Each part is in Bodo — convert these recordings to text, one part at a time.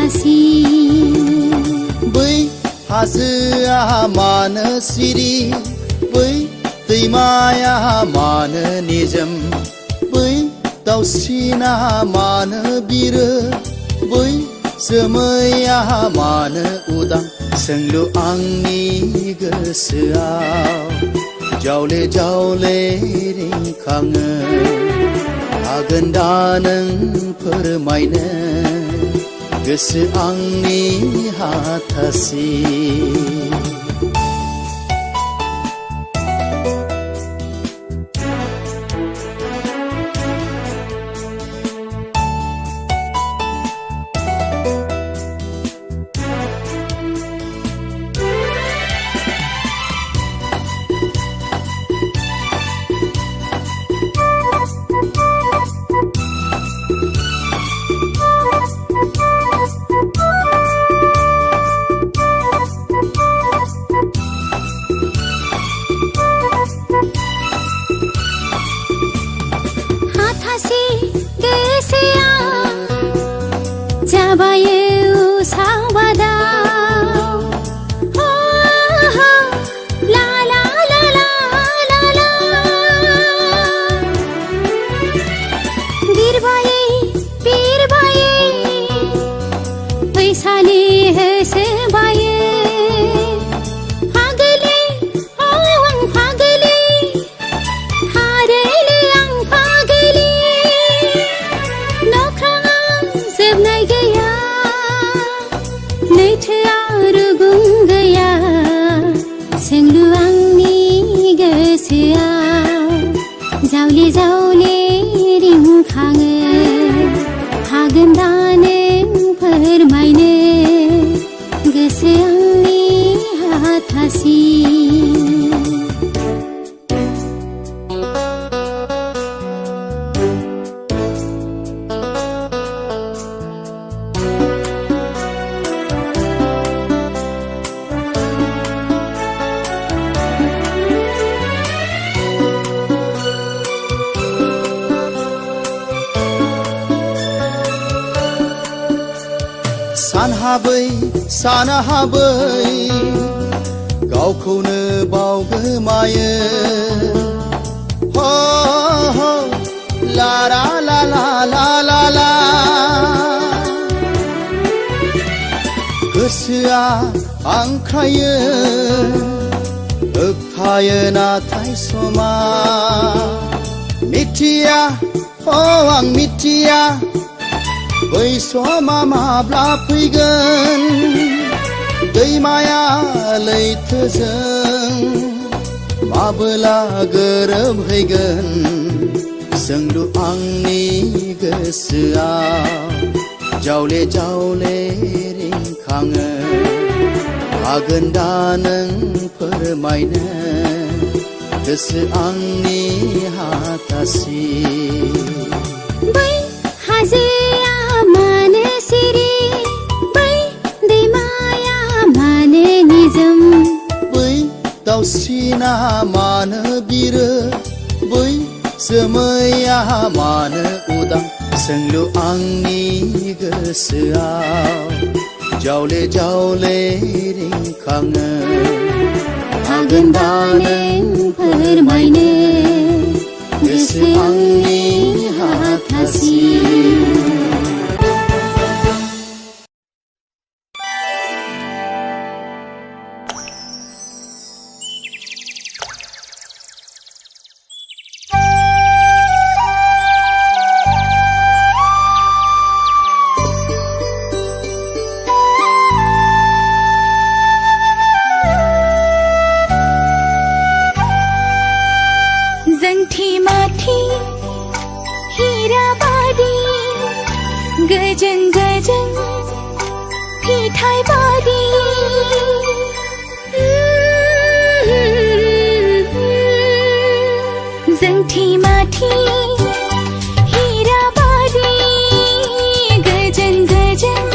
थासि बै हाजोआ मानो सिरि बै दैमाया मानो निजोम बै दाउसिना मानो बिरो बै जोमैया मानो उदां सोंलु आंनि गोसोआव जावले जावले रिंखाङो हागोन दा नों फोरमायनो गोसो आंनि हाथासि जावले जावले रिंखाङो हागोन दा नों फोरमायनो गोसो आंनि हाथासि सानहाबै गावखौनो बावगोमायो हो ला ला ला ला ला ला गोसोआ आंख्रायो होबथायो नाथाय समा मिथिया आं मिथिया बै समा माब्ला फैगोन दैमाया लैथोजों माबोला गोरोबहैगोन सोंलु आंनि गोसोआव जावले जावले रिंखाङो हागोन दा नों फोरमायनो गोसो आंनि हाथासि बै हाजोआ मानो सिरि बै दैमाया मानो निजोम बै दाउसिना मानो बिरो बै जोमैया मानो उदां सोंलु आंनि गोसोआव जावले जावले रिंखाङो हागोन दा नों फोरमायनो गोसो आंनि हाथासि जंठी माठी हीराबादी गजन गजन फिठाई बादी जंठी माठी हीराबादी गजन गजन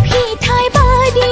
फिठाई बादी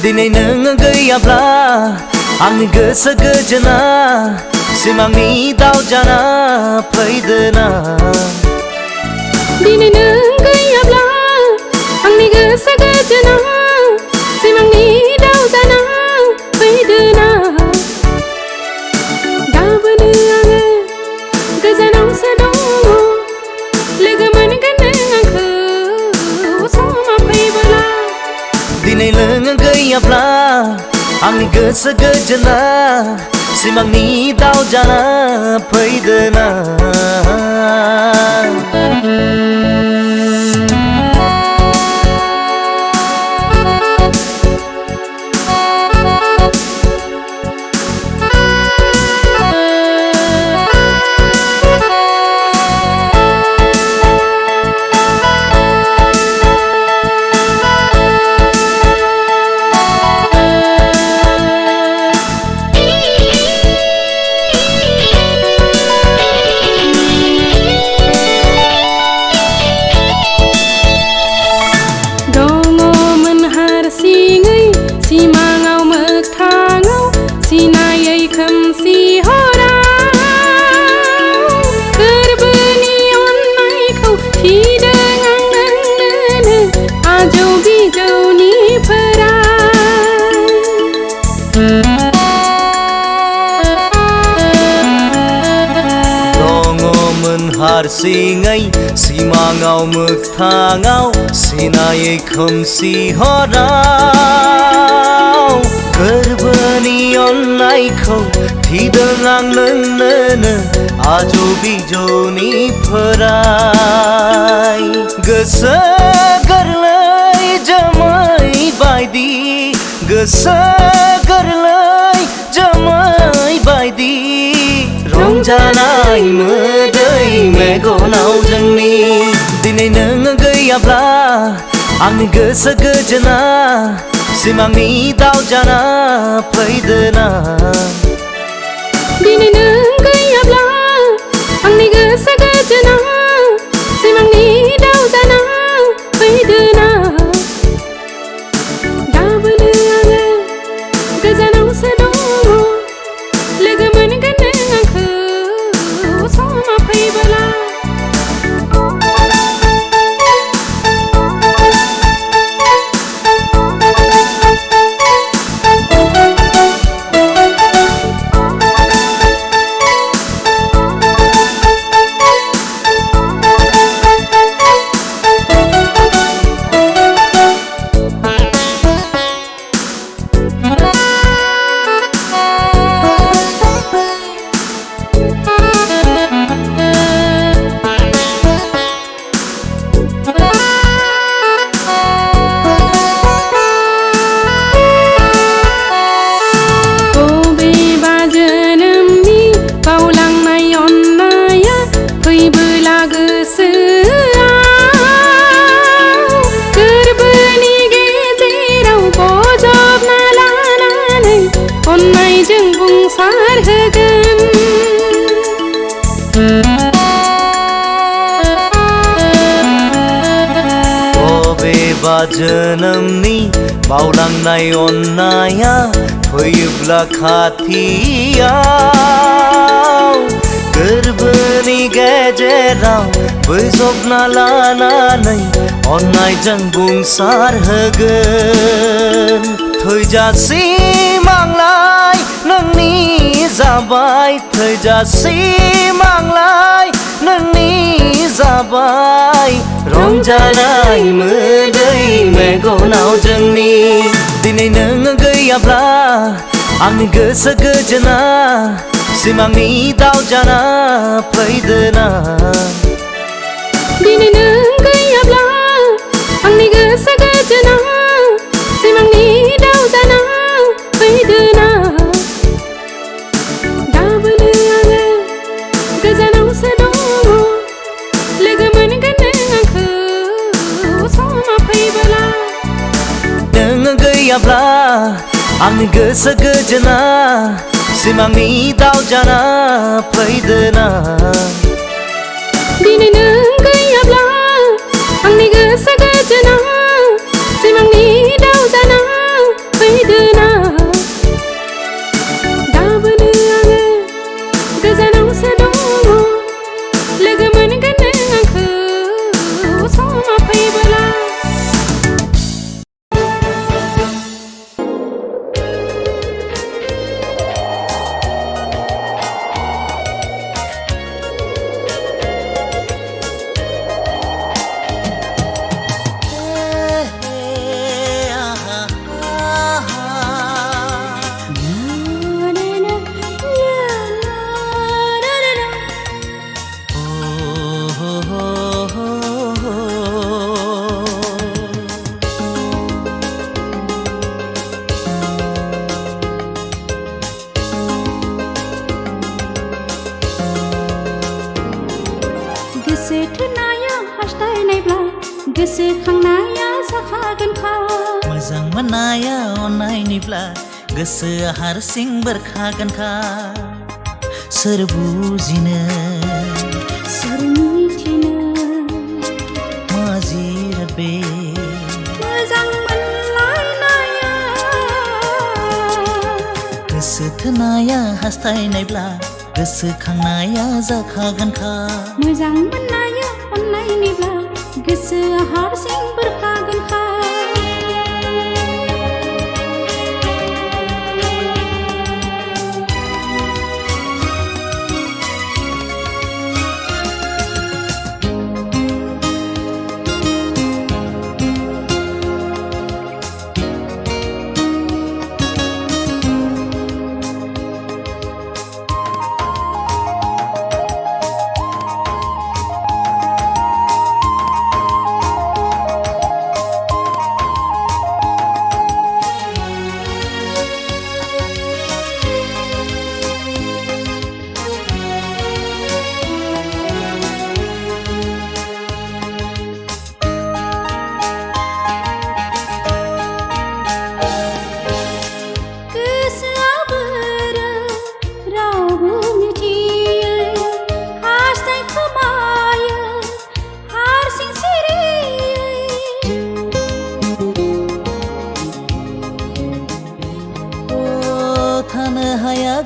दिनै नों गैयाब्ला आंनि गोसो गोजोना सिमांनि दाउ जाना फैदोना दिनै नों गैयाब्ला आंनि गोसो गोजोना सिमांनि दाउ जाना फैदोना गाबोनो आङो गोजानावसो दङ लोगो मोनगोन नों आंखौ समा फैबोला दिनै नों गैयाब्ला आंनि गोसो गोजोना सिमांनि दाउ जाना फैदोना सिमाङाव मोगथाङाव सिनायै खोमसि हराव गोरबोनि अननायखौ थिदों आं नोंनो आजौ बिजौनिफ्राय दङमोन हारसिङै सिमाङाव मोगथाङाव सिनायै खोमसि हराव गोरबोनि अननायखौ थिदों आं नोंनो आजौ बिजौनिफ्राय गोसो गोरलै जोमै बायदि गोसो गोरलै जोमै बायदि रंजानाय मोदै मेगनाव जोंनि दिनै नों गैयाब्ला आंनि गोसो गोजोना सिमांनि दाउ जाना फैदोना दिनै नों गैयाब्ला आंनि गोसो गोजोना सिमांनि दाउ जाना फैदोना गाबोनो आङो गोजानावसो दङ लोगो मोनगोन नों आंखौ समा फैबोला अननायजों बुंसारहोगोन बबेबा जोनोमनि बावलांनाय अननाया फैयोब्ला खाथियाव गोरबोनि गेजेराव बोजबना लानानै अननायजों बुंसारहोगोन थैजासिम आंलाय नोंनि जाबाय थैजासिम आंलाय नोंनि जाबाय रंजानाय मोदै मेगनाव जोंनि दिनै नों गैयाब्ला आंनि गोसो गोजोना सिमांनि दाउ जाना फैदोना दिनै नों गैयाब्ला आंनि गोसो गोजोना सिमांनि दाउ जाना फैदोना गाबोनो आङो गोजानावसो दङ लोगो मोनगोन नों आंखौ समा फैबोला नों गैयाब्ला आंनि गोसो गोजोना सिमांनि दाउ जाना फैदोना दिनै नों गैयाब्ला आंनि गोसो गोजोना सिमांनि दाउ जाना फैदोना गोसोखांनाया जाखागोनखा मोजां मोननाया अननायनिब्ला गोसोआ हारसिं बेरखागोनखा सोर बुजिनो सोर मिथिनो मा जिराद बे मोजां मोनलायनाया गोसो थोनाया हास्थायनायब्ला गोसोखांनाया जाखागोनखा मोजां मोननाया अननायनिब्ला गोसोआ हारसिं बेरखागोनखा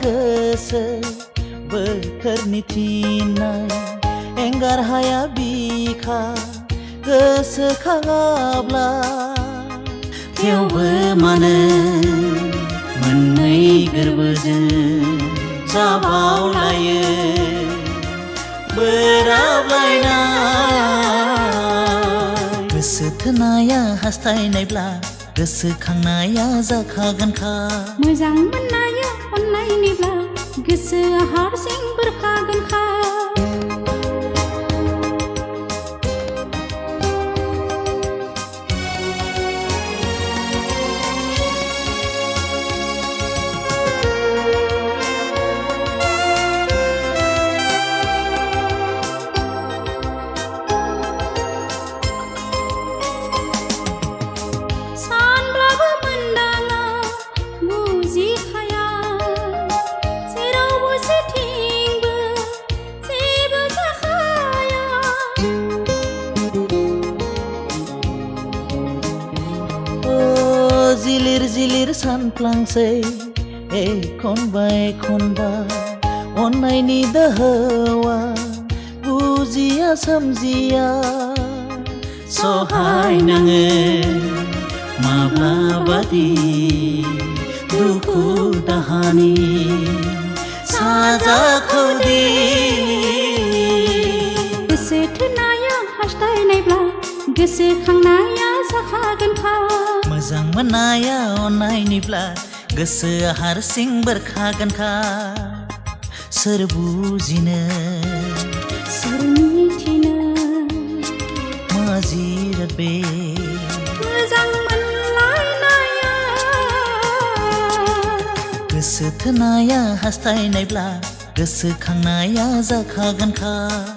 गोसो बोथोरनि थिननाय एंगार हाया बिखा गोसोखाङाब्ला थेवबो मानो मोननै गोरबोजों जाबावलायो बोराबलायनाय गोसो थोनाया हास्थायनायब्ला गोसोखांनाया जाखागोनखा मोजां मोननाया अननायनिब्ला गोसोआ हारसिं बेरखागोनखा जिलिर जिलिर सानफ्लांसै एखनबा एखनबा अननायनि दोहौआ बुजिया सोमजिया सहाय नाङो माब्लाबादि दुखु दाहानि साजाखौदि गोसो थोनाया हास्थायनायब्ला गोसोखांनाया जाखागोनखा मोजां मोननाया अननायनिब्ला गोसोआ हारसिं बेरखागोनखा सोर बुजिनो सोर मिथिनो मा जिराद बे मोजां मोनलायनाया गोसो थोनाया हास्थायनायब्ला गोसोखांनाया जाखागोनखा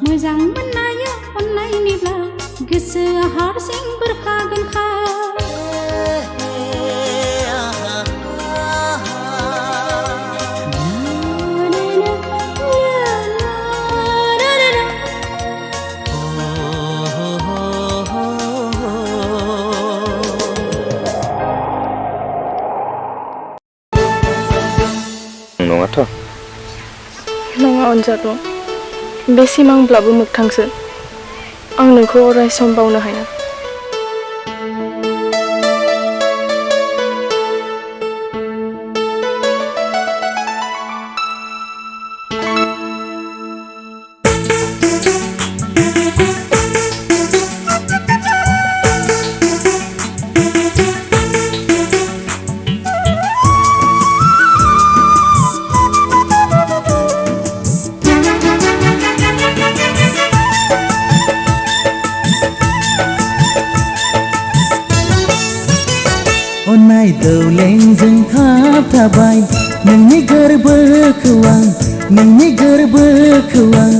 मोजां मोननाया अननायनिब्ला गोसोआ हारसिं बेरखागोनखा नङाथ' नङा अनजालु बे सिमांब्लाबो मोगथांसो आं नोंखौ अराय सम बावनो हाया अन्नाय दौलेंजों थाबथाबाय नोंनि गोरबोखौ आं नोंनि गोरबोखौ आं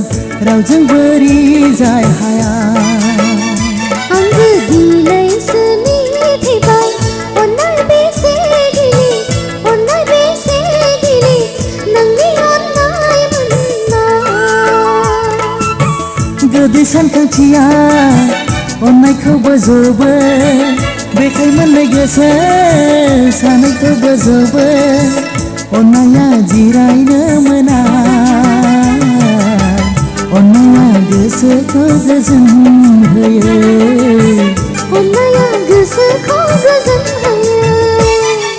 रावजों बोरै जाय हाया आंबो गोदै सानखांथिया अननायखौ बोजबो बेखाय मोननाय गोसो सानैखौ बोजबो अननाया जिरायनो मोना अननाया गोसोखौ गोजोन होयो अननाया गोसोखौ गोजोन होयो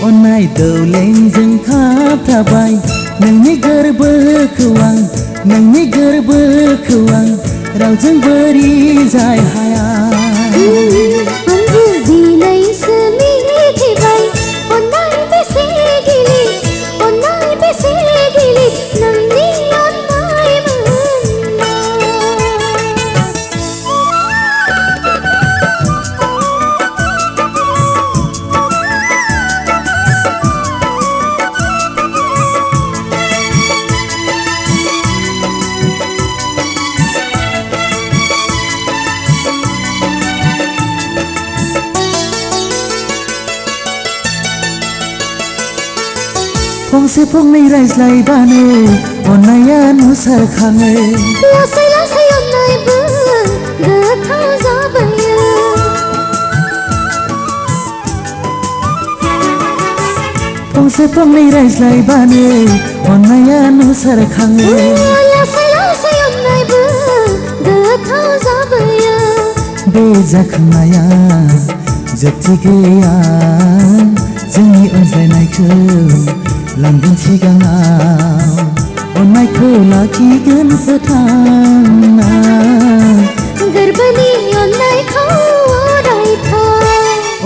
अननाय दौलेंजों खाबथाबाय नोंनि गोरबोखौ आं नोंनि गोरबोखौ आं रावजों बोरि जाय हाया आंबो दिनैसो मिथिबाय अननाय बेसे गिलिर अननाय बेसे गिलिर नोंनि अननाय फंसे फंनै रायज्लायबानो अननाया नुसारखाङो लासै लासै अननायबो गोथाव जाबोयो फंसे फंनै रायज्लायबानो अननाया नुसारखाङो लासै लासै अननायबो गोथाव जाबोयो बे जाखांनाया जोबथि गैया जोंनि अनज्लायनायखौ लांगोन सिगाङाव अननायखौ लाखिगोन फोथांना गोरबोनि अननायखौ अरायथा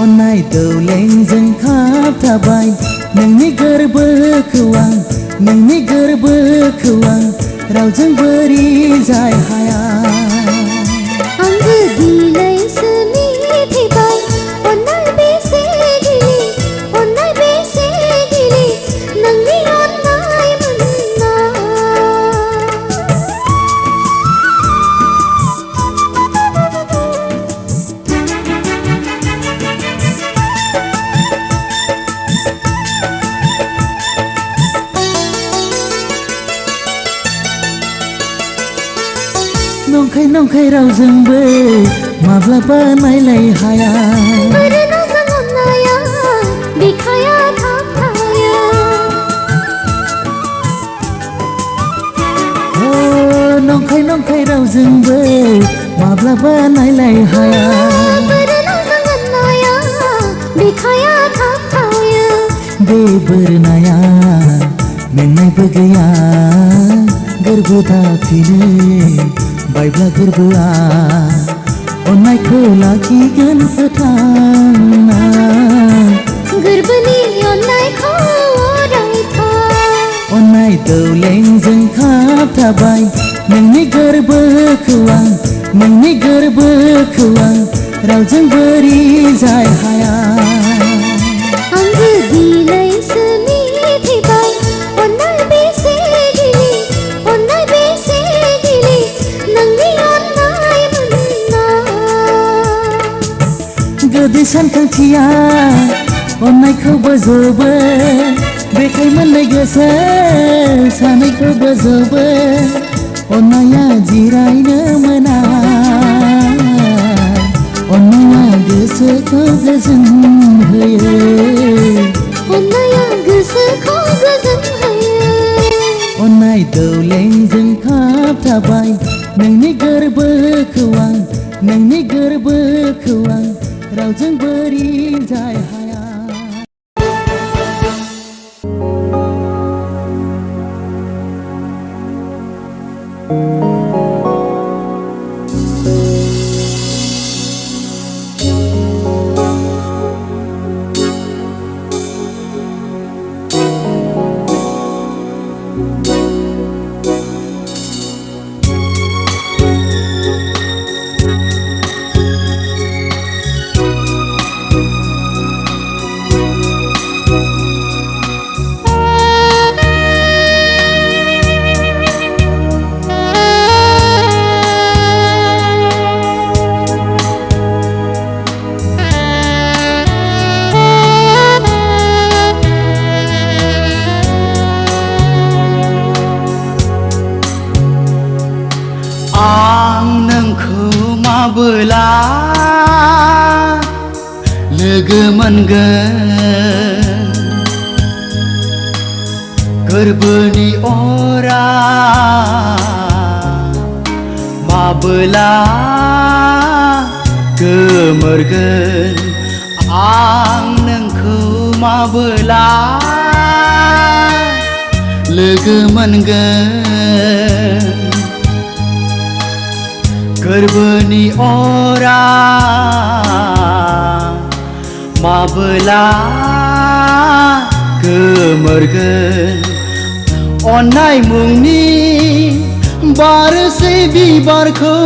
अननाय दौलेंजों खाबथाबाय नोंनि गोरबोखौ आं नोंनि गोरबोखौ आं रावजों बोरि जाय हाया आंबो दिनैसो मिथिबाय अननाय बेसे गिलिर अननाय बेसे गिलिर नोंनि अननाय मोनना नंखाय नंखाय रावजोंबो माब्लाबा नायलाय हाया ओरैनोजों अननाया बिखाया थाबथाया नंखाय नंखाय रावजोंबो माब्लाबा नायलाय हाया ओरैनोजों अननाया बिखाया थाबथाया बे बोरनाया मेंनायबो गैया गोरबो दाफिनो बायब्ला गोरबोआ अननायखौ लाखिगोन फोथांना गोरबोनि अननायखौ अरायथा अननाय दौलेंजों खाबथाबाय नोंनि गोरबोखौ आं नोंनि गोरबोखौ आं रावजों बोरि जाय हाया आंबो दिनैसो मिथिबाय अननाय बेसे गिलिर अननाय बेसे गिलिर नोंनि अननाय मोनना गोदै सानखांथिया अननायखौ बोजबो बेखाय मोननाय गोसो सानैखौ बोजबो अननाया जिरायनो मोना अननाया गोसोखौ गोजोन होयो अननाया गोसोखौ गोजोन होयो अननाय दौलेंजों खाबथाबाय नोंनि गोरबोखौ आं नोंनि गोरबोखौ आं रावजों बोरि जाय हाया माबोला लोगो मोनगोन गोरबोनि अरा माबोला गोमोरगोन आं नोंखौ माबोला लोगो मोनगोन गोरबोनि अरा माबोला गोमोरगोन अननाय मुंनि बारसे बिबारखौ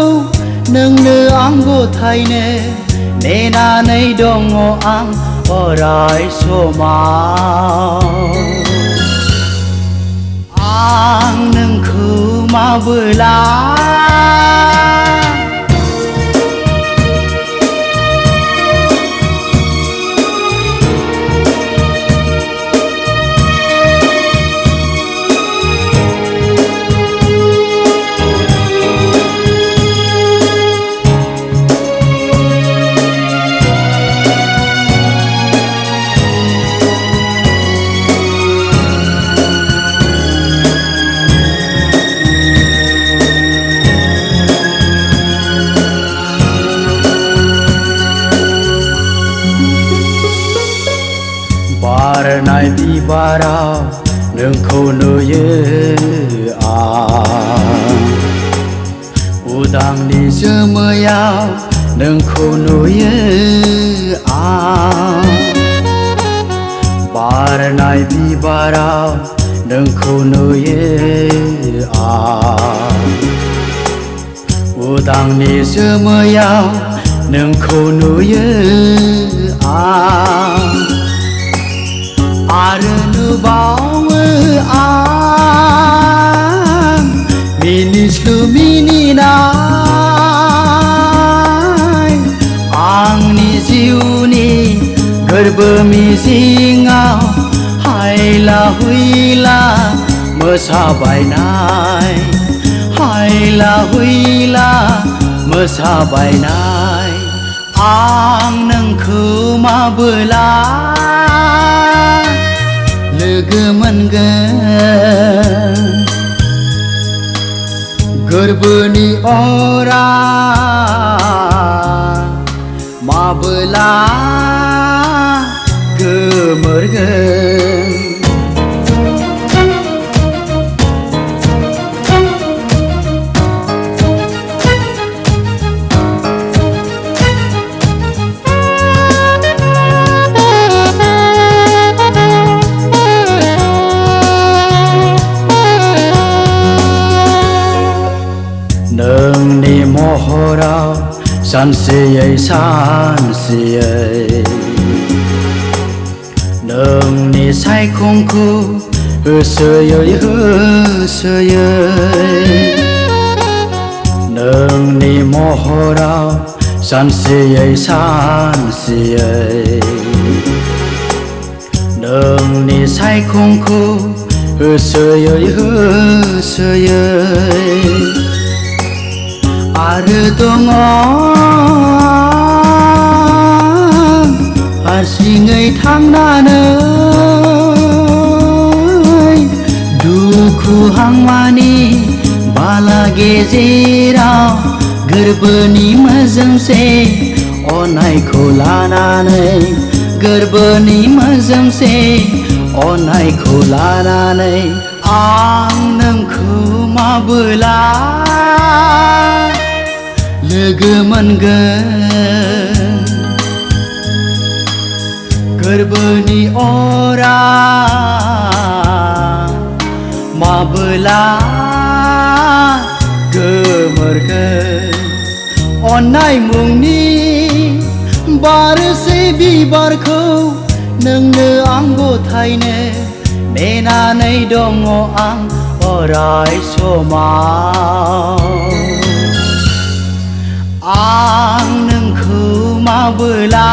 नोंनो आं गथायनो नेनानै दङ आं अराय समाव आं नोंखौ माबोला बारनाय बिबाराव नोंखौ नुयो आं उदांनि जोमैयाव नोंखौ नुयो आं बारनाय बिबाराव नोंखौ नुयो आं उदांनि जोमैयाव नोंखौ नुयो आं आरो नुबावो आं मिनिस्लु मिनिनाय आंनि जिउनि गोरबो मिजिङाव हायला हुइला मोसाबायनाय हायला हुइला मोसाबायनाय आं नोंखौ माबोला लोगो मोनगोन गोरबोनि अरा माबोला गोमोरगोन नोंनि महराव सानसेयै सानसेयै नोंनि सायखंखौ होसोयै होसोयै नोंनि महराव सानसेयै सानसेयै नोंनि सायखंखौ होसोयै होसोयै आरो दङ हारसिङै थांनानै दुखु हांमानि बाला गेजेराव गोरबोनि मोजोमसे अननायखौ लानानै गोरबोनि मोजोमसे अननायखौ लानानै आं नोंखौ माबोला लोगो मोनगोन गोरबोनि अरा माबोला गोमोरगोन अननाय मुंनि बारसे बिबारखौ नोंनो आं गथायनो नेनानै दङ आं अराय समाव आं नोंखौ माबोला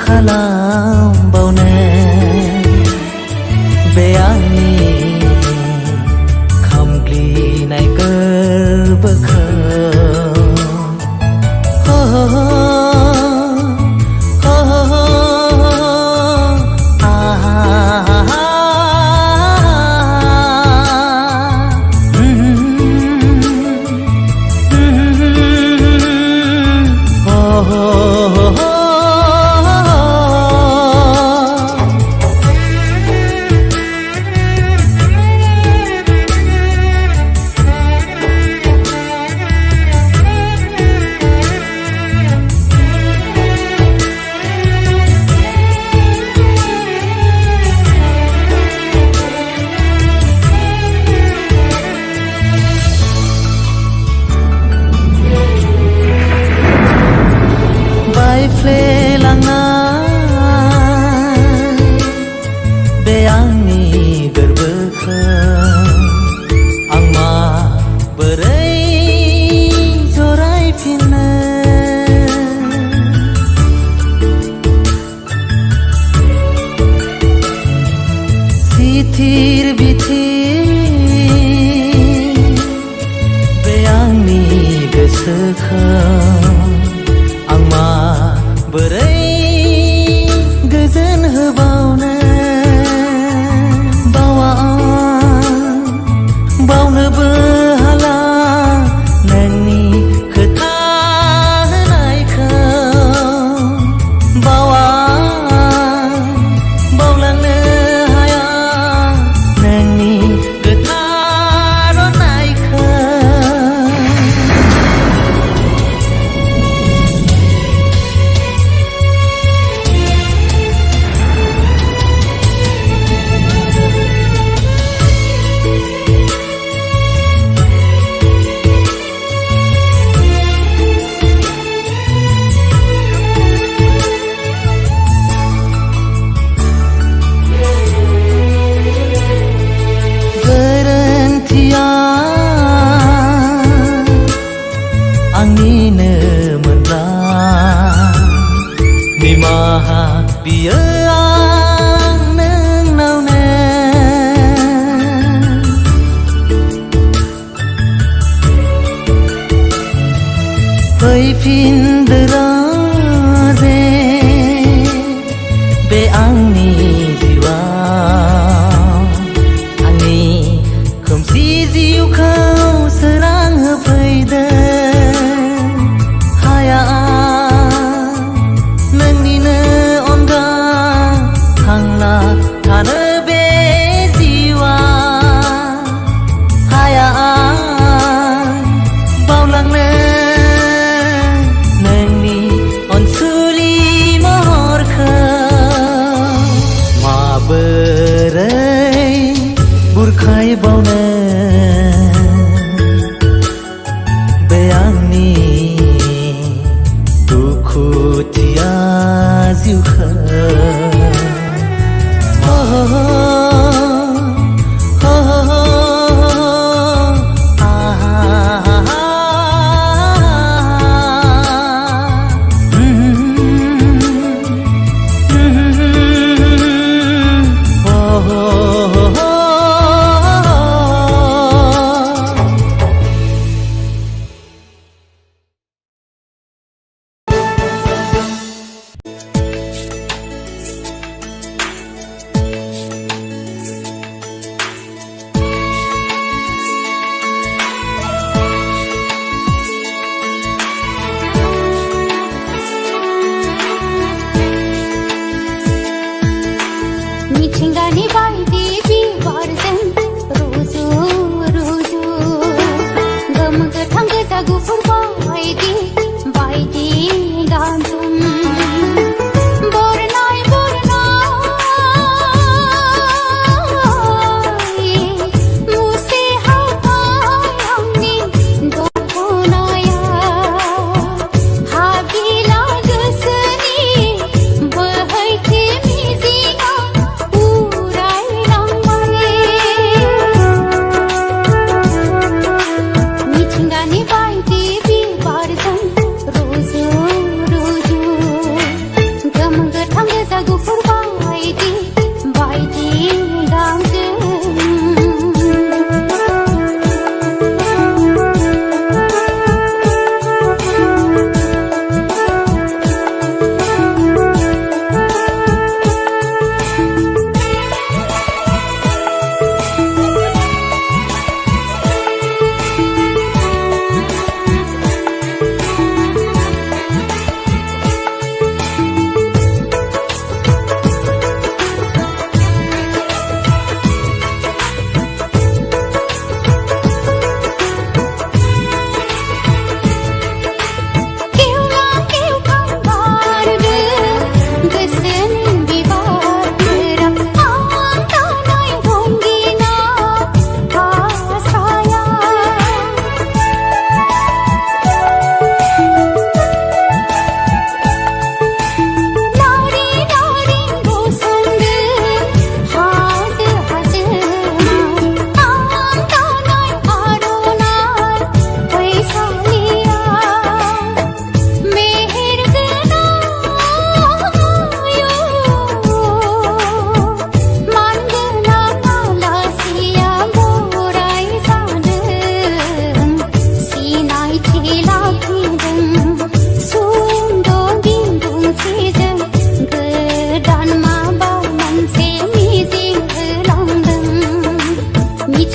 खालामबावनो बे आंनि खामग्लिनाय गोरबोखौ बे आंनि गोरबोखौ आं माबोरै जरायफिननो सिथिर बिथिर बे आंनि गोसोखौ आं माबोरै गोजोन होबावनो बावनोबो हाला नोंनि खोथा होनायखौ बावलांनो हाया नोंनि खोथा रनायखौ आंनिनो मोनब्ला निमाहा बियो आं नोंनावनो फैफिनदोरा जे बे आंनि जिउआव आंनि खोमसि जिउखौ सोरां होफैदों नोंनिनो अनगा थांना थानो बे जिउआ हाया बावलांनो नोंनि अनसुलि महरखौ माबोरै बुरखायबावनो बे आंनि दुखुथिया जिउखौ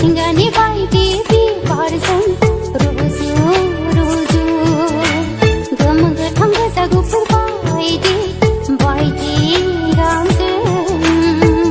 मिथिंगानि बायदि बिबारजों रुजु रुजु गोमो गोथां गोजा गुफुर बायदि बायदि गाबजों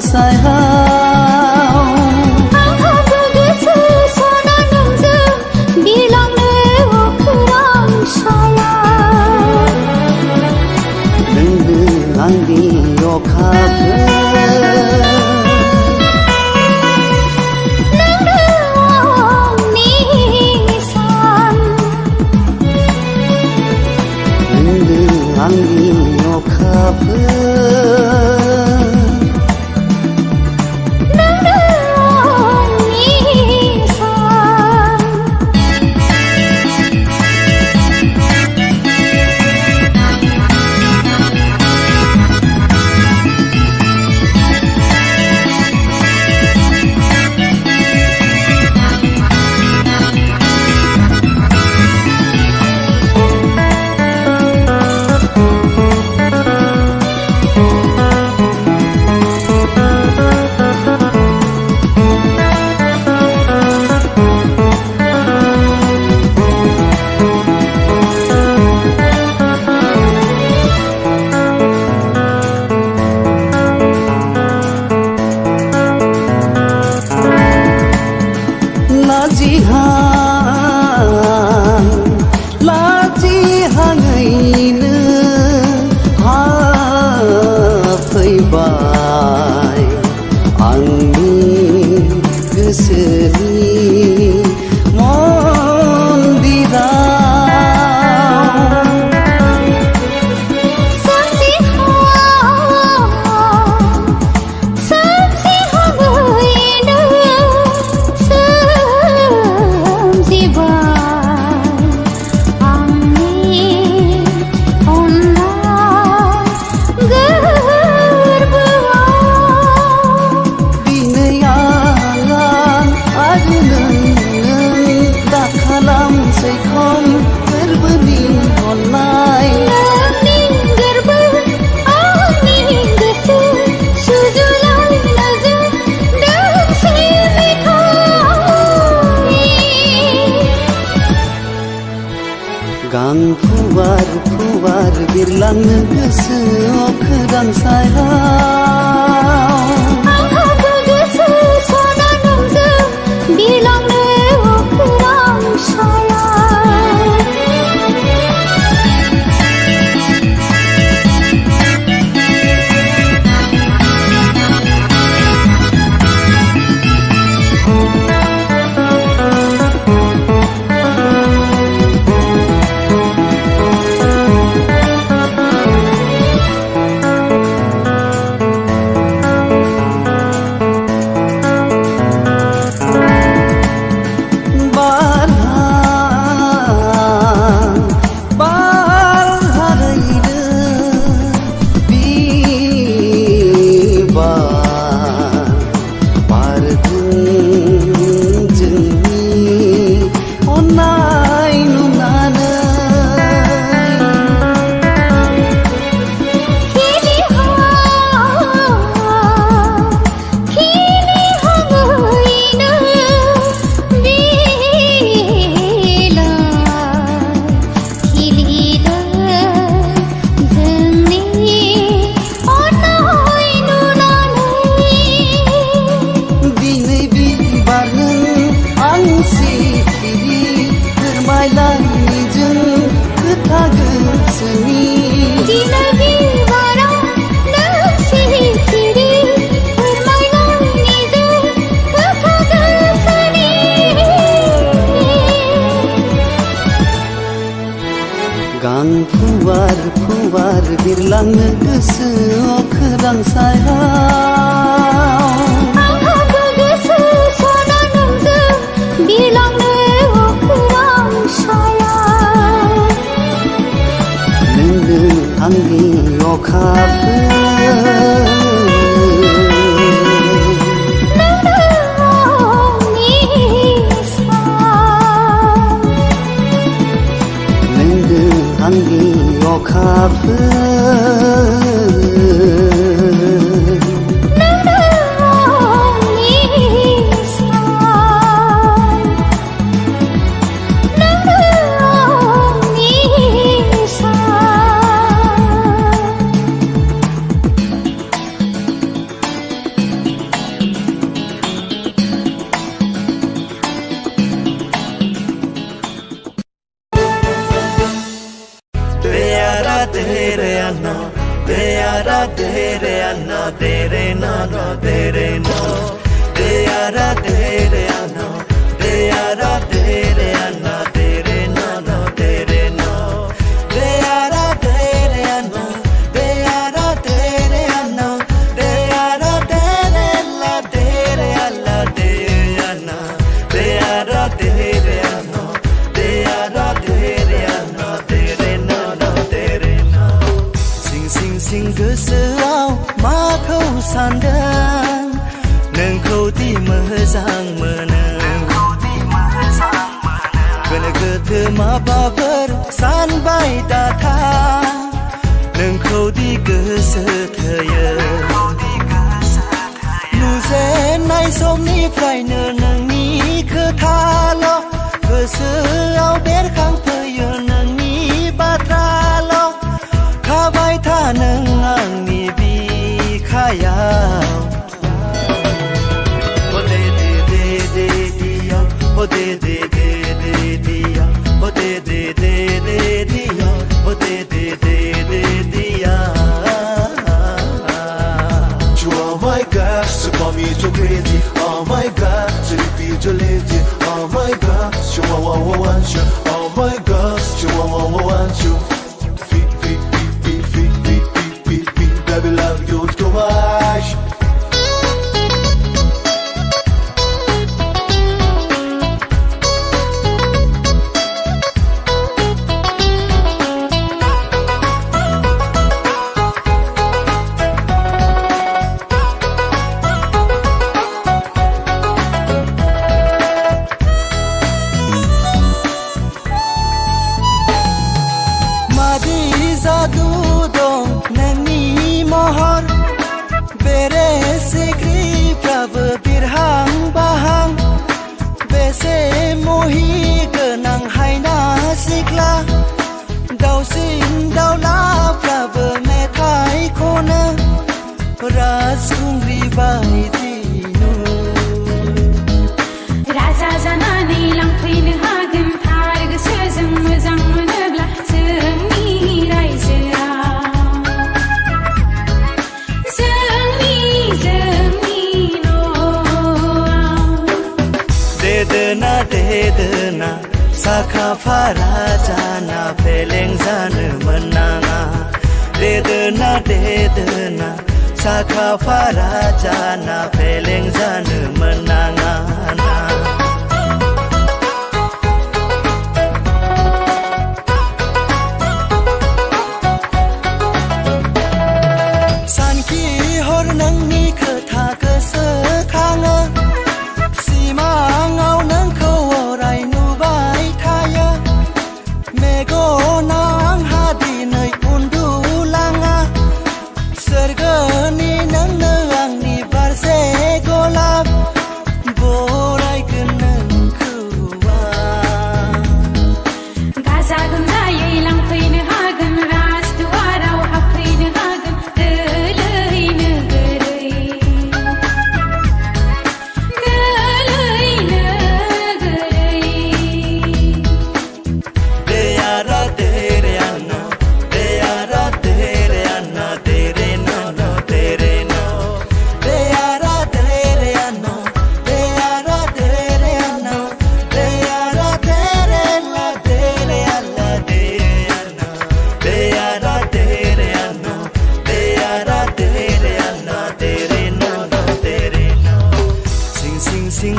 सायाव आंहाबो गोसो सना नोंजों बिरलांनो अख्रां सायाव नोंनो आंनि अखाफोर आंनि अखाफोर नोंनो आंनि सान लाजिहाङैनो हाबफैबाय आंनि गोसोनि गां फुवार फुवार बिरलांनो गोसो अख्रां सायाव आंहाबो गोसो सना नोंजों बिरलांनो अख्रां सायाव dere no no dere no de ara dere no de ara dere no dere no no dere no de ara dere no de ara dere no de ara dere la dere la dere no de ara dere no de ara dere no dere no no dere no sing गोसोआव माखौ सानदों नोंखौ दि मोजां मोनो गोनो गोथो माबाफोर सानबाय दाथा नोंखौ दि गोसो थोयो नुजेननाय समनिफ्रायनो नोंनि खोथाल' गोसोआव बेरखांफैयो नोंनि बाथ्राल' थाबाय था नों आंनि बिखायाव हो दे दे दे दे दिया हो दे दे दे दे दिया हो दे दे दे दे दिया हो दे दे दे दे दिया You are my God, so call me too crazy. Oh my God, so you feel too lazy. Oh my God, you want you. Oh my God, you want you. Baby, love you too much. Madi jadu dong nani mohon bere sikrifraबो birhang bahang bese mohi गोनां हायना सिख्ला दाउसिन दाउलाफ्राबो मेथाइ खनो राजखुंग्रि बायदि राजा जानानै लांफैनो हागोन थार गोसोजों मोजां मोनोब्ला जोंनि रायजोआ देदोना साखाफारा जाना फेलें जानो मोननाङा देदोना साखाफारा जाना फेलें जानो मोननाङा सानखि हर नोंनि खोथा गोसोखाङो सिमाङाव नोंखौ अराय नुबाय थायो मेगना आंहा दिनै उन्दुलाङा सोरगोनि नोंनो आंनि बारसे गलाब बरायगोन नोंखौ गाजा गोमजायै लांफैनो हागोन राजदुवाराव हाबफैनो हागोन दोलैनो गोदै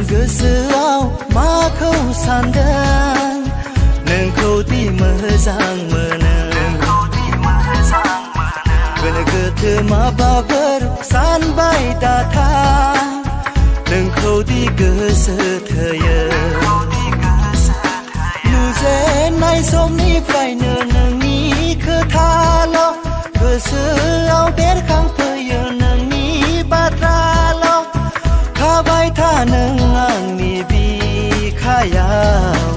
गोसोआव माखौ सानदों नोंखौ दि मोजां मोनो गोनो गोथो माबाफोर सानबाय दाथा नोंखौ दि गोसो थोयो नुजेननाय समनिफ्रायनो नोंनि खोथाल' गोसोआव बेरखांफैयो नोंनि बाथ्राल' थाबाय था नों आंनि बिखायाव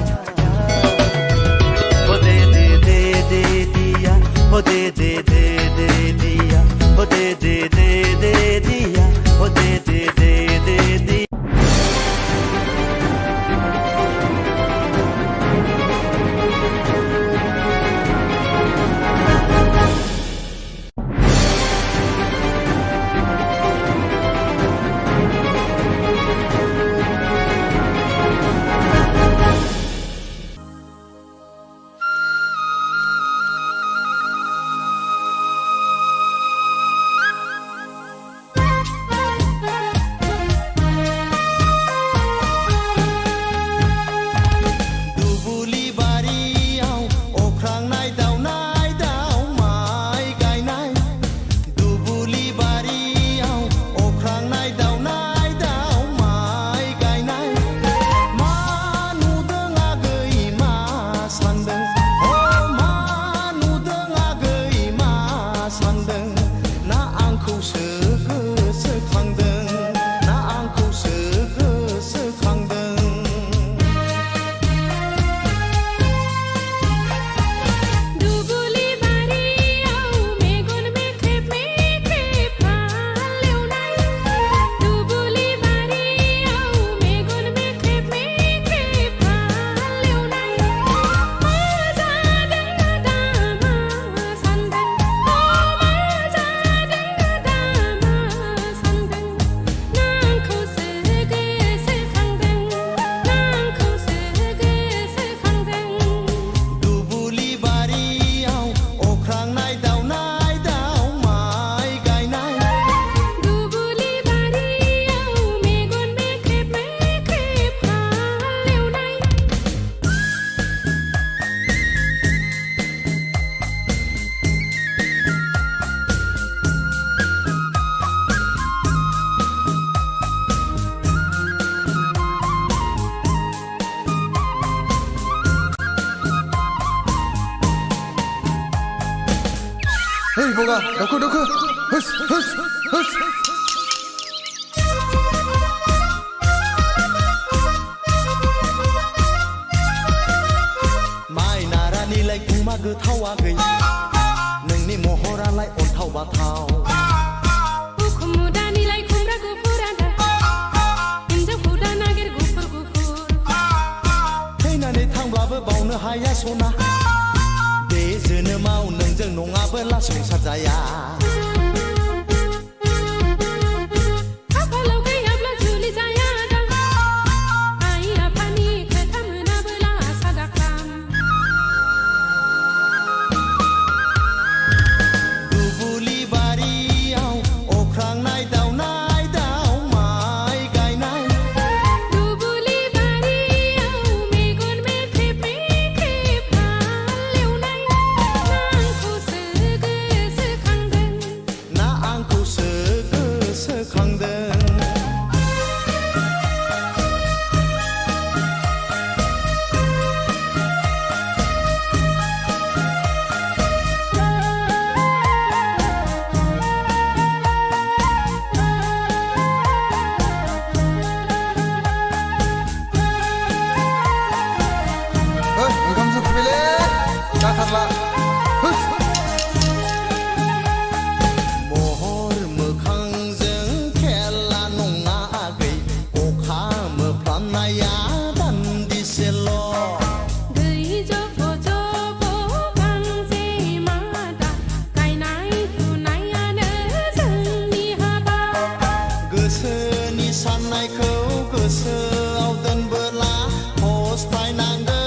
हो दे दे दे दे दिया हो दे दे दे दे दिया हो दे दे दे दे दिया हो दे दे दे दे दिया boga doku doku hus hus hus माइ नारानिलाय गुमा गोथावा गै नोंनि महरालाय अन्थाव बाथाव उखुम मुदानिलाय खुमब्रा गुफुर आदा हिन्जावखौ दा नागिर गुफुर गुफुर थैनानै थांब्लाबो बावनो हाया सना बे जोनोमाव नोंजों नङाबोला संसार जाया खाफालाव गैयाब्ला जुलि जाया आदा आइ आफानि खोथा मोनाबोला आसा दाख्लाम दुबुलि बारियाव अख्रांनाय दाउ माइ गायनाय दुबुलि बारियाव मेगन मेथेब मेथेब हालेवनाय ना आंखौसो गोसोखांदों ओंखाम संफैबायलै जाथारला हुस महर मोखांजों खेला नङा आगै अखा मोफ्लामनाया दान्दिसेल' दै जब जब गांजे मादा गायनाय फुनायानो जोंनि हाबा गोसोनि साननायखौ गोसोआव दोनबोला फस्थायनांगोन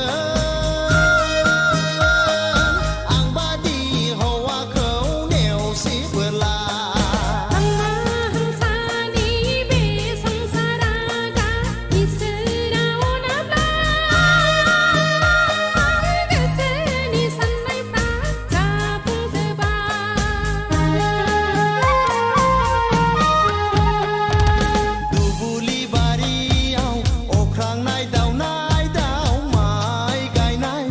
आं बादि हौवाखौ नेवसिबोला आंना हांसानि बे संसारा दा इसोराव नाब्ला गोसोनि साननायफ्रा जाफुंजोबा दुबुलि बारियाव अख्रांनाय दाउ माइ गायनाय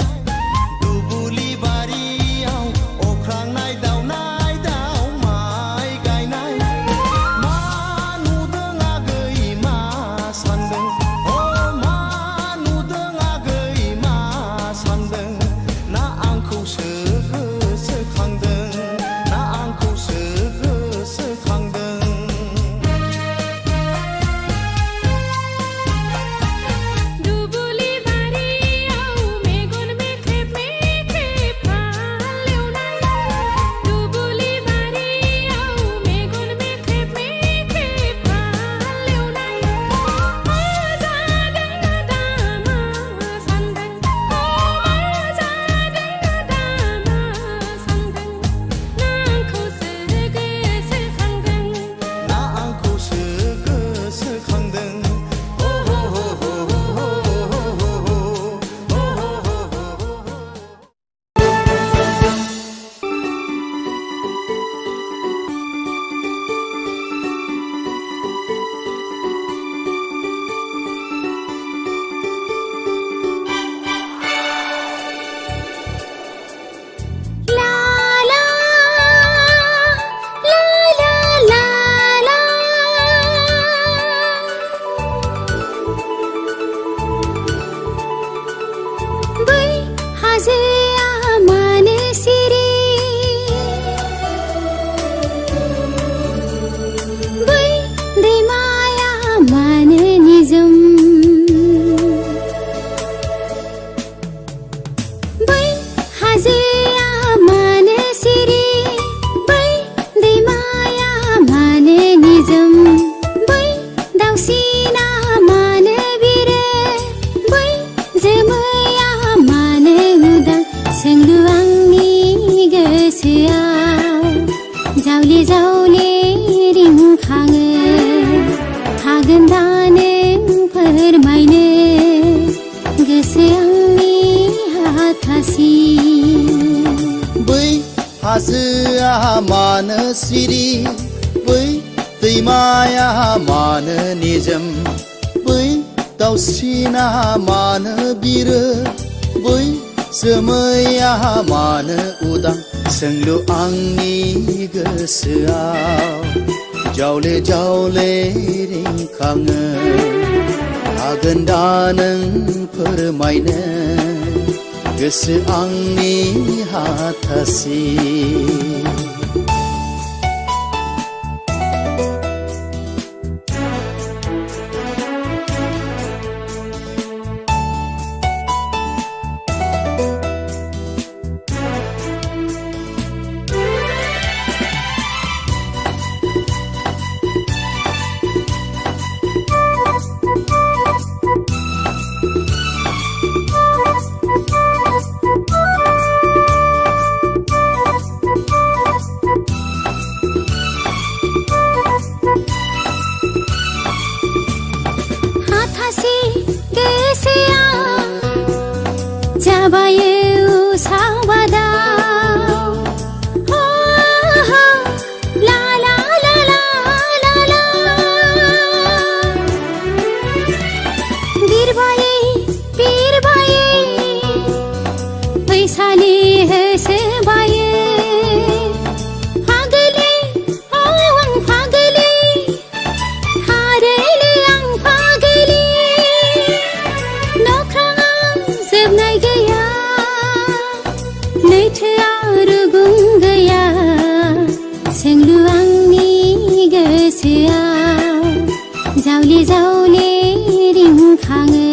दुबुलि बारियाव अख्रांनाय दाउ माइ गायनाय मा नुदों आगै मा सानदों मा नुदों आगै मा सानदों ना आंखौसो गोसोखांदों ना आंखौसो गोसोखांदों दुबुलि बारियाव मेगन मेथेब मेथेब हालेवनाय दुबुलि बारियाव मेगन मेथेब मेथेब हालेवनाय मा जादों आदा मा सानदों मा जादों आदा मा सानदों ना आंखौसो गोसोखांदों ना आंखौसो गोसोखांदों ला ला ला ला ला बै हाजोआ मानो सिरि बै दैमाया मानो निजोम बै हाजोआ मानो सिरि बै दैमाया मानो निजोम बै दाउसिना मानो बिरो बै जोमैया मानो उदां सोंलु आंनि गोसोआव जावले जावले रिंखाङो हागोन दा नों फोरमायनो गोसो आंनि हाथासि बै हाजोआ मानो सिरि बै दैमाया मानो निजोम बै दाउस्रिना मानो बिरो बै जोमैया मानो उदां सोंलु आंनि गोसोआव जावले जावले रिंखाङो हागोन दा नों फोरमायनो गोसो आंनि हाथासि जावले जावले रिंखाङो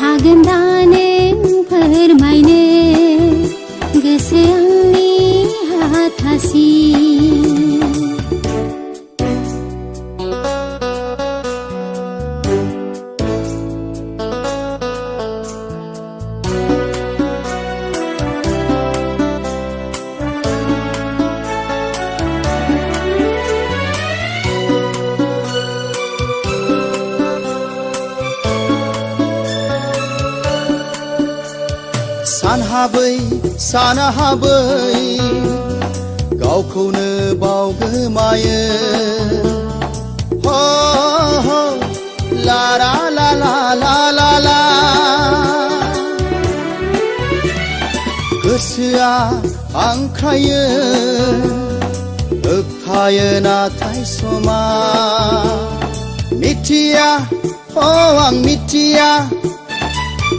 हागोन दा नों फोरमायनो गोसो आंनि हाथासि सानहाबै गावखौनो बावगोमायो हो ला ला ला ला ला ला गोसोआ हांख्रायो होबथायो नाथाय समा मिथिया आं मिथिया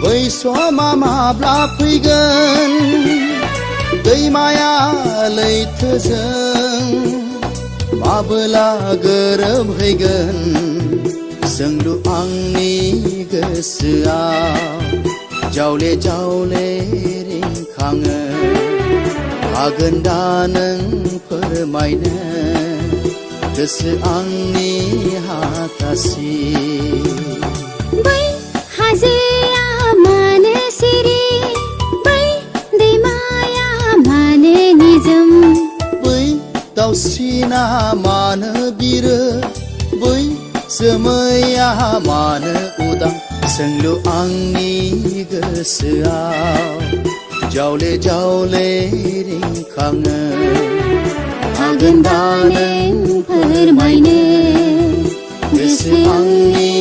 बै समा माब्ला फैगोन दैमाया लैथोजों माबोला गोरोबहैगोन सोंलु आंनि गोसोआव जावले जावले रिंखाङो हागोन दा नों फोरमायनो गोसो आंनि हाथासि बै हाजोआ मानो सिरि बै दैमाया मानो निजोम बै दाउसिना मानो बिरो बै जोमैया मानो उदां सोंलु आंनि गोसोआव जावले जावले रिंखाङो हागोन दा नों फोरमायनो गोसो आंनि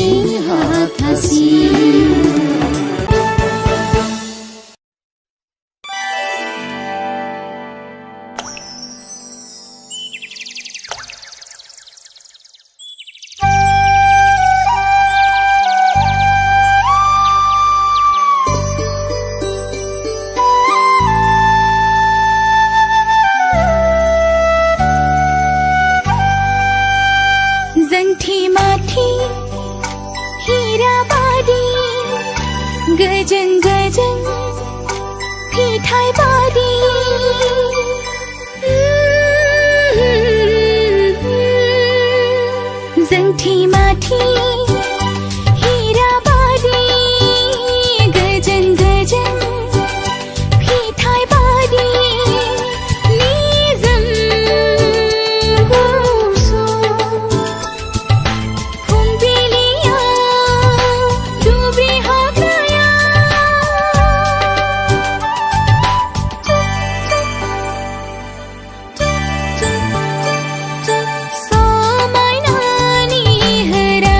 हाथासि गजन गजन फिथाइ बादी जोंथि माथि हीरा बादी गजन गजन फिथाइ बादी निजोम गुसु फुंबिलिया दुब्रि हाग्राया समायनानि होरा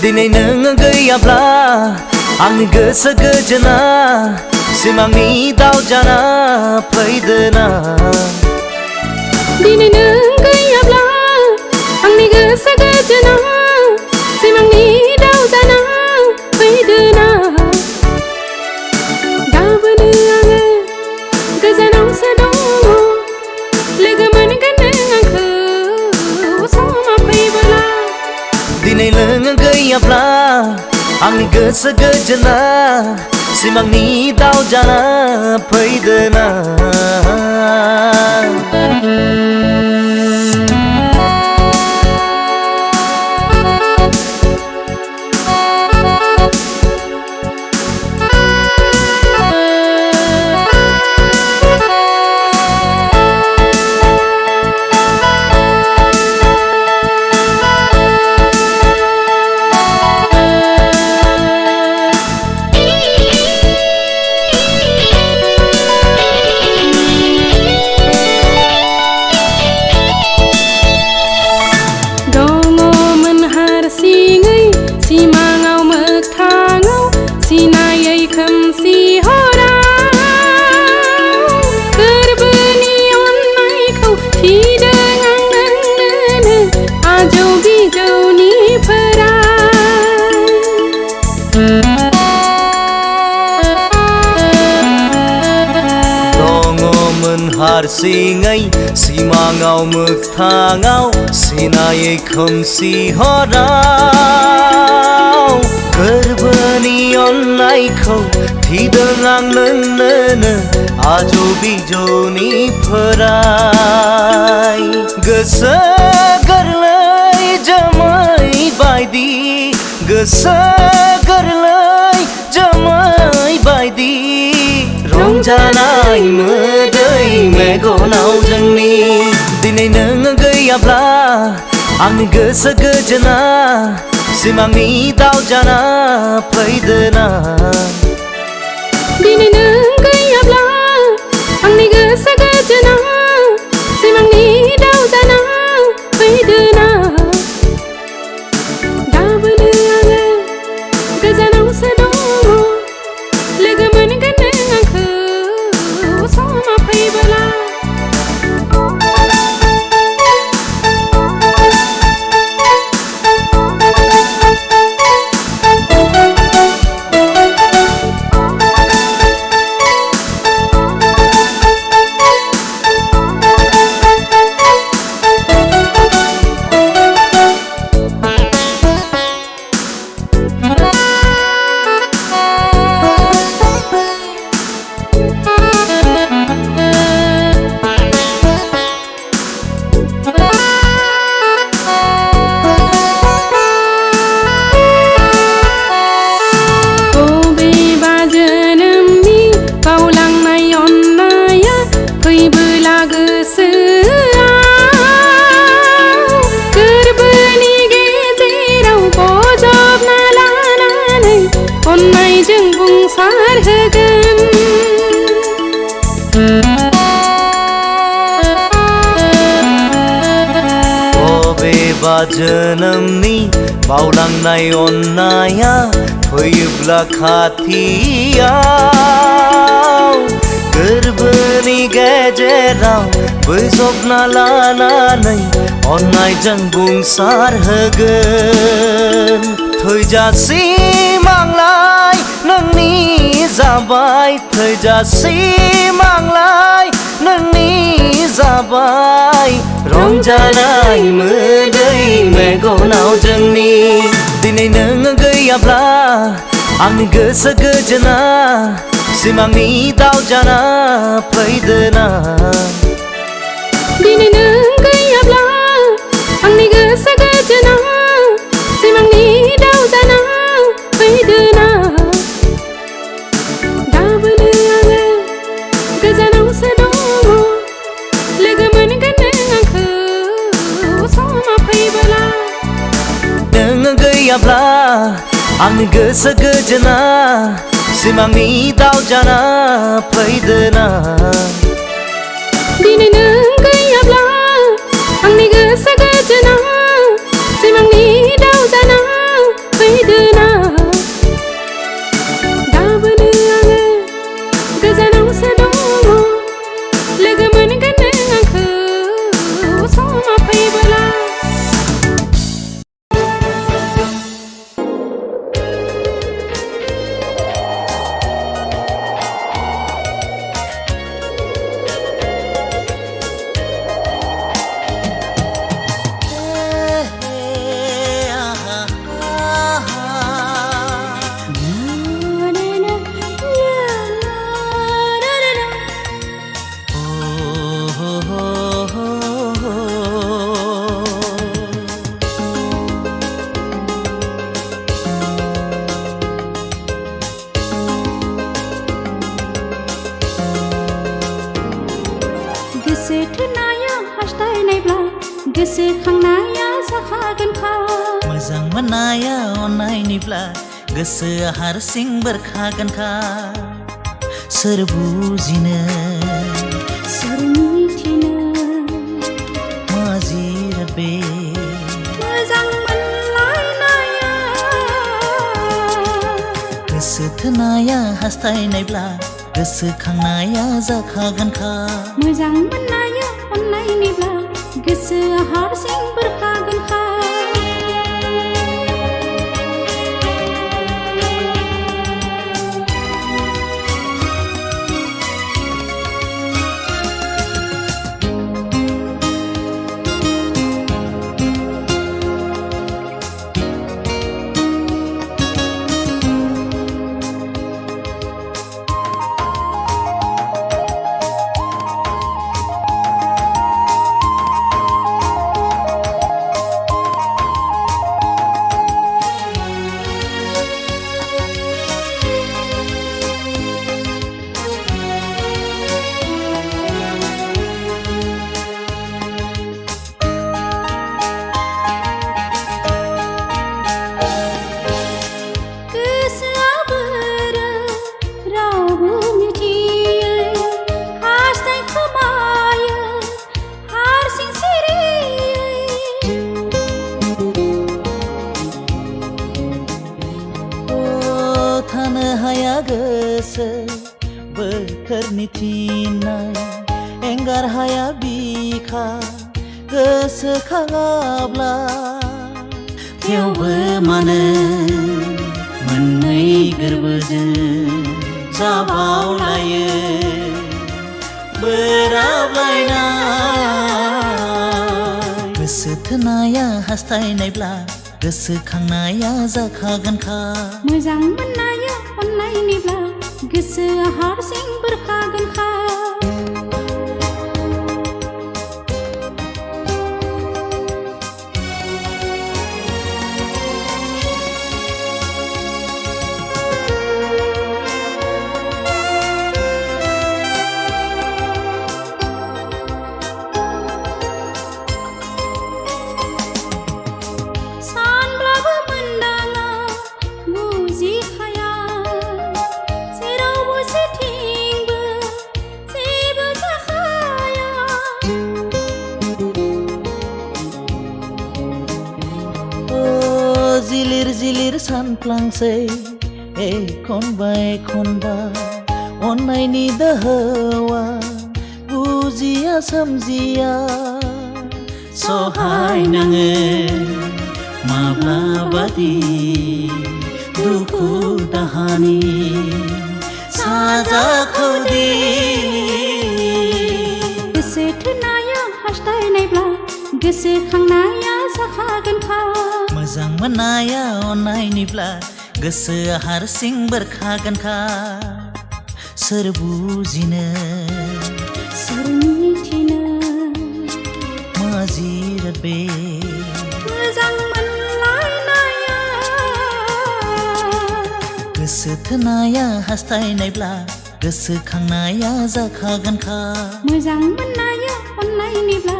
दिनै नों गैयाब्ला आंनि गोसो गोजोना सिमांनि दाउ जाना फैदोना दिनै नों गैयाब्ला आंनि गोसो गोजोना सिमांनि दाउ जाना फैदोना गाबोनो आङो गोजानावसो दङ लोगो मोनगोन नों आंखौ समा फैबोला दिनै नों गैयाब्ला आंनि गोसो गोजोना सिमांनि दाउ जाना फैदोना हारसिङै सिमाङाव मोगथाङाव सिनायै खोमसि हराव गोरबोनि अननायखौ थिदों आं नोंनोनो आजौ बिजौनिफ्राय गोसो गोरलै जोमै बायदि गोसो गोरलै जोमै बायदि रंजानाय मोदै मेगनाव जोंनि दिनै नों गैयाब्ला आंनि गोसो गोजोना सिमांनि दाउ जाना फैदोना दिनै नों गैयाब्ला आंनि गोसो गोजोना सिमांनि दाउ जाना फैदोना गाबोनो आङो गोजानावसो दङ लोगो मोनगोन नों आंखौ समा फैबोला अननायजों बुंसारहोगोन बबेबा जोनोमनि बावलांनाय अननाया फैयोब्ला खाथियाव गोरबोनि गेजेराव बोजबना लानानै अननायजों बुंसारहोगोन थैजासिम आंलाय नोंनि जाबाय थैजासिम आंलाय नोंनि जाबाय रंजानाय मोदै मेगनाव जोंनि दिनै नों गैयाब्ला आंनि गोसो गोजोना सिमांनि दाउ जाना फैदोना दिनै नों गैयाब्ला आंनि गोसो गोजोना सिमांनि दाउ जाना फैदोना गाबोनो आङो गोजानावसो दङ लोगो मोनगोन नों आंखौ समा फैबोला नों गैयाब्ला आंनि गोसो गोजोना सिमांनि दाउ जाना फैदोना दिनै नों गैयाब्ला आंनि गोसो गोजोना सिमांनि दाउ जाना फैदोना गोसोखांनाया जाखागोनखा मोजां मोननाया अननायनिब्ला गोसोआ हारसिं बेरखागोनखा सोर बुजिनो सोर मिथिनो मा जिराद बे मोजां मोनलायनाया गोसो थोनाया हास्थायनायब्ला गोसोखांनाया जाखागोनखा मोजां मोननाया अननायनिब्ला गोसोआ हारसिं बेरखागोनखा गोसो बोथोरनि थिननाय एंगार हाया बिखा गोसोखाङाब्ला थेवबो मानो मोननै गोरबोजों जाबावलायो बोराबलायनाय गोसो थोनाया हास्थायनायब्ला गोसोखांनाया जाखागोनखा मोजां मोननाया अननायनिब्ला गोसोआ हारसिं बेरखागोनखा जिलिर जिलिर सानफ्लांसै एखनबा एखनबा अननायनि दोहौआ बुजिया सोमजिया सहाय नाङो माब्लाबादि दुखु दाहानि साजाखौदि गोसो थोनाया हास्थायनायब्ला गोसोखांनाया जाखागोनखा मोजां मोननाया अननायनिब्ला गोसोआ हारसिं बेरखागोनखा सोर बुजिनो सोर मिथिनो मा जिराद बे मोजां मोनलायनाया गोसो थोनाया हास्थायनायब्ला गोसोखांनाया जाखागोनखा मोजां मोननाया अननायनिब्ला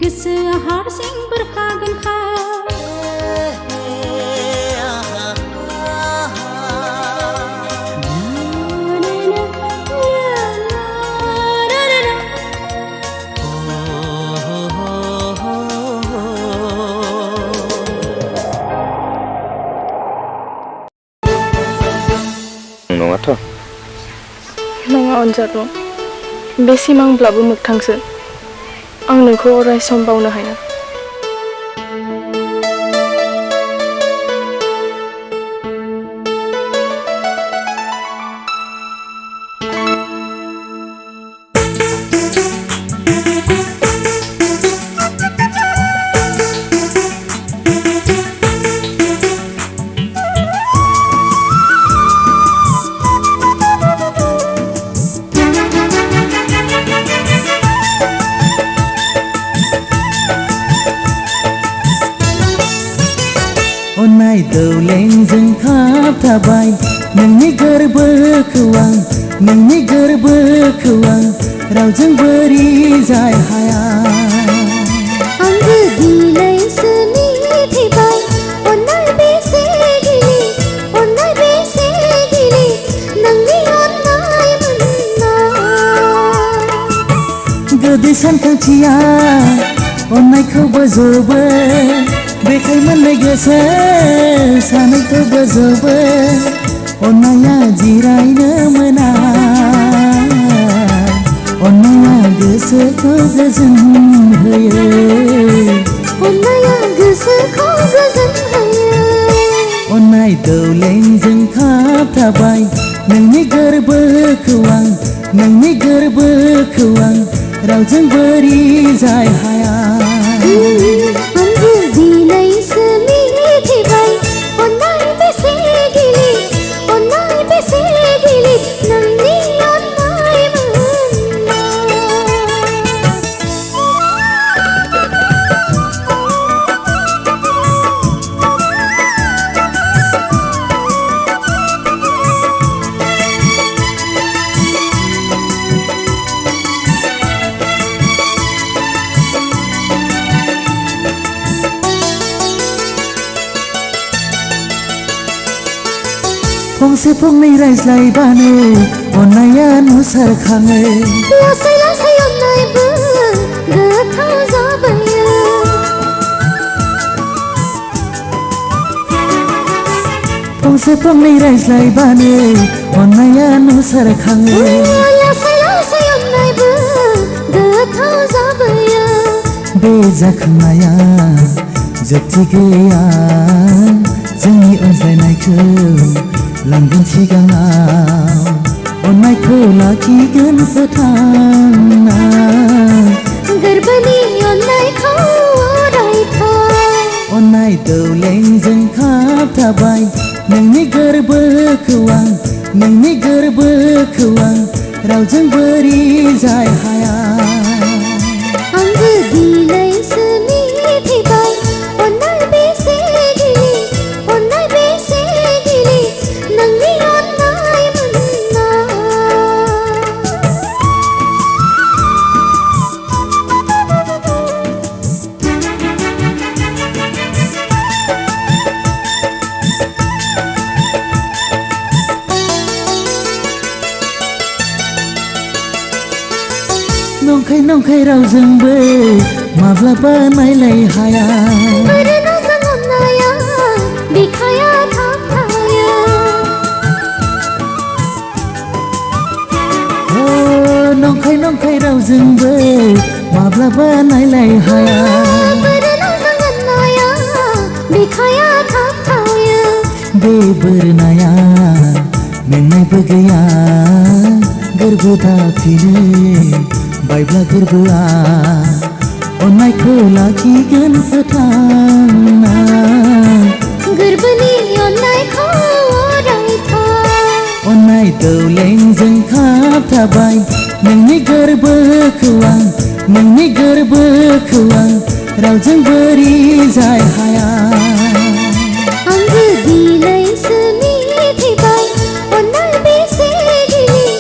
गोसोआ हारसिं बेरखागोनखा नङाथ' नङा अनजालु बे सिमांब्लाबो मोगथांसो आं नोंखौ अराय सम बावनो हाया अननाय दौलेंजों थाबथाबाय नोंनि गोरबोखौ आं नोंनि गोरबोखौ आं रावजों बोरै जाय हाया आंबो सानखांथिया अन्नायखौ बोजबो बेखाय मोननाय गोसो सानैखौ बोजबो अन्नाया जिरायनो मोना अन्नाया गोसोखौ गोजोन होयो अन्नाया गोसोखौ गोजोन होयो अन्नाय दौलेंजों खाबथाबाय नोंनि गोरबोखौ आं नोंनि गोरबोखौ आं रावजों बोरि जाय हाया आंबो दिनैसो मिथिबाय अन्नाय बेसे गिलिर अन्नाय बेसे गिलिर नोंनि अन्नाय फंसे फंनै रायज्लायबानो अन्नाया नुसारखाङो लासै लासै अन्नायबो गोथाव जाबायो फंसे फंनै रायज्लायबानो अन्नाया नुसारखाङो लासै लासै अन्नायबो गोथाव जाबायो बे जाखांनाया जोबथि गैया जोंनि अनज्लायनायखौ लांगोन सिगाङाव अन्नायखौ लाखिगोन फोथांना गोरबोनि अन्नायखौ अरायथा अन्नाय दौलेंजों खाबथाबाय नोंनि गोरबोखौ आं नोंनि गोरबोखौ आं रावजों बोरि जाय हाया आंबो दिनैसो मिथिबाय अन्नाय बेसे गिलिर अन्नाय बेसे गिलिर नोंनि अन्नाय नंखाय नंखाय रावजोंबो माब्लाबा नायलाय हाया अन्नाया बिखाया थाबथाया नंखाय नंखाय रावजोंबो माब्लाबा नायलाय हाया अन्नाया बिखाया थाबथाया बे बोरनाया मेंनायबो गैया गोरबो दाफिनो बायब्ला गोरबोआ अन्नायखौ लाखिगोन फोथांना गोरबोनि अन्नायखौ अरायथा अन्नाय दौलेंजों खाबथाबाय नोंनि गोरबोखौ आं नोंनि गोरबोखौ आं रावजों बोरि जाय हाया आंबो दिनैसो मिथिबाय अन्नाय बेसे गिलिर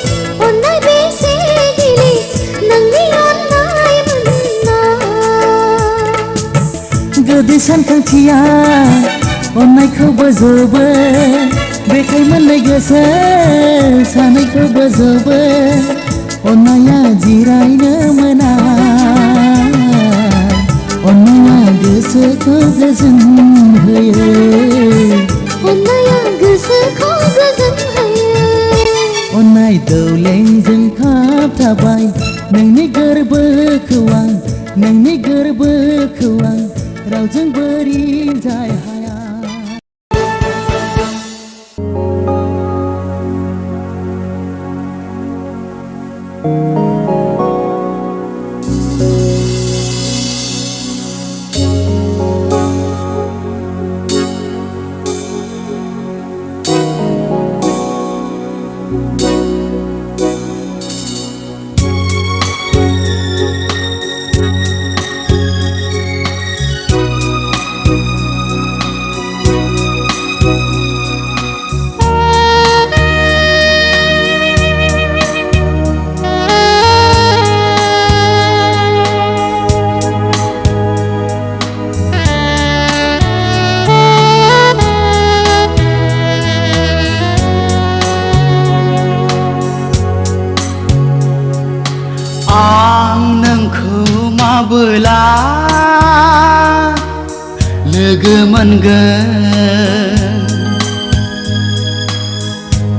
अन्नाय बेसे गिलिर नोंनि अन्नाय गोदै सानखांथिया अन्नायखौ बोजबो बेखाय मोननाय गोसो सानैखौ बोजबो अन्नाया जिरायनो मोना अन्नाया गोसोखौ गोजोन होयो अन्नाया गोसोखौ गोजोन होयो अन्नाय दौलेंजों खाबथाबाय नोंनि गोरबोखौ आं नोंनि गोरबोखौ आं रावजों बोरि जाय हाया माबोला लोगो मोनगोन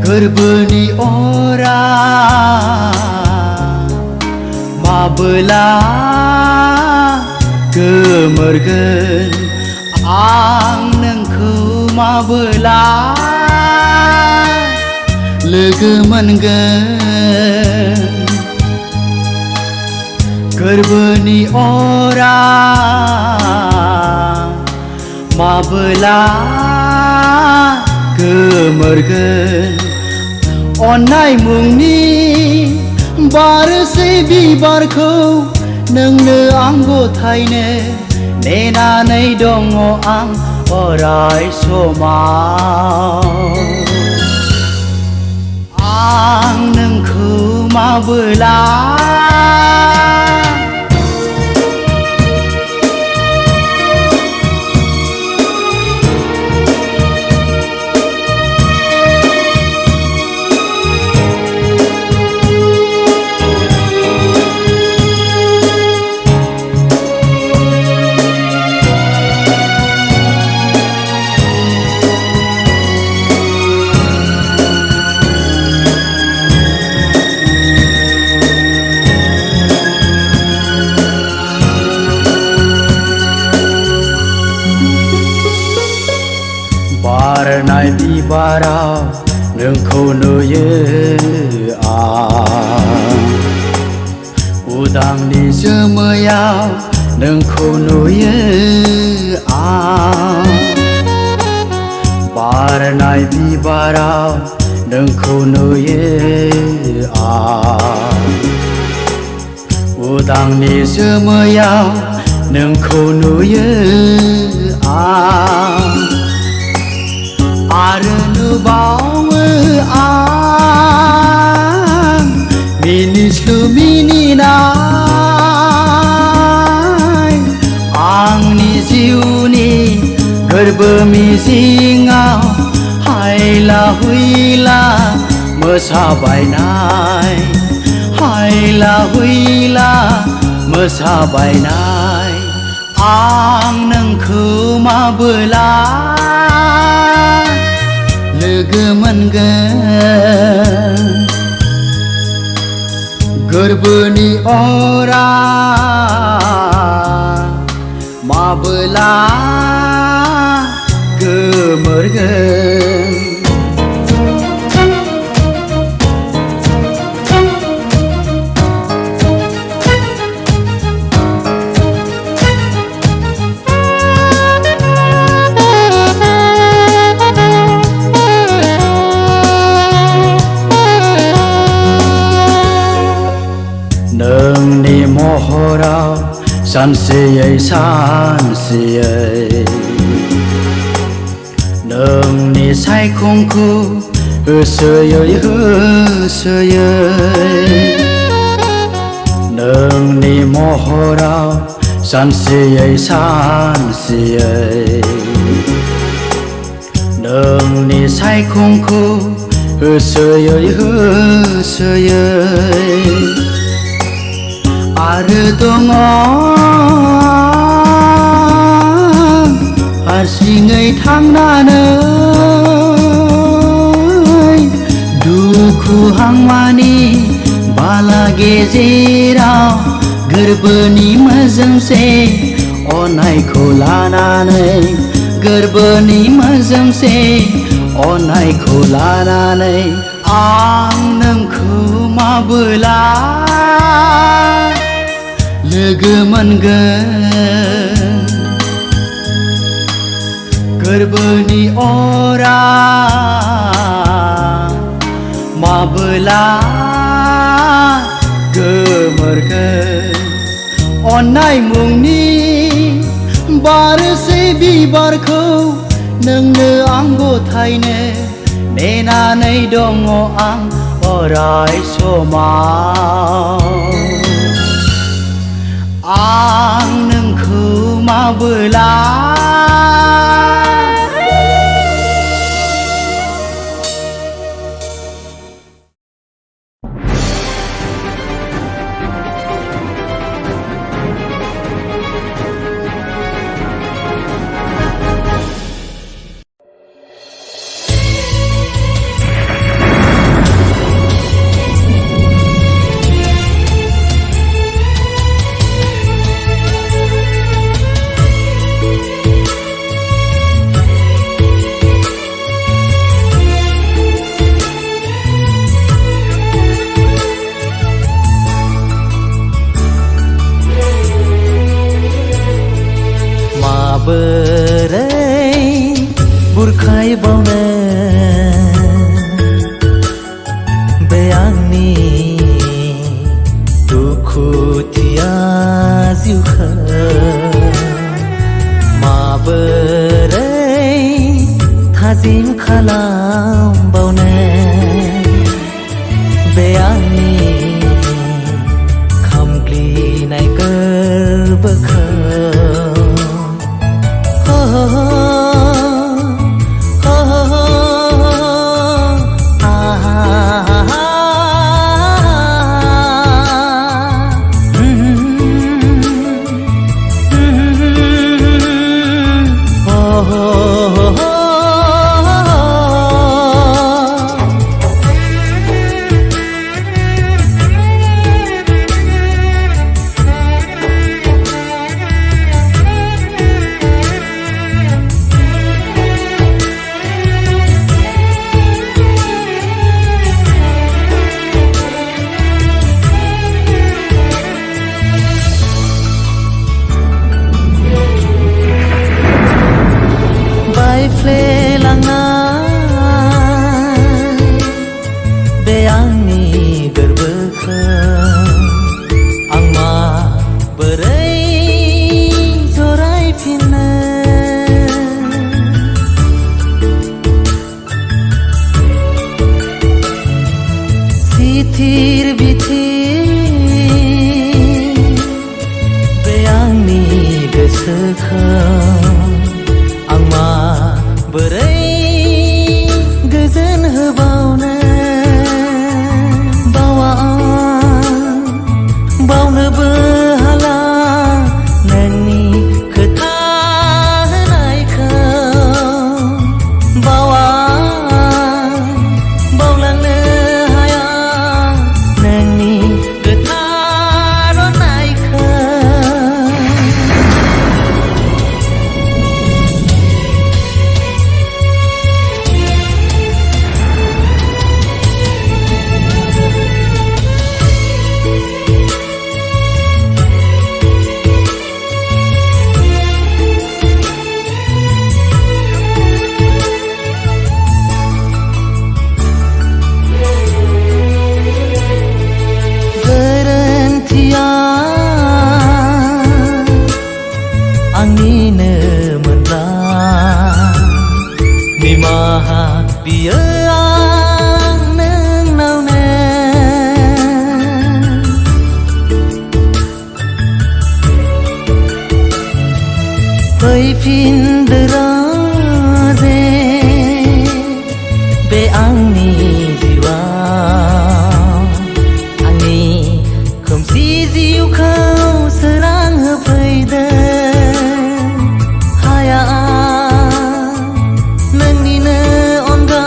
गोरबोनि अरा माबोला गोमोरगोन आं नोंखौ माबोला लोगो मोनगोन गोरबोनि अरा माबोला गोमोरगोन अननाय मुंनि बारसे बिबारखौ नोंनो आं गथायनो नेनानै दङ आं अराय समाव आं नोंखौ माबोला बारनाय बिबाराव नोंखौ नुयो आं उदांनि जोमैयाव नोंखौ नुयो आं बारनाय बिबाराव नोंखौ नुयो आं उदांनि जोमैयाव नोंखौ नुयो आं आरो नुबावो आं मिनिस्लु मिनिनाय आंनि जिउनि गोरबो मिजिङाव हायला हुइला मोसाबायनाय हायला हुइला मोसाबायनाय आं नोंखौ माबोला लोगो मोनगोन गोरबोनि अरा माबोला गोमोरगोन नोंनि महराव सानसेयै सानसेयै नोंनि सायखंखौ होसोयै होसोयै नोंनि महराव सानसेयै सानसेयै नोंनि सायखंखौ होसोयै होसोयै आरो दङ हारसिङै थांनानै दुखु हांमानि बाला गेजेराव गोरबोनि मोजोमसे अननायखौ लानानै गोरबोनि मोजोमसे अननायखौ लानानै आं नोंखौ माबोला लोगो मोनगोन गोरबोनि अरा माबोला गोमोरगोन अननाय मुंनि बारसे बिबारखौ नोंनो आं गथायनो नेनानै दङ आं अराय समाव आं नोंखौ माबोला होबावनो बे आंनि दुखुथिया जिउखौ माबोरै थाजिम खालामबावनो बे आंनि खामग्लिनाय गोरबोखौ बे आंनि गोरबोखौ आं माबोरै जरायफिननो सिथिर बिथिर बे आंनि गोसोखौ आं माबोरै गोजोन होबावनो बावनोबो हाला नोंनि खोथा होनायखौ बावलांनो हाया नोंनि खोथा रनायखौ आंनिनो मोनब्ला निमाहा बियो आं नोंनावनो फैफिनदोरा जे बे आंनि जिउआव आंनि खोमसि जिउखौ सोरां होफैदों नोंनिनो अनगा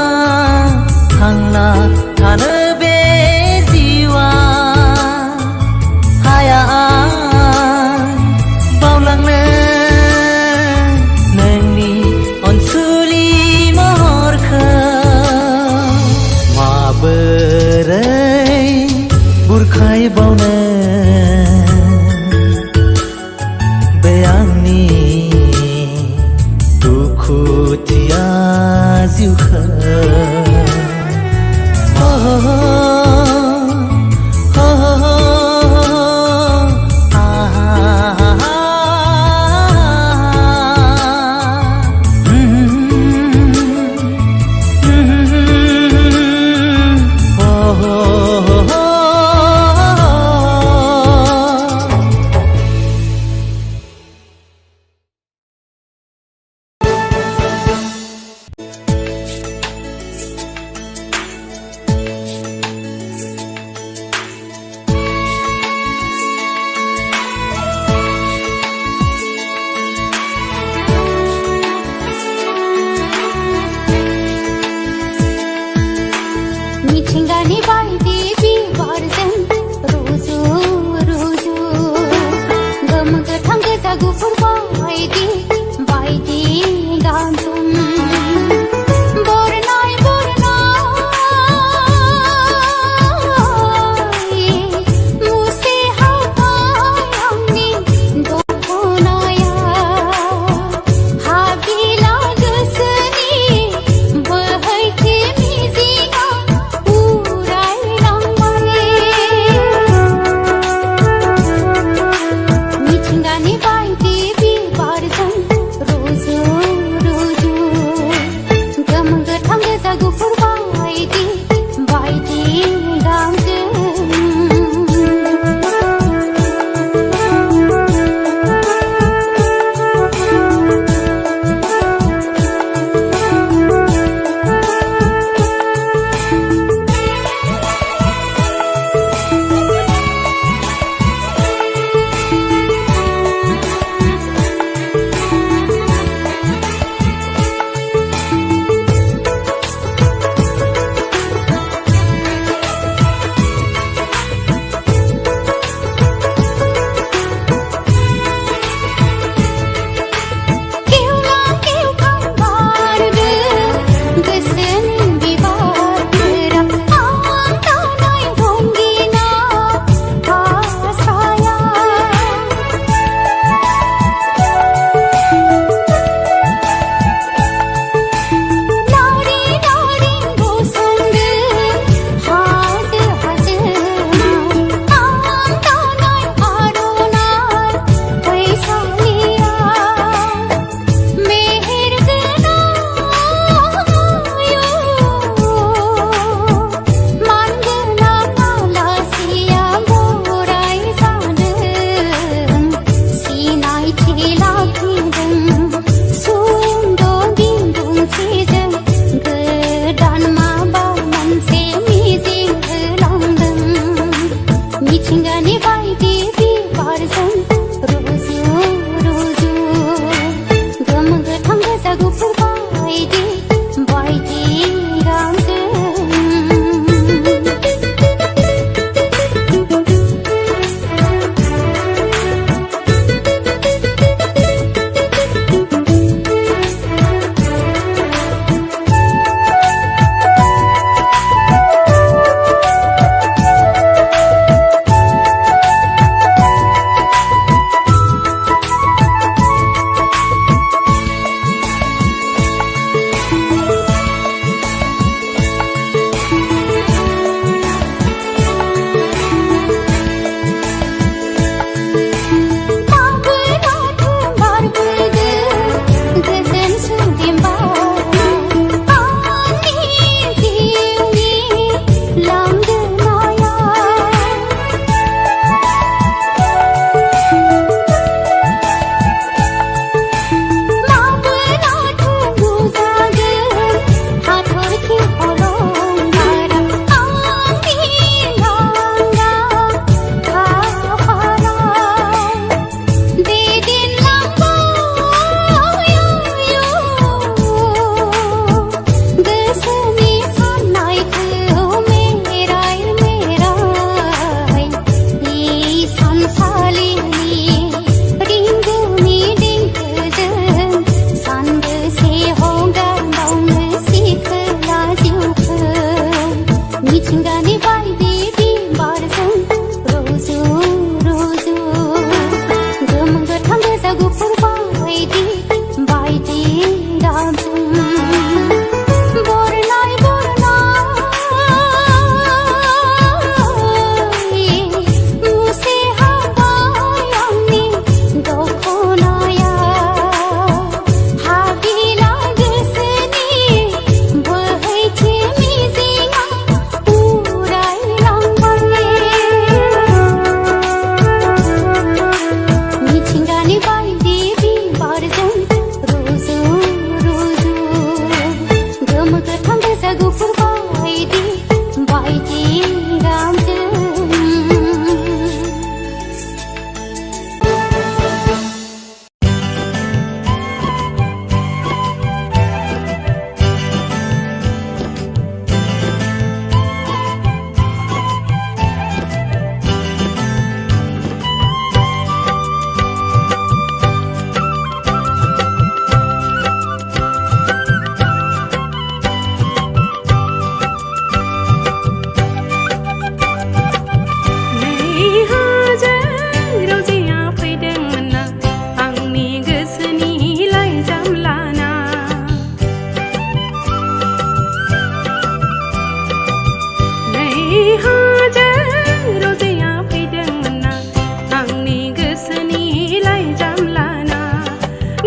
गोथां गोजा गुफुर बायदि बायदि गांजों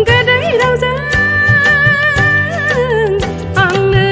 गोदै रावजों आंनो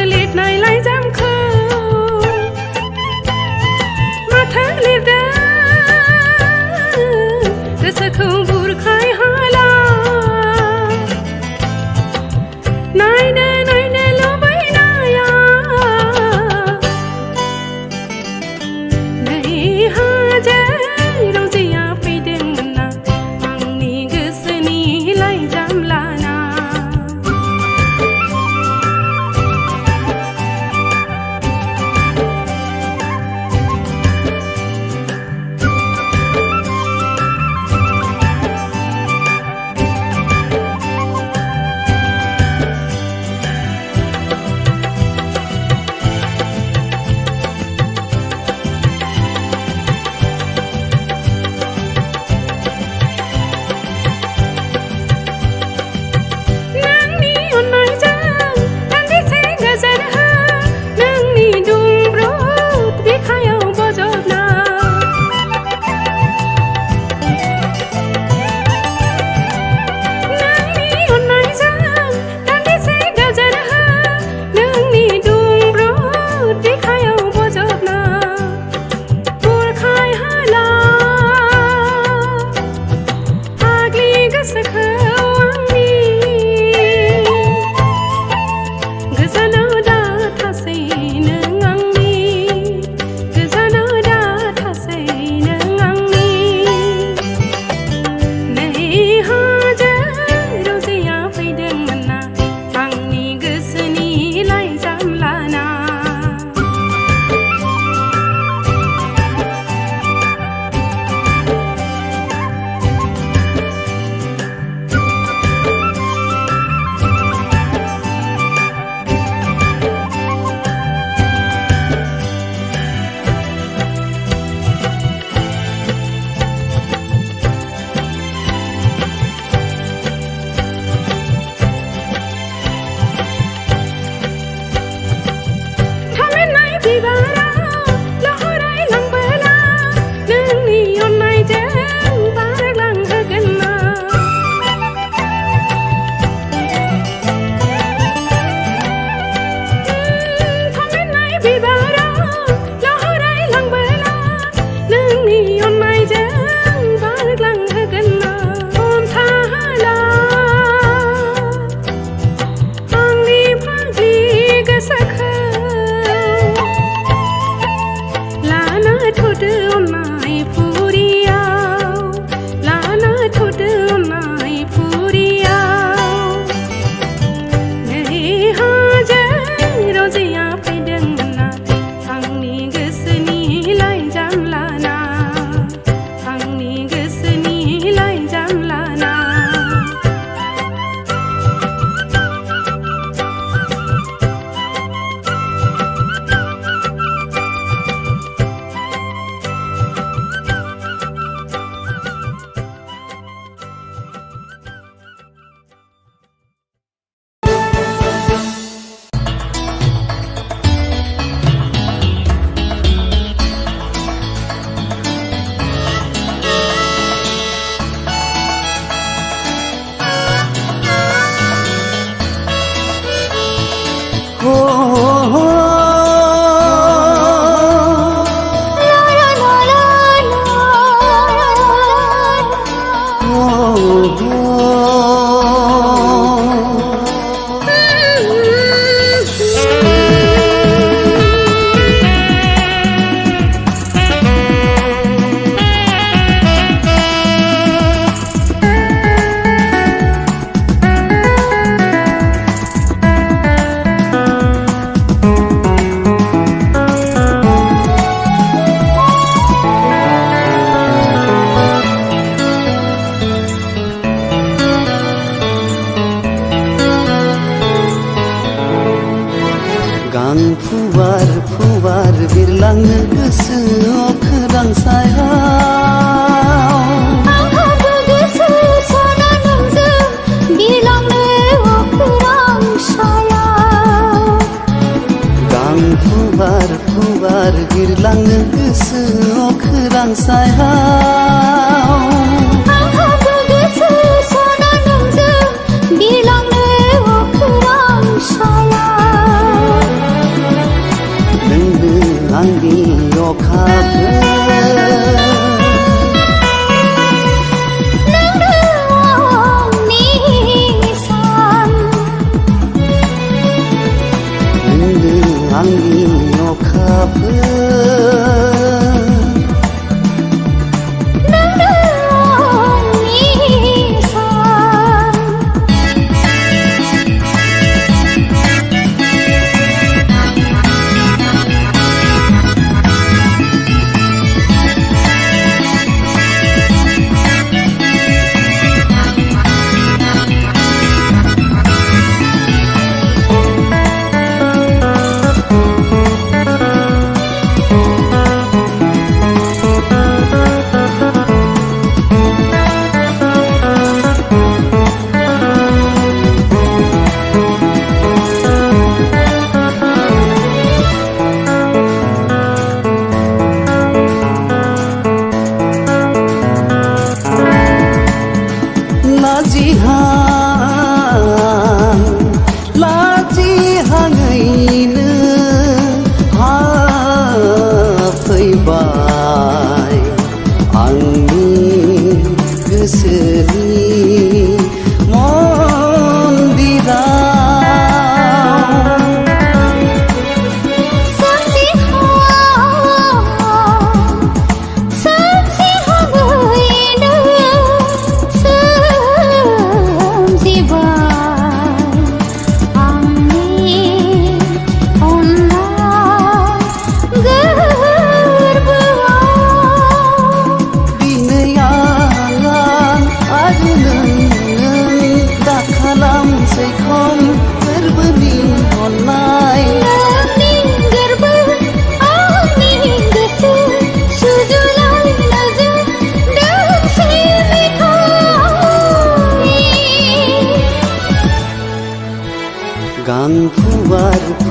फुवार बिरलांनो गोसो अख्रां सायाव आंहाबो गोसो सना नोंजों बिरलांनो अख्रां सायाव गां फुवार बिरलांनो गोसो अख्रां सायाव आंहाबो गोसो सना नोंजों बिरलांनो अख्रां सायाव आंनि अखाफोर नोंनो आंनि सान नोंनो आंनि अखाफोर नोंनो आंनि सान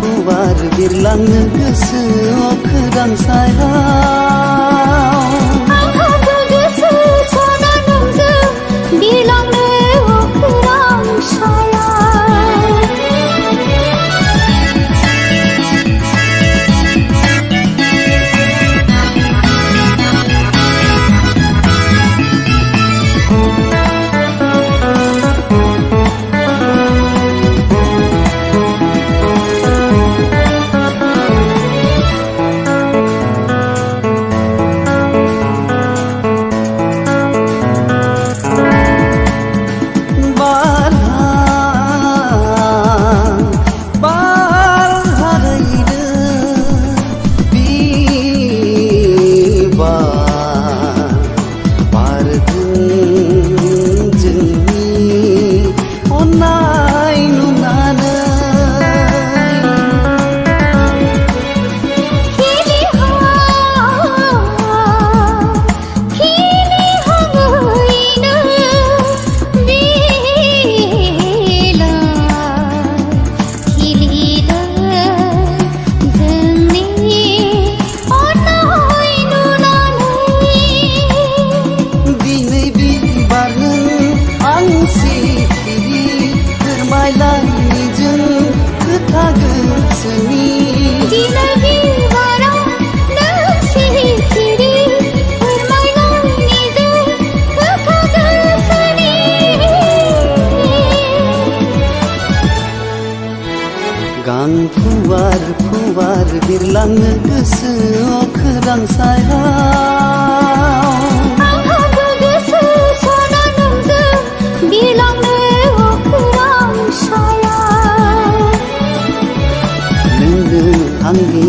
फुवार बिरलांनो गोसो अखोरां सायाव आंहाबो गोसो सना नोंजों बिरलांनो अखोरां सायाव गां फुवार फुवार बिरलांनो गोसो अखोरां सायाव आंहाबो गोसो सना नोंजों बिरलांनो अखोरां सायाव नोंनो आंनि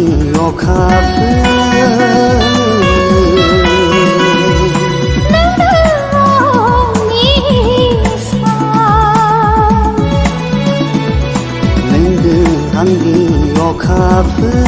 अखाफोर आंनि अखाफोर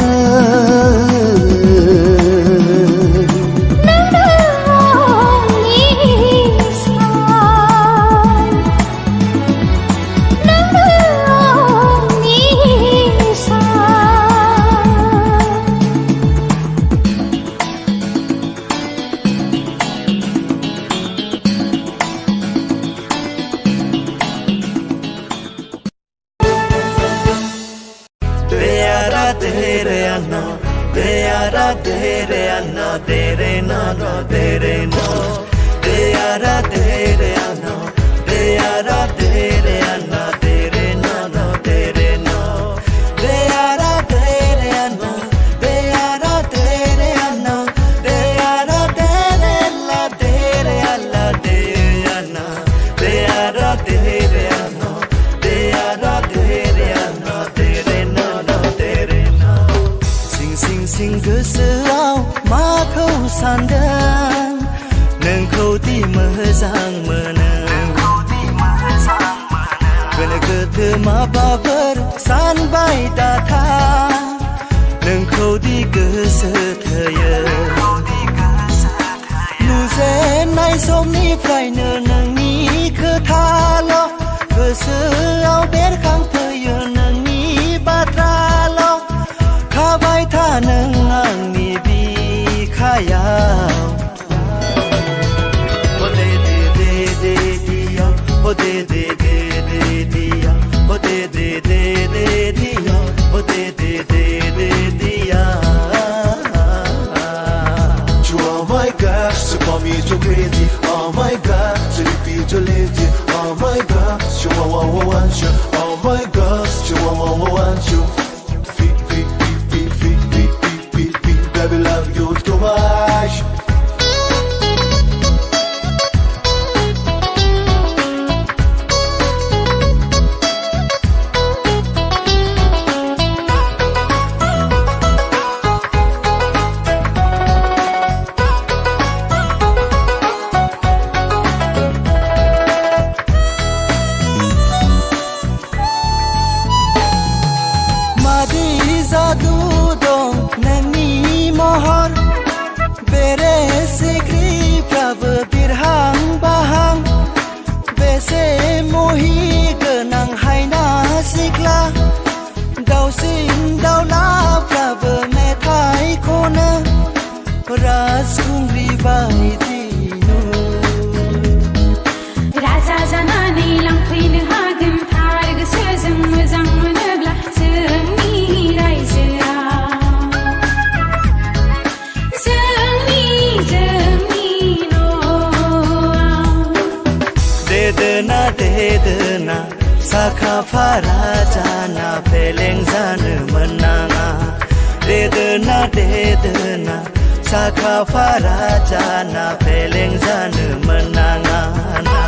गोसोआव माखौ सानदों नोंखौ दि मोजां मोनो गोनो गोथो माबाफोर सानबाय दाथा नोंखौ दि गोसो थोयो नुजेननाय समनिफ्रायनो नोंनि खोथाल' गोसोआव बेरखांफैयो नोंनि बाथ्राल' थाबाय था नों आंनि बिखायाव ओ दे दे दे दे दिया ओ दे दे दे दे दिया ओ दे दे दे दे दिया ओ दे दे दे दे दिया You are my God, so call me so crazy. Oh my God, so you feel so lazy. Oh my God, so I want you. Oh my God, so I want you. Baby, love you too much. साखा फारा जाना फेलें जानो मोनाङा देदोना साखा फारा जाना फेलें जानो मोनाङा ना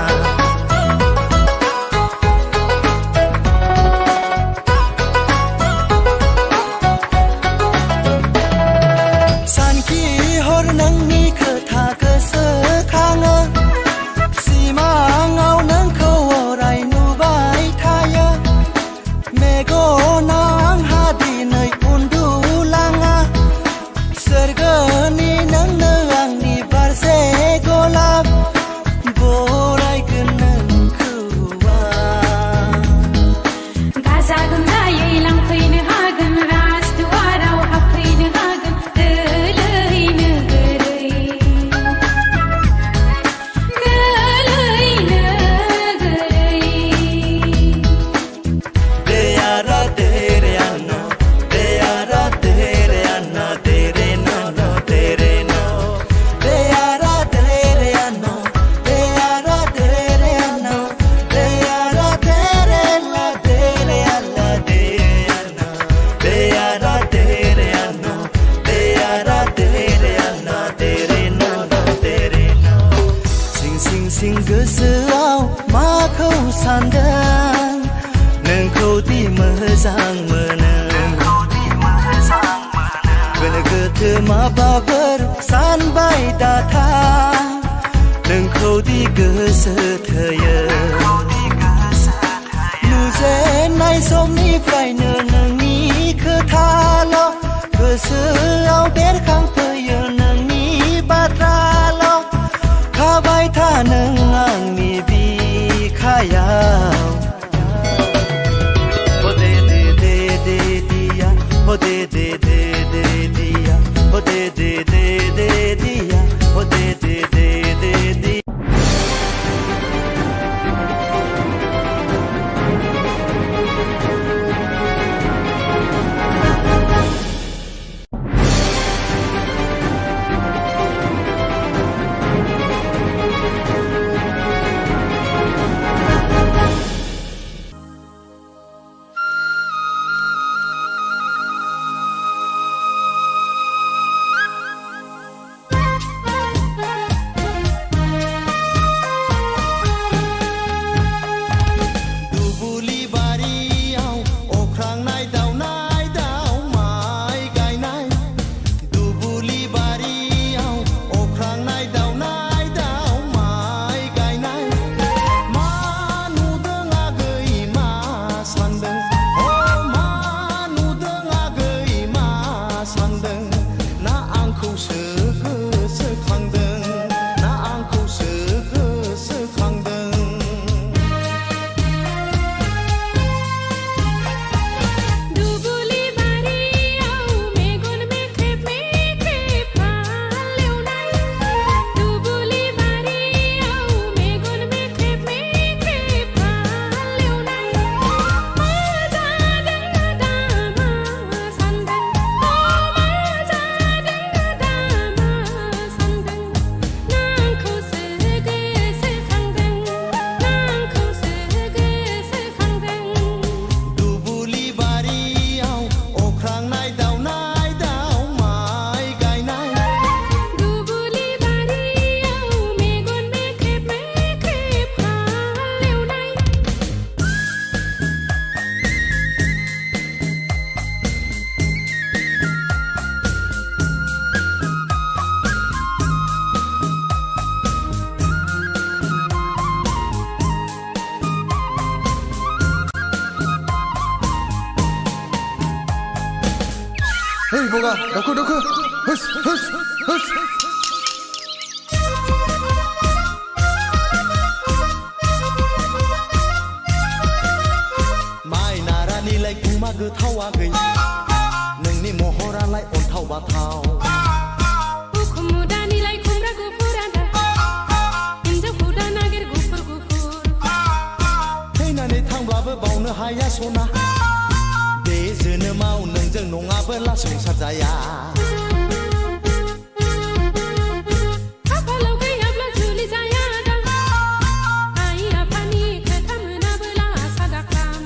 सानखि हर नोंनि खोथा गोसोखाङो सिमाङाव नोंखौ अराय नुबाय थायो मेगना आंहा दिनै उन्दुलाङा सोरगोनि नोंनो आंनि बारसे गलाब बरायगोन नोंखौ गाजा गोमजायै लांफैनो हागोन राजदुवाराव हाबफैनो हागोन दोलैनो गोरै Deyara tere anno deyara tere anno tere no no tere no deyara tere anno deyara tere anno deyara tere la tere alla deyana deyara tere anno deyara tere anno tere no no tere no sing गोसोआव माखौ सानदों नोंखौ दि मोजां मोनो गोनो गोथो माबाफोर सानबाय दाथा नोंखौ दि गोसो थोयो नुजेननाय समनिफ्रायनो नोंनि खोथाल' गोसोआव बेरखांफैयो नोंनि बाथ्राल' थाबाय था नों आंनि बिखायाव हो दे दे दे दे दिया हो दे दे दे दे दिया हो दे दे दे दे दिया हो दे दे दे दे दिया 헤이 뭐가 넣고 흐스 माइ नारानिलाय गुमा गोथावा गै नोंनि महरालाय अन्थाव बाथाव उखुम मुदानिलाय खुमब्रा गुफुरा दा हिन्जाव हुदा नागिर गुफुर थैनानै थांब्लाबो बावनो हाया सना बे जोनोमाव नोंजों नङाबोला संसार जाया खाफालाव गैयाब्ला जुलि जाया दा आइ आफानि खोथा मोनाबोला आसा दाखाम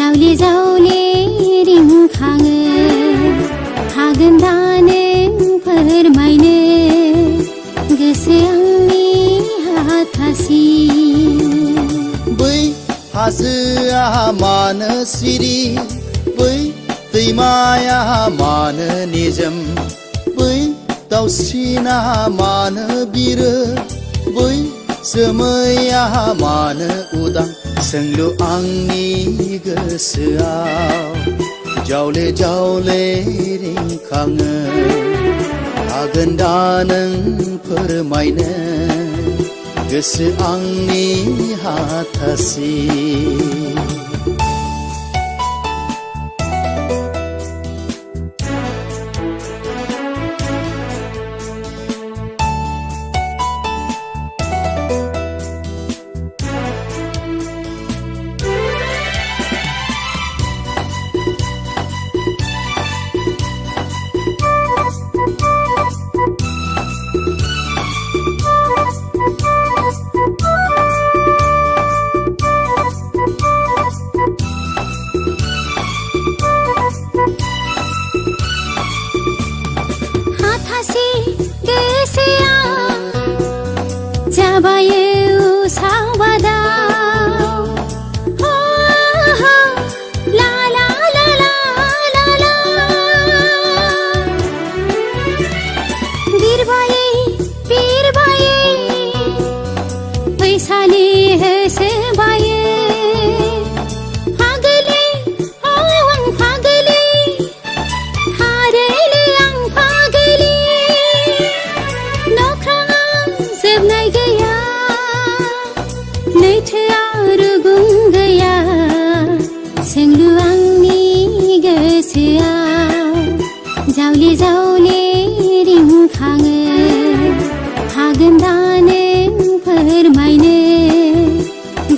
जावले जावले रिंखाङो हागोन दा नों फोरमायनो गोसो आंनि हाथासि बै हाजोआ मानो सिरि बै दैमाया मानो निजोम बै दाउसिना मानो बिरो बै जोमैया मानो उदां सोंलु आंनि गोसोआव जावले जावले रिंखाङो हागोन दा नों फोरमायनो गोसो आंनि हाथासि हाथासि गोसोआ जाबायो सावबादाव हो हो ला ला ला ला ला ला बिरबायै फैसालि होसोबायो फागोलै आं फागोलै हारैलो आं फागोलै नख्राङा जोबनाय गैया लैथोआ रुगुं गैया सोंलु आंनि गोसोआव जावले जावले रिंखाङो हागोन दा नों फोरमायनो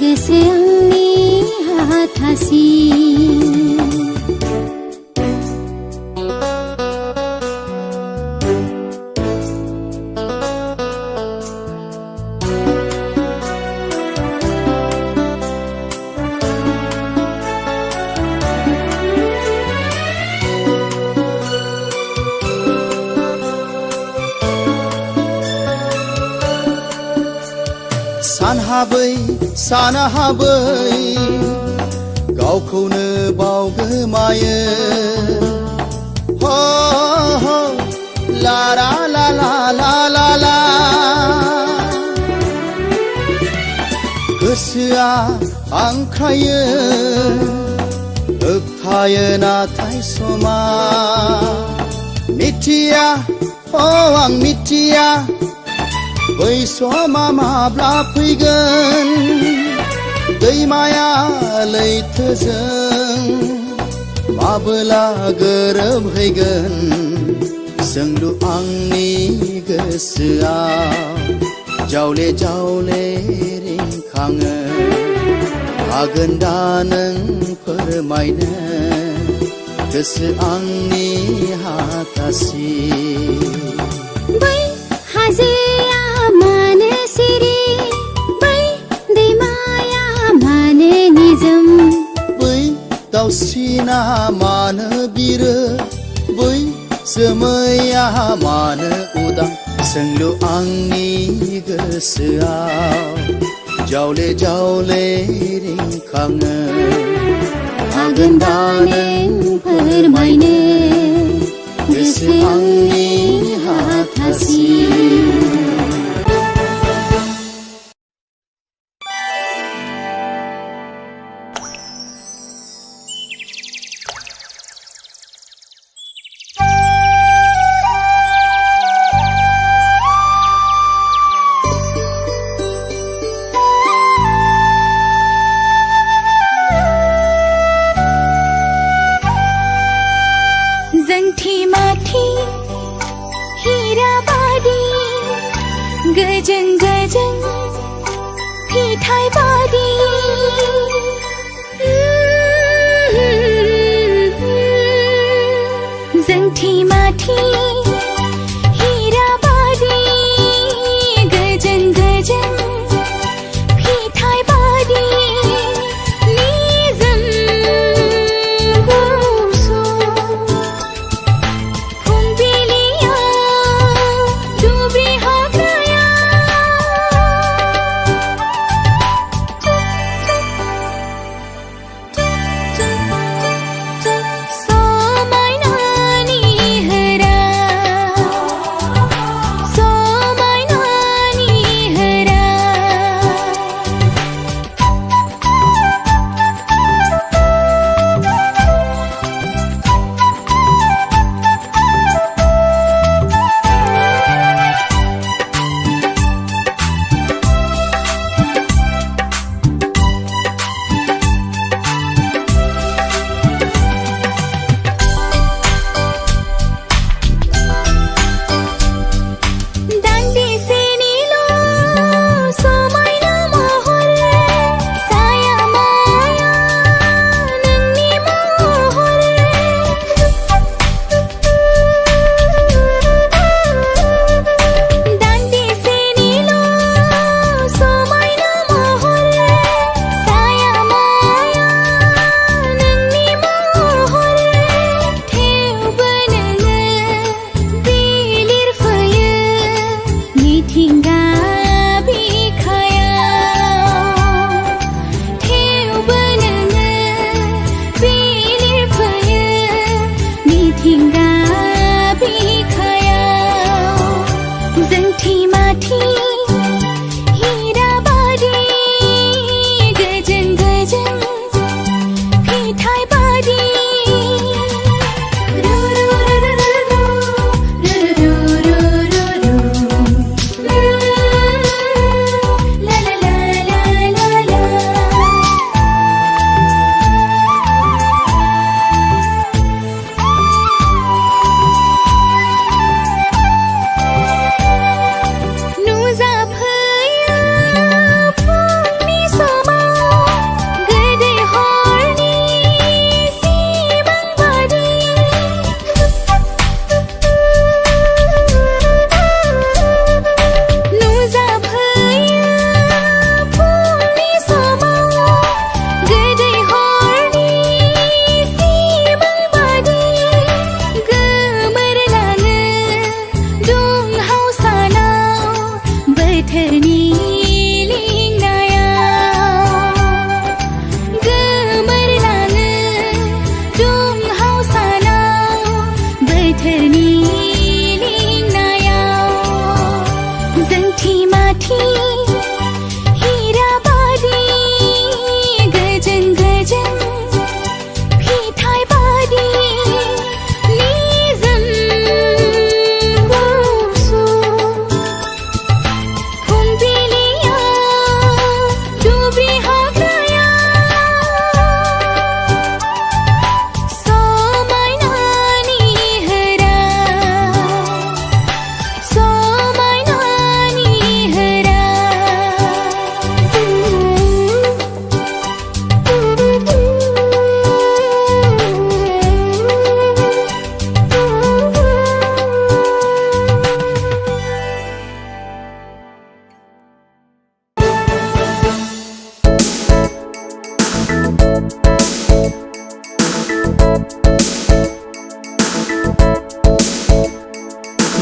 गोसो आंनि हाथासि सानहाबै गावखौनो बावगोमायो हो हो ला ला ला ला ला ला ला गोसोआ हांख्रायो होबथायो नाथाय समा मिथिया आं मिथिया बै समा माब्ला फैगोन दैमाया लैथोजों माबोला गोरोबहैगोन सोंलु आंनि गोसोआव जावले जावले रिंखाङो हागोन दा नों फोरमायनो गोसो आंनि हाथासि बै हाजोआ मानो सिरि बै दैमाया मानो निजोम बै दाउसिना मानो बिरो बै जोमैया मानो उदां सोंलु आंनि गोसोआव जावले जावले रिंखाङो हागोन दा नों फोरमायनो गोसो आंनि हाथासि जंठी माठी हीराबादी गजन गजन फिठाई बादी जंठी माठी हीराबादी गजन गजन फिठाई बादी निजम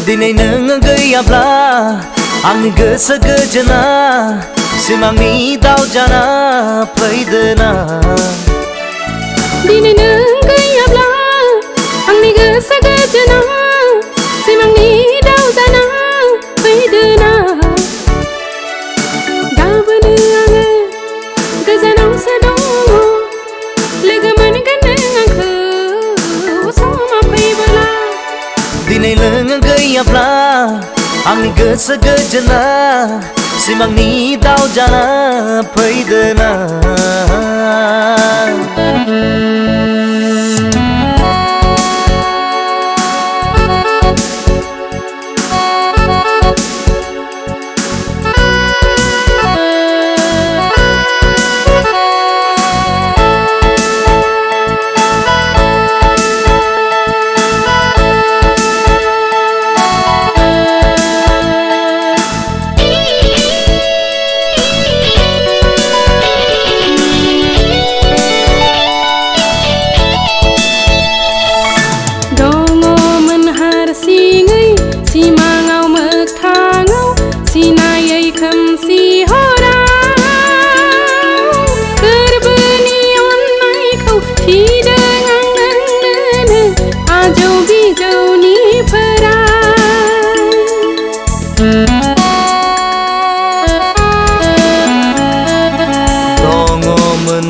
Dinay nang gayabla ang gasa gajana simangni daw jana paidana. Dinay nang gayabla ang gasa gajana simangni daw jana paidana. Gabana gazanang sadong legaman ganang ko sama paibala. Dinay lang ang gayabla ang gasa gajana simangni daw jana paidana.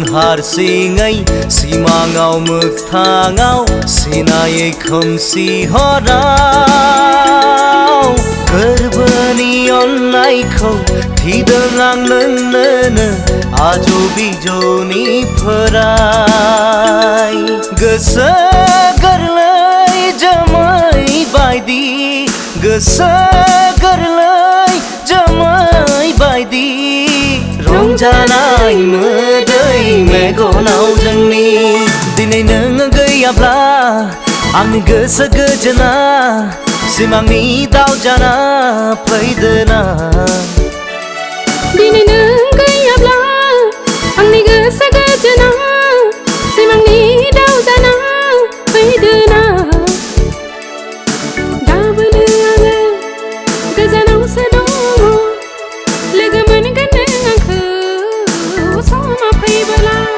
Harsingay simangau mukthangau sinai khamsi horau karbani online khau thidangang nang ajo bijoni pharai gasa garlai jamai baidi gasa garlai jamai baidi rongjanai madai mego nau jangni dinai nang gayabla ang gasa gajana simangni daw jana paidana. Dinay nang gayabla ang gasa gajana simangni daw jana paidana. Gabana gazanang sadong legaman ganang ko sama paibala.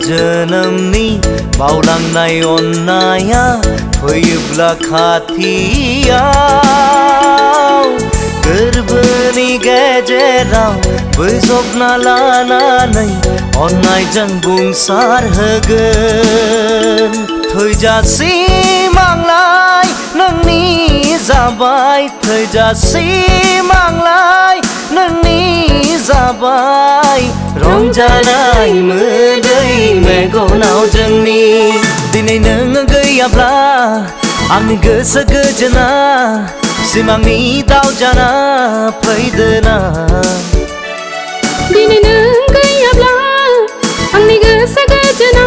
Janamni baulangnai onnaya phoyubla khatiyau garbani gejerau bezopna lananai onnai jangbung sarhagan thoijasi manglai nangni jabai thoijasi manglai nangni jabai rongjanai madai mego nau jangni dinai nang gayabla ang gasa gajana simangni daw jana paidana. Dinay nang gayabla ang gasa gajana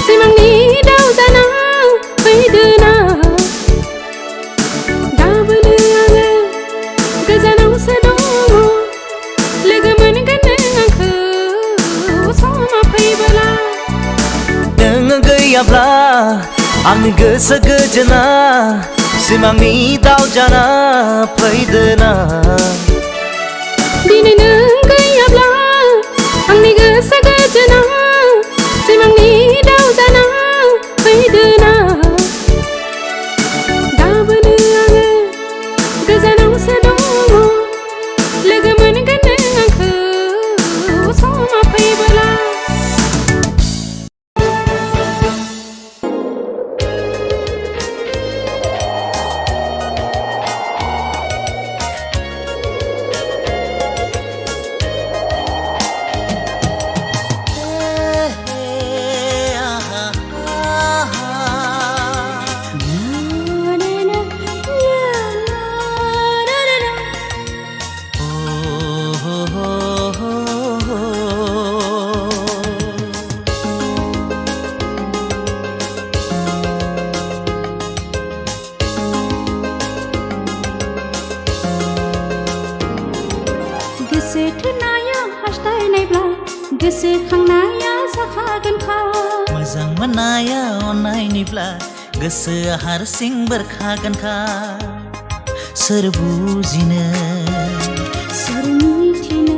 simangni daw jana paidana. Gabana gazanang sadong legaman ganang ko sama paibala. Nang gayabla ang gasa gajana simangni daw jana paidana. Dinay nang गोसो थोनाया हास्थायनायब्ला गोसोखांनाया जाखागोनखा मोजां मोननाया अननायनिब्ला गोसोआ हारसिं बेरखागोनखा सोर बुजिनो सोर मिथिनो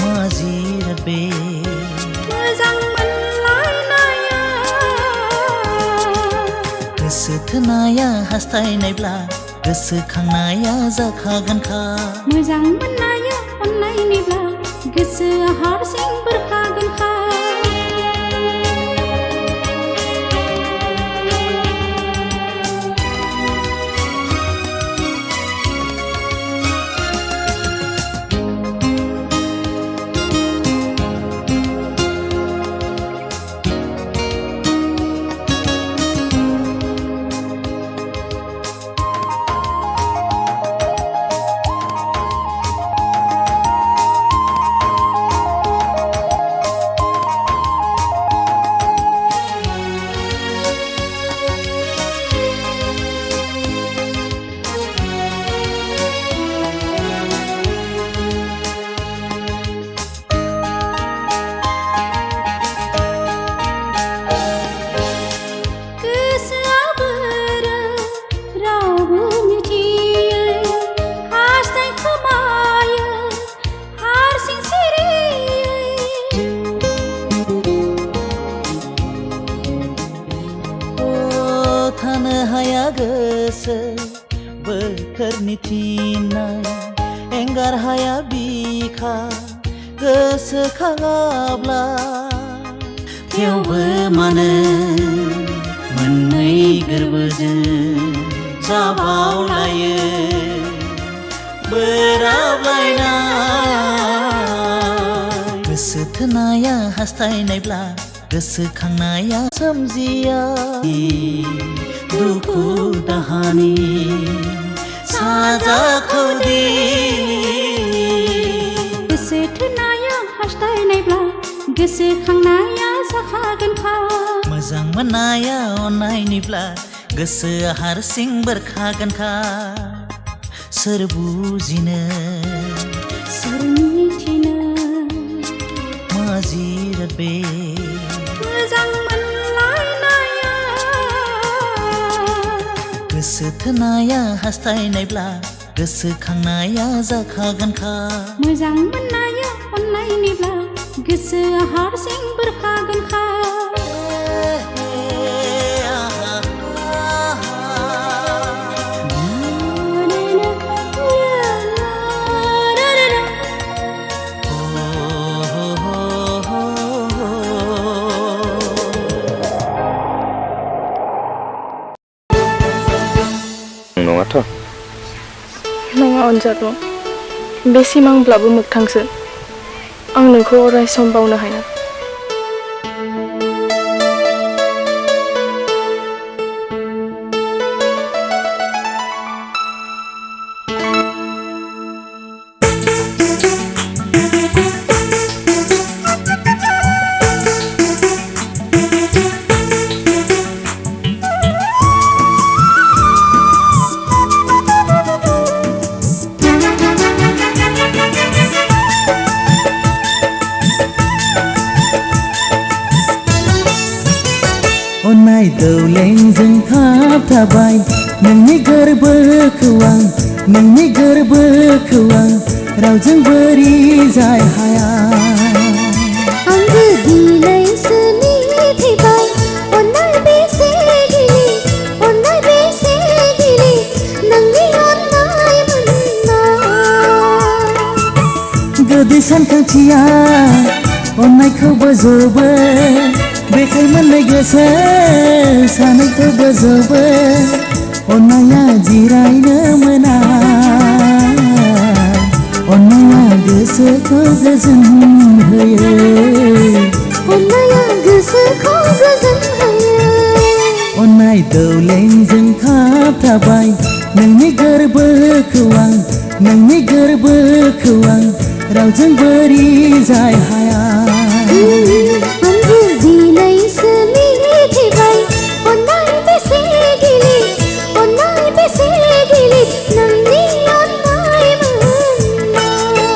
मा जिराद बे मोजां मोनलायनाया गोसो थोनाया हास्थायनायब्ला गोसोखांनाया जाखागोनखा मोजां मोननाया अननायनिब्ला गोसोआ हारसिं बेरखागोनखा गोसो बोथोरनि थिननाय एंगार हाया बिखा गोसोखाङाब्ला थेवबो मानो मोननै गोरबोजों जाबावलायो बोराबलायनाय गोसो थोनाया हास्थायनायब्ला गोसोखांनाया सोमजिया दुखु दाहानि साजाखौ दि गोसो थोनाया हास्थायनायब्ला गोसोखांनाया जाखागोनखा मोजां मोननाया अननायनिब्ला गोसोआ हारसिं बेरखागोनखा सोर बुजिनो सोर मिथिनो मा जिराद बे मोजां मोनलायनाया गोसो थोनाया हास्थायनायब्ला गोसोखांनाया जाखागोनखा मोजां मोननाया अननायनिब्ला गोसोआ हारसिं बेरखागोनखा नङाथ' नङा अनजालु बे सिमांब्लाबो मोगथांसो आं नोंखौ अराय सम बावनो हाया अन्नाय दौलेंजों थाबथाबाय नोंनि गोरबोखौ आं रावजोंबो रिजाय हाया आंबो दिनैसो मिथिबाय अन्नाय बेसे गिलिर नोंनि अन्नाय मोननाय गोदै सानखांथिया अन्नायखौ बोजबो बेखाय मोननाय गोसो सानैखौ बोजबो अन्नाया जिरायनो मोना अन्नाया गोसोखौ गोजोन होयो अन्नाया गोसोखौ गोजोन होयो अन्नाय दौलेंजों थाबथाबाय नोंनि गोरबोखौ आं रावजोंबो रिजाय हाया आंबो दिनैसो मिथिबाय अन्नाय बेसे गिलिर नोंनि अन्नाय मोननाय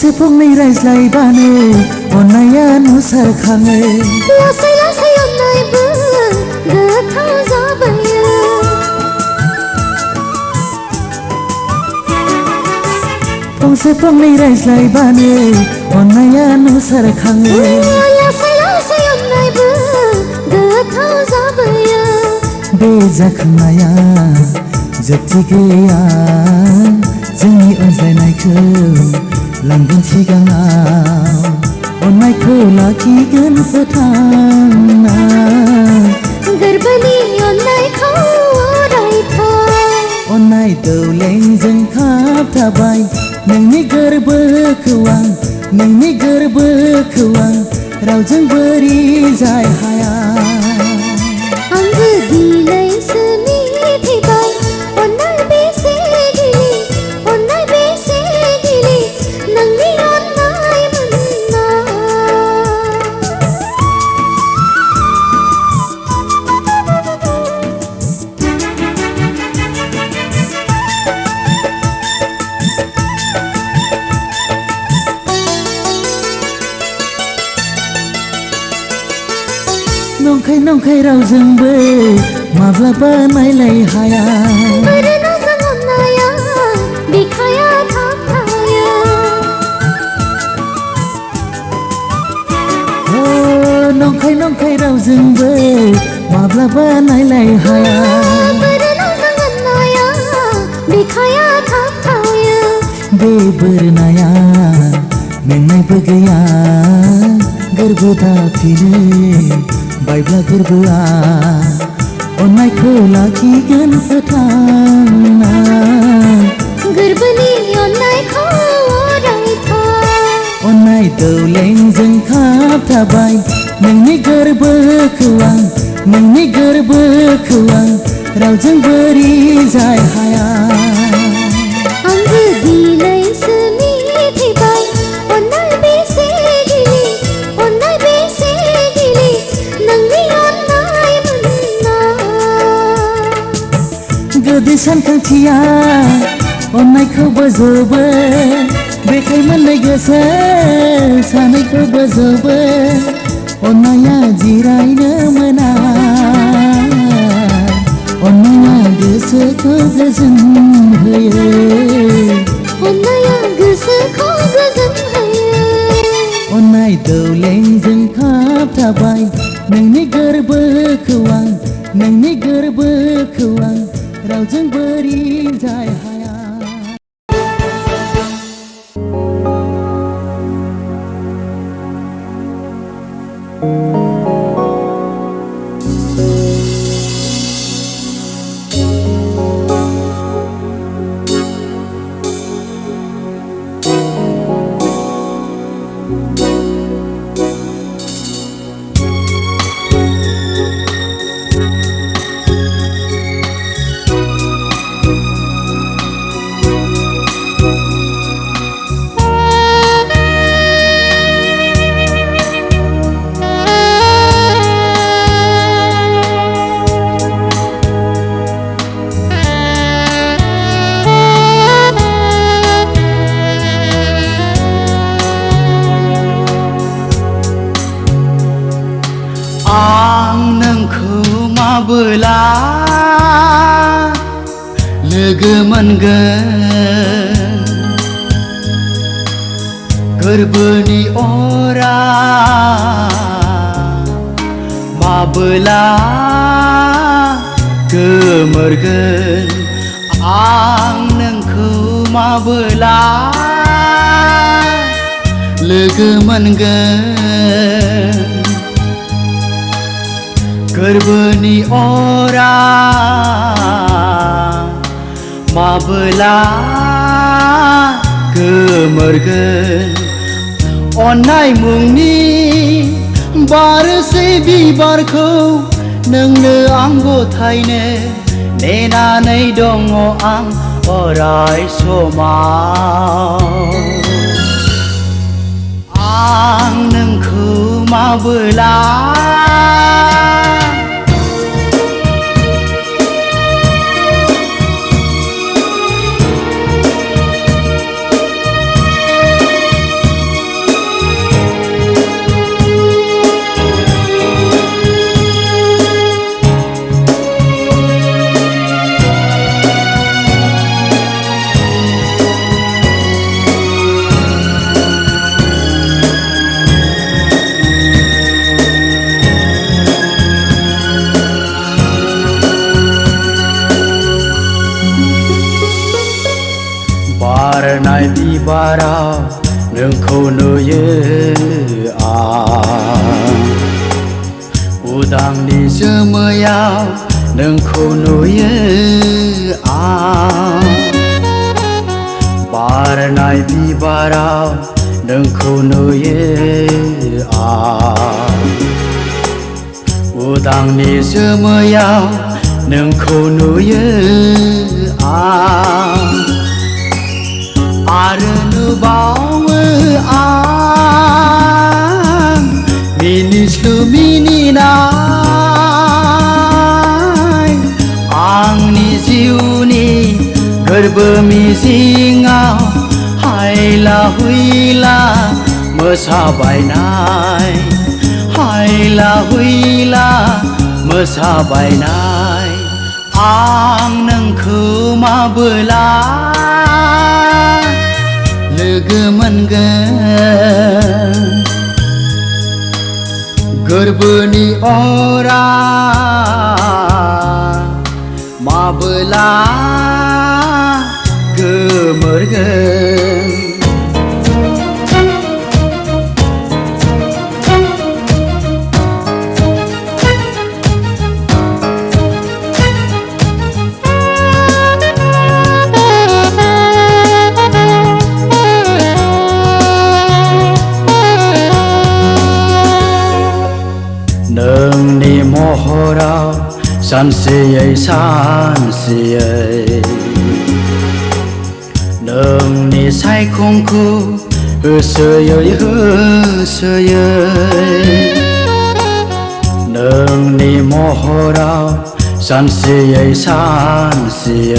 फंसे फंनै रायज्लायबानो अननाया नुसारखाङो लासै लासै अननायबो गोथाव जाबोयो फंसे फंनै रायज्लायबानो अननाया नुसारखाङो लासै लासै अननायबो गोथाव जाबोयो बे जाखांनाया जोबथि गैया जोंनि अनज्लायनायखौ लांगोन सिगाङाव अननायखौ लाखिगोन फोथांना गोरबोनि अननायखौ अरायथा अननाय दौलेंजों खाबथाबाय नोंनि गोरबोखौ आं रावजोंबो रिजाय हाया आंबो दिनैसो मिथिबाय अननाय बेसे गिलि नोंनि अननाय मोनना नंखाय रावजोंबो माब्लाबा नायलाय हाया ओरैनोजों अननाया बिखाया थाबथाया नंखाय रावजोंबो माब्लाबा नायलाय हाया ओरैनोजों अननाया बिखाया थाबथाया बे बोरनाया मेंनायबो गैया गोरबो दाफिनो बायब्ला गोरबोआ अननायखौ लाखिगोन फोथांना गोरबोनि अननायखौ अरायथा अननाय दौलेंजों खाबथाबाय नोंनि गोरबोखौ आं रावजोंबो रिजाय हाया आंबो दिनैसो मिथिबाय अननाय बेसे गिलि नोंनि अननाय मोनना गोदै सानखांथिया अननायखौ बोजबो बेखाय मोननाय गोसो सानैखौ बोजबो अननाया जिरायनो मोना अननाया गोसोखौ गोजोन होयो अननाया गोसोखौ गोजोन होयो अननाय दौलेंजों खाबथाबाय नोंनि गोरबोखौ आं रावजोंबो रिजाय हाया आं नोंखौ माबोला लोगो मोनगोन गोरबोनि अरा माबोला गोमोरगोन आं नोंखौ माबोला लोगो मोनगोन गोरबोनि अरा माबोला गोमोरगोन अननाय मुंनि बारसे बिबारखौ नोंनो आं गथायनो नेनानै दङ आं अराय समाव आं नोंखौ माबोला बारनाय बिबाराव नोंखौ नुयो आं उदांनि जोमैयाव नोंखौ नुयो आं बारनाय बिबाराव नोंखौ नुयो आं उदांनि जोमैयाव नोंखौ नुयो आं आरो नुबावो आं मिनिस्लु मिनिनाय आंनि जिउनि गोरबो मिजिङाव हायला हुइला मोसाबायनाय हायला हुइला मोसाबायनाय आं नोंखौ माबोला लोगो मोनगोन गोरबोनि अरा माबोला गोमोरगोन नोंनि महराव सानसेयै सानसेयै नोंनि सायखंखौ होसोयै होसोयै नोंनि महराव सानसेयै सानसेयै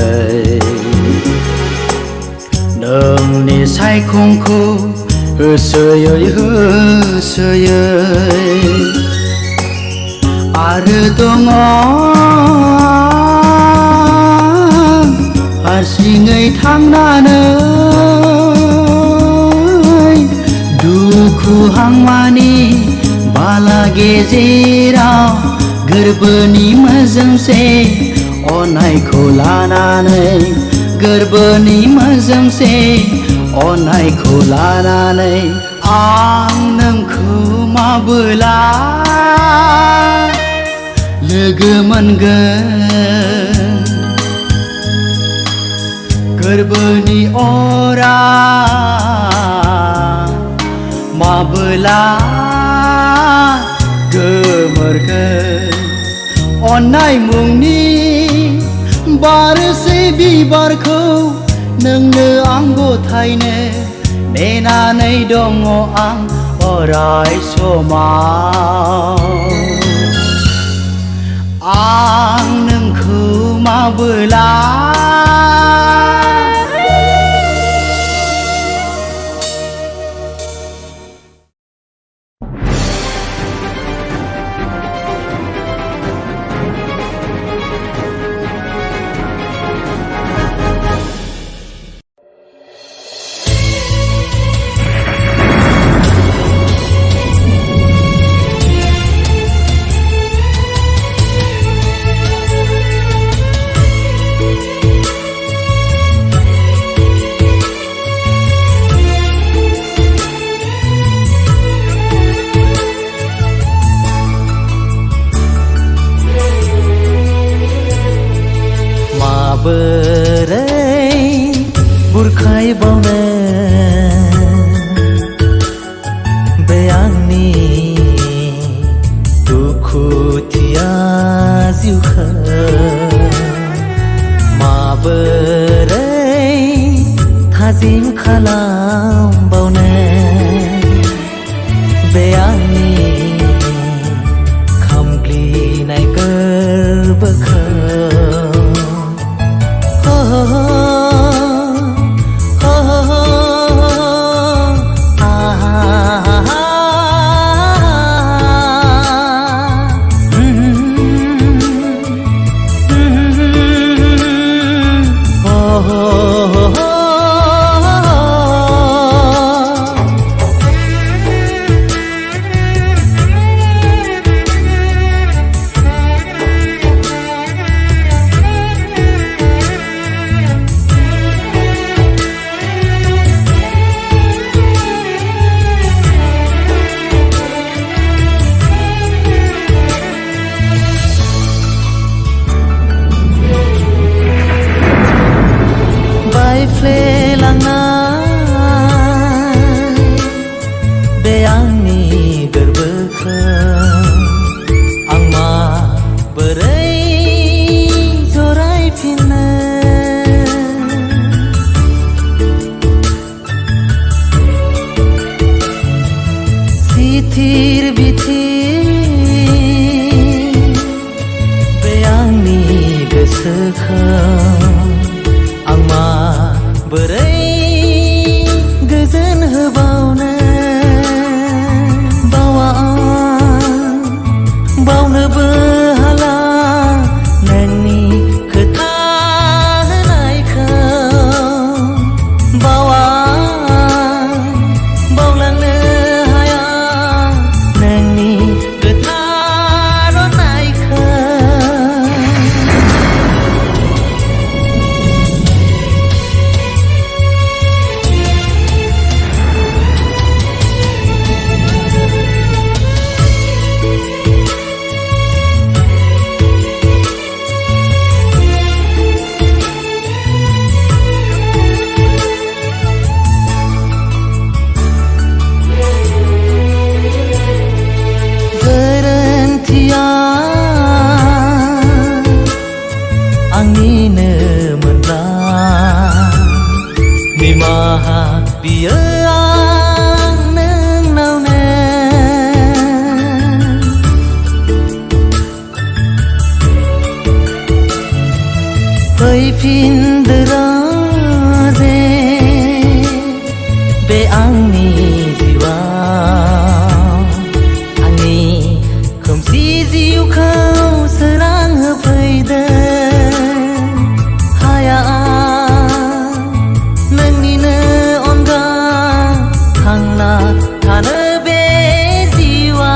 नोंनि सायखंखौ होसोयै होसोयै आरो दङ हारसिङै थांनानै दुखु हांमानि बाला गेजेराव गोरबोनि मोजोमसे अननायखौ लानानै गोरबोनि मोजोमसे अननायखौ लानानै आं नोंखौ माबोला लोगो मोनगोन गोरबोनि अरा माबोला गोमोरगोन अननाय मुंनि बारसे बिबारखौ नोंनो आं गथायनो नेनानै दङ आं अराय समाव आं नोंखौ माबोला बोरै बुरखायबावनो बे आंनि दुखुथिया जिउखौ माबोरै थाजिम खालामबावनो बे आंनि खामग्लिनाय गोरबोखौ गोसोखौ आं माबोरै गोजोन होबावनो बावनोबो हाला नोंनि खोथा होनायखौ बावलांनो हाया नोंनि खोथा रनायखौ आंनिनो मोनब्ला निमाहा बियो आं नोंनावनो फैफिनदोरा जे बे आंनि जिउआव आंनि खोमसि जिउखौ सोरां होफैदों नोंनिनो अनगा थांना थानो बे जिउआ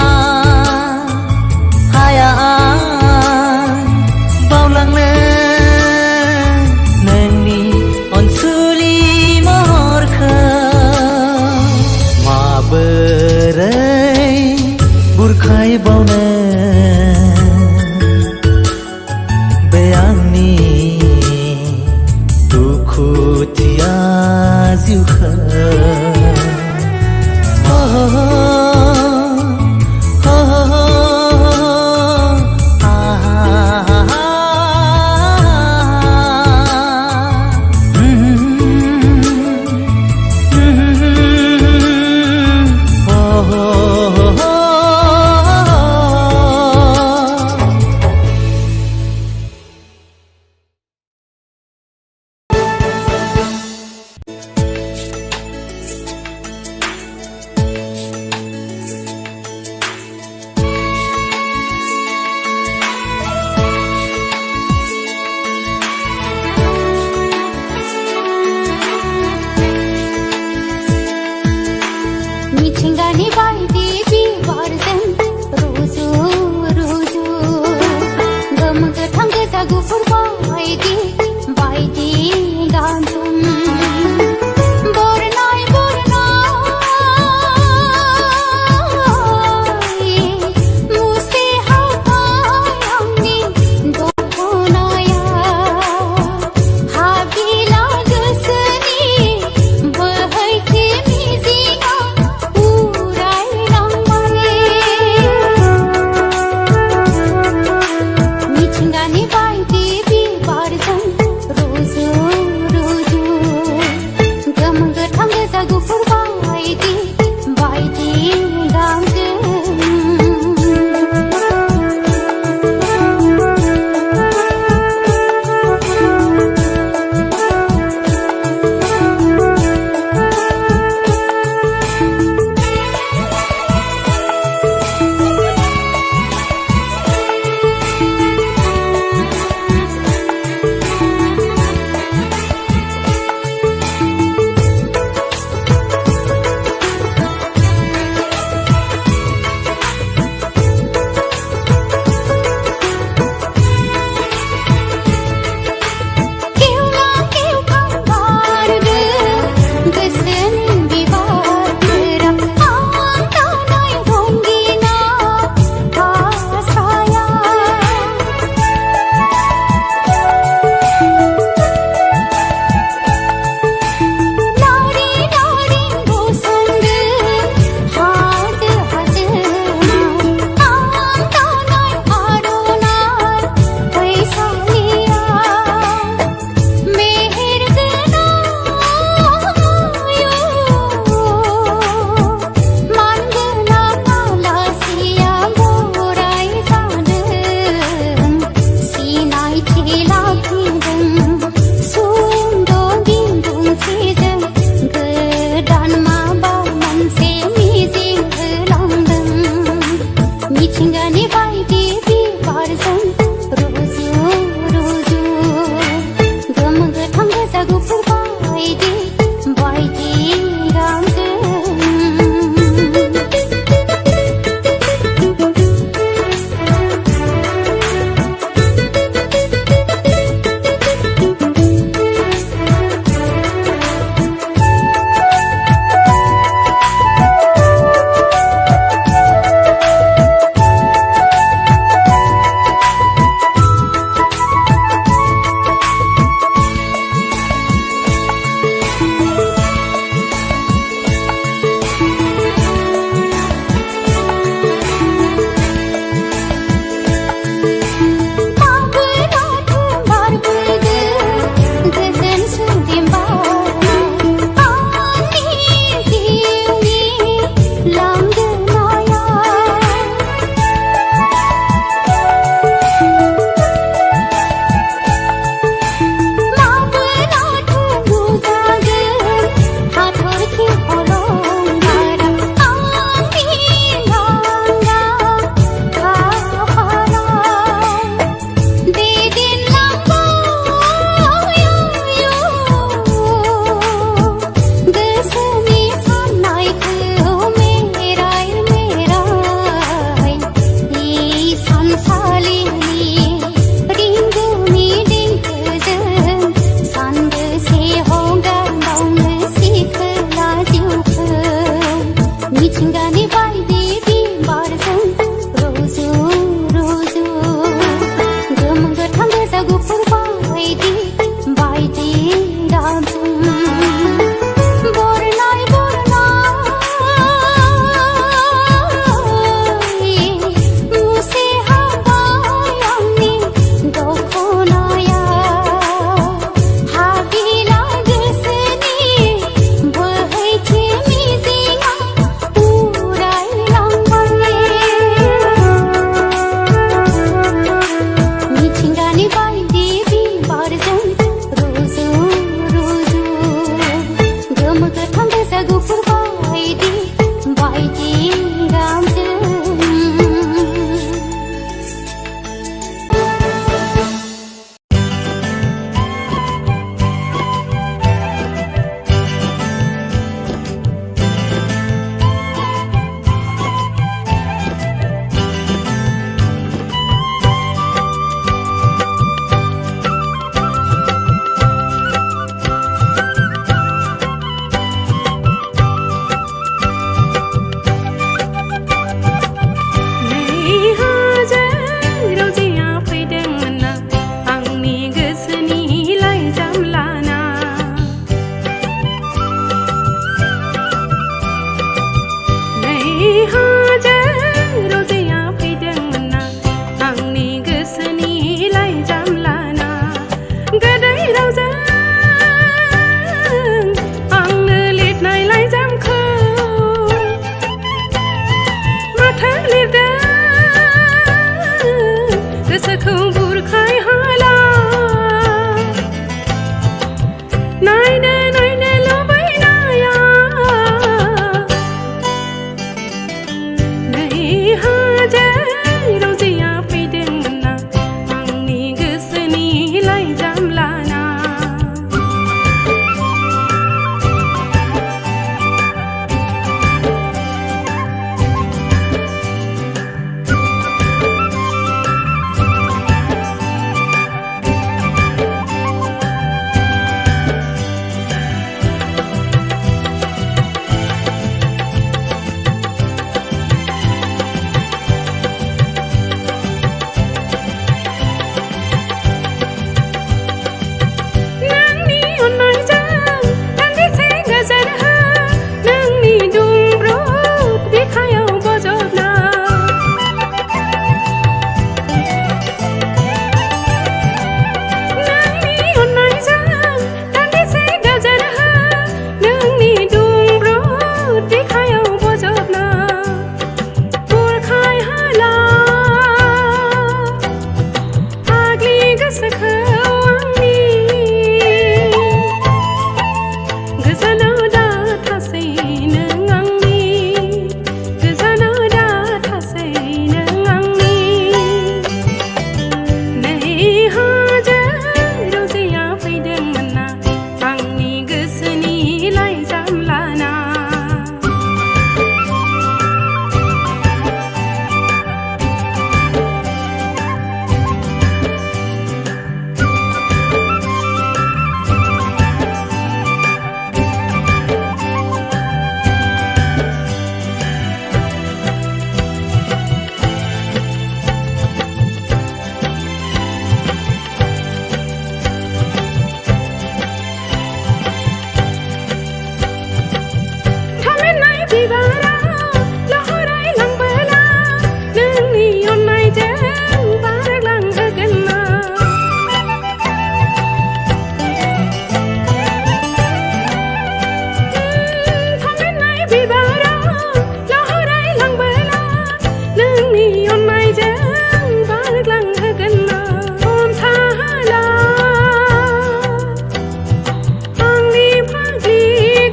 हाया बावलांनो नोंनि अनसुलि महरखौ माबोरै बुरखायबावनो बे आंनि दुखुथिया जिउखौ मिथिंगानि बायदि बिबारजों रुजु रुजु गोमो गोथां गोजा गुफुर बायदि गानजों बरनाय मुसे हाबाय आंनि दखनाया हाबिला गोसोनि बोहैथि मिजिङा मिथिंगानि बायदि बिबारजों रुजु रुजु गोसोखौ आंनि गोजानाव दा थासै नों आंनि गोजानाव दा थासै नों आंनि नै हाजो रजेया फैदोंमोन ना आंनि गोसोनि लाइजाम लाना थामेन्नाय बिबाराव लहरायलांबोला नोंनि अननायजों बारलांहोगोन ना थामेन्नाय बिबाराव लहरायलांबोला नोंनि अननायजों बारलांहोगोन ना अन्थाला आंनि फाग्लि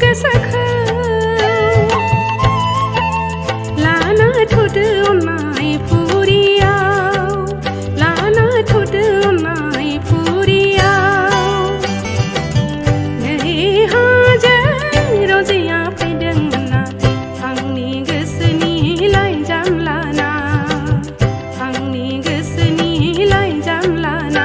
गोसोखौ लाना थ'दो अननाय फुरियाव लाना थ'दो अननाय फुरियाव नै हाजो रजेया फैदोंमोन ना आंनि गोसोनि लाइजाम लाना आंनि गोसोनि लाइजाम लाना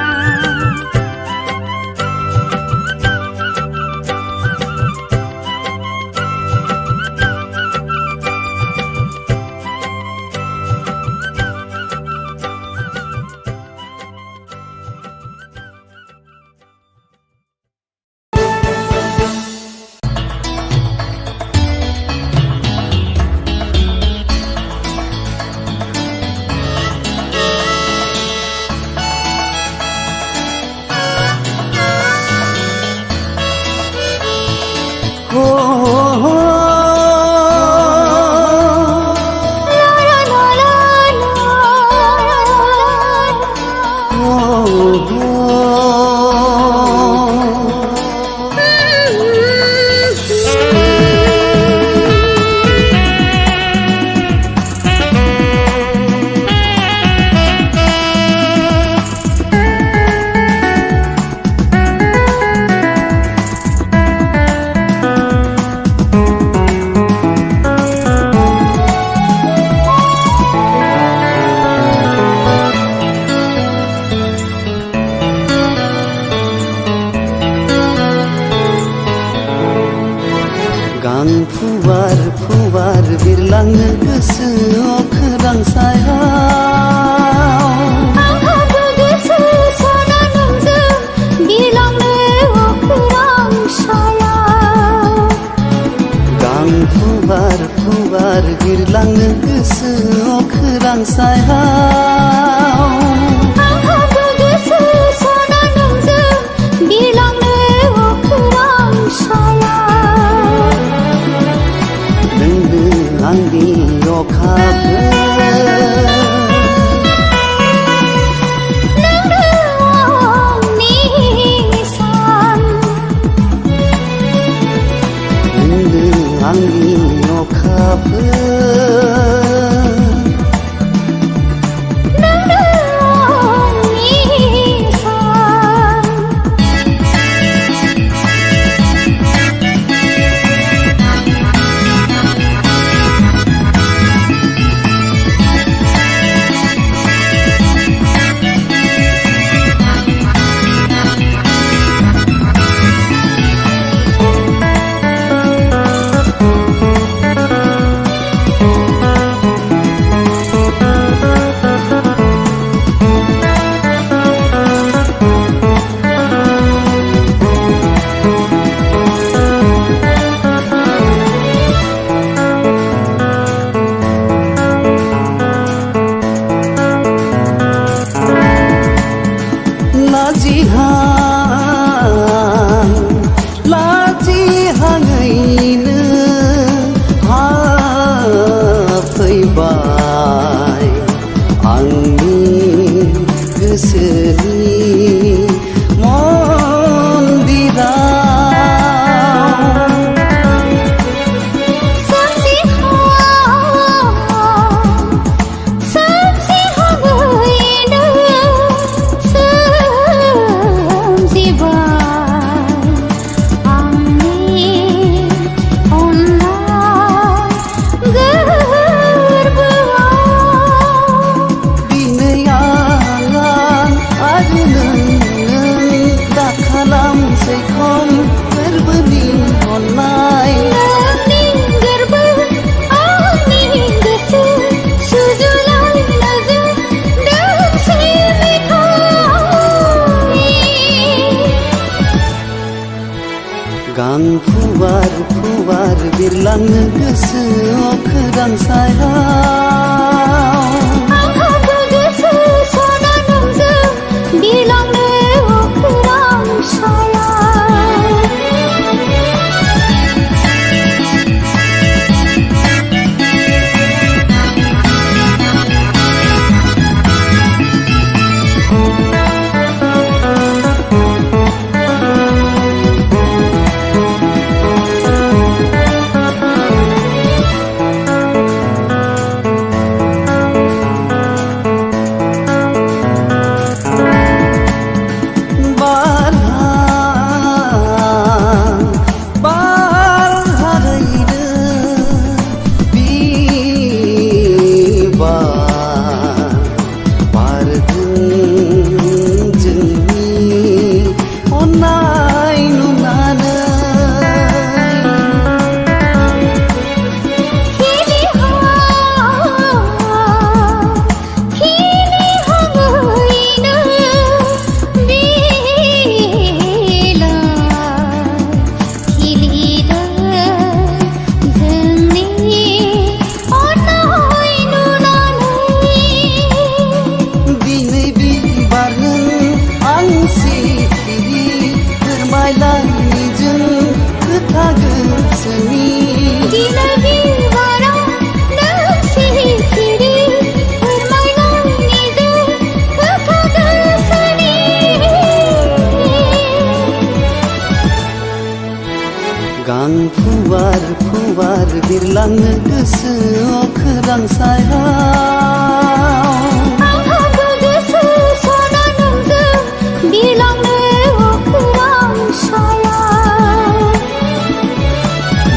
हो हो गां फुवार फुवार बिरलांनो गोसोआव खोरां सायाव आंहाबो गोसो सना नोंजों बिरलांनो अखोरां सायाव गां फुवार फुवार बिरलांनो गोसोआव खोरां सायाव आंहाबो गोसो सना नोंजों बिरलांनो अखोरां सायाव नोंनो आंनि अखा गोसोनि गां फुवार बिरलांनो गोसोआव खोरां सायाव आंहाबो गोसो सना नोंजों बिरलांनो खोरां सायाव गां फुवार बिरलांनो गोसोआव खोरां सायाव आंहाबो गोसो सना नोंजों बिरलांनो खोरां सायाव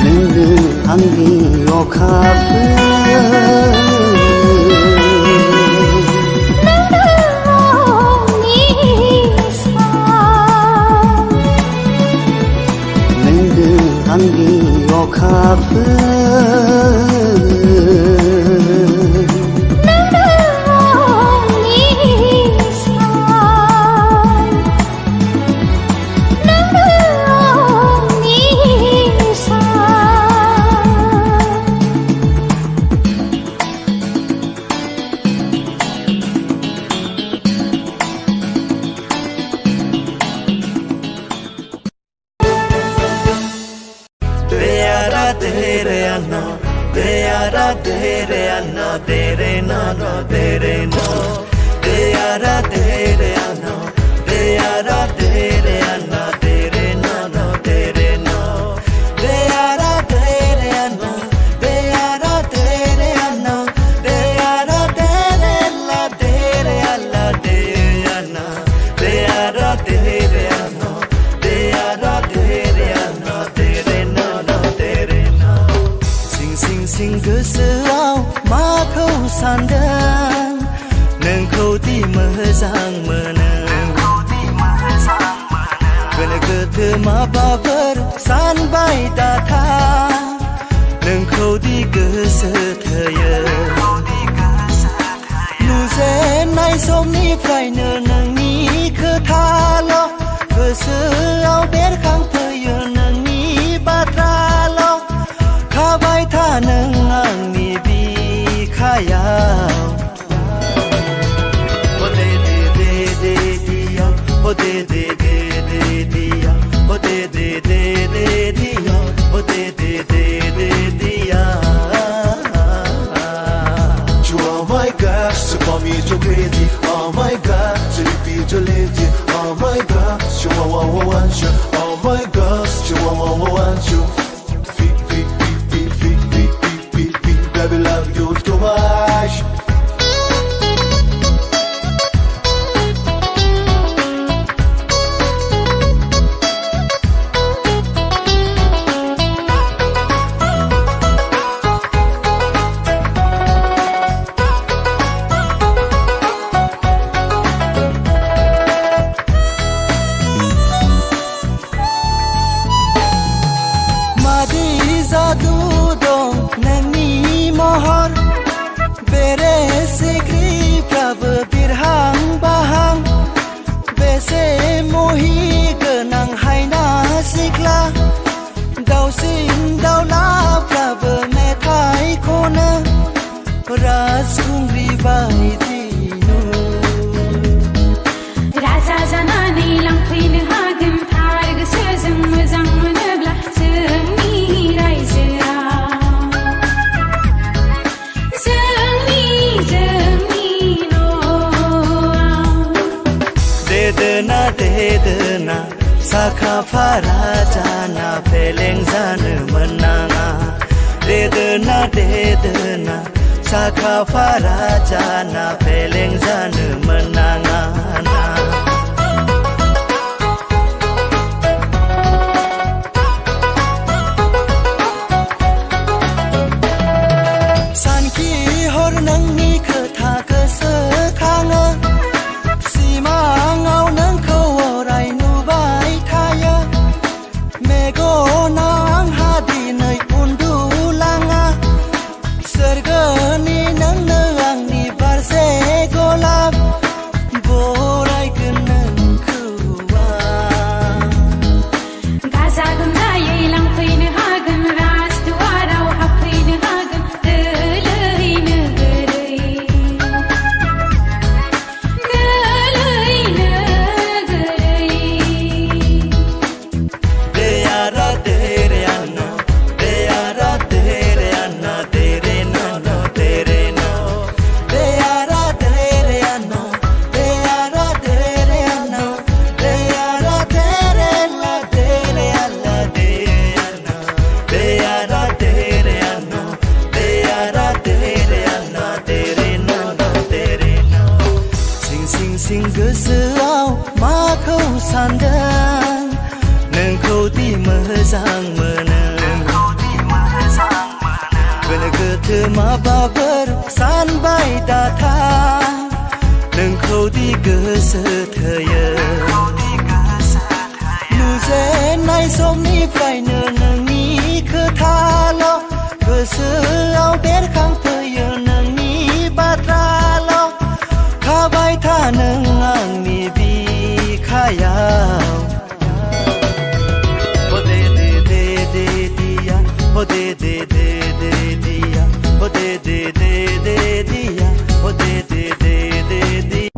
नोंनो आंनि अखाफोर आंनि गोसोआव माखौ सानदों नोंखौ दि मोजां मोनो गोनो गोथो माबाफोर सानबाय दाथा नोंखौ दि गोसो थोयो नुजेननाय समनिफ्रायनो नोंनि खोथाल' गोसोआव बेरखांफैयो नोंनि बाथ्राल' थाबाय था नों आंनि बिखायाव ओ दे दे दे दे दिया ओ दे दे दे दे दिया ओ दे दे दे दे दिया ओ दे दे दे दे दिया You are my God, so call me too crazy. Oh my God, so want you. Oh my gosh, you want you. Baby, love you too much. राजा जानानै लांफैनो हागोन थार गोसोजों मोजां मोनोब्ला जोंनि रायजोआ जोंनि न'आ देदोना साखा फारा जाना फेलें जानो मोननाङा देदोना साखा फारा जाना फेलें जानो मोननाङा सानखि हर नोंनि खोथा गोसोखाङो सिमाङाव नोंखौ अराय नुबाय थायो मेगना आंहा दिनै उन्दुलाङा सोरगोनि नोंनो आंनि बारसे गलाब बरायगोन नोंखौ गाजा गोमजायै लांफैनो हागोन राजदुवाराव हाबफैनो हागोन दोलैनो सिं गोसोआव माखौ सानदों नोंखौ दि मोजां मोनो गोनो गोथो माबाफोर सानबाय दाथा नोंखौ दि गोसो थोयो नुजेननाय समनिफ्रायनो नोंनि खोथाल' गोसोआव बेरखांफैयो नोंनि बाथ्राल' थाबाय था नों आंनि बिखायाव ओ दे दे दे दे दिया ओ दे दे दे दे दिया ओ दे दे दे दे दिया ओ दे दे दे दे दिया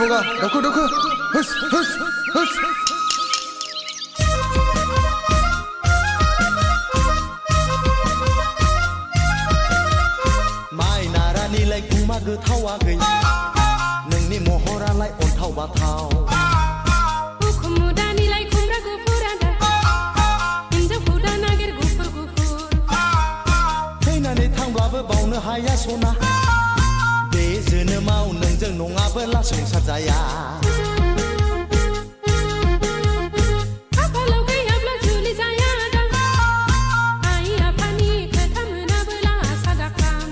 boga doku doku hus hus hus माइ नारानिलाय गुमा गोथावा गै नोंनि महरालाय अन्थाव बाथाव उखुम मुदानिलाय खुमब्रा गुफुर आदा हिन्जावखौ दा नागिर गुफुर गुफुर थैनानै थांब्लाबो बावनो हाया सना बे जोनोमाव नोंजों नङाबोला संसार जाया खाफालाव गैयाब्ला जुलि जाया आदा आइ आफानि खोथा मोनाबोला आसा दाखाम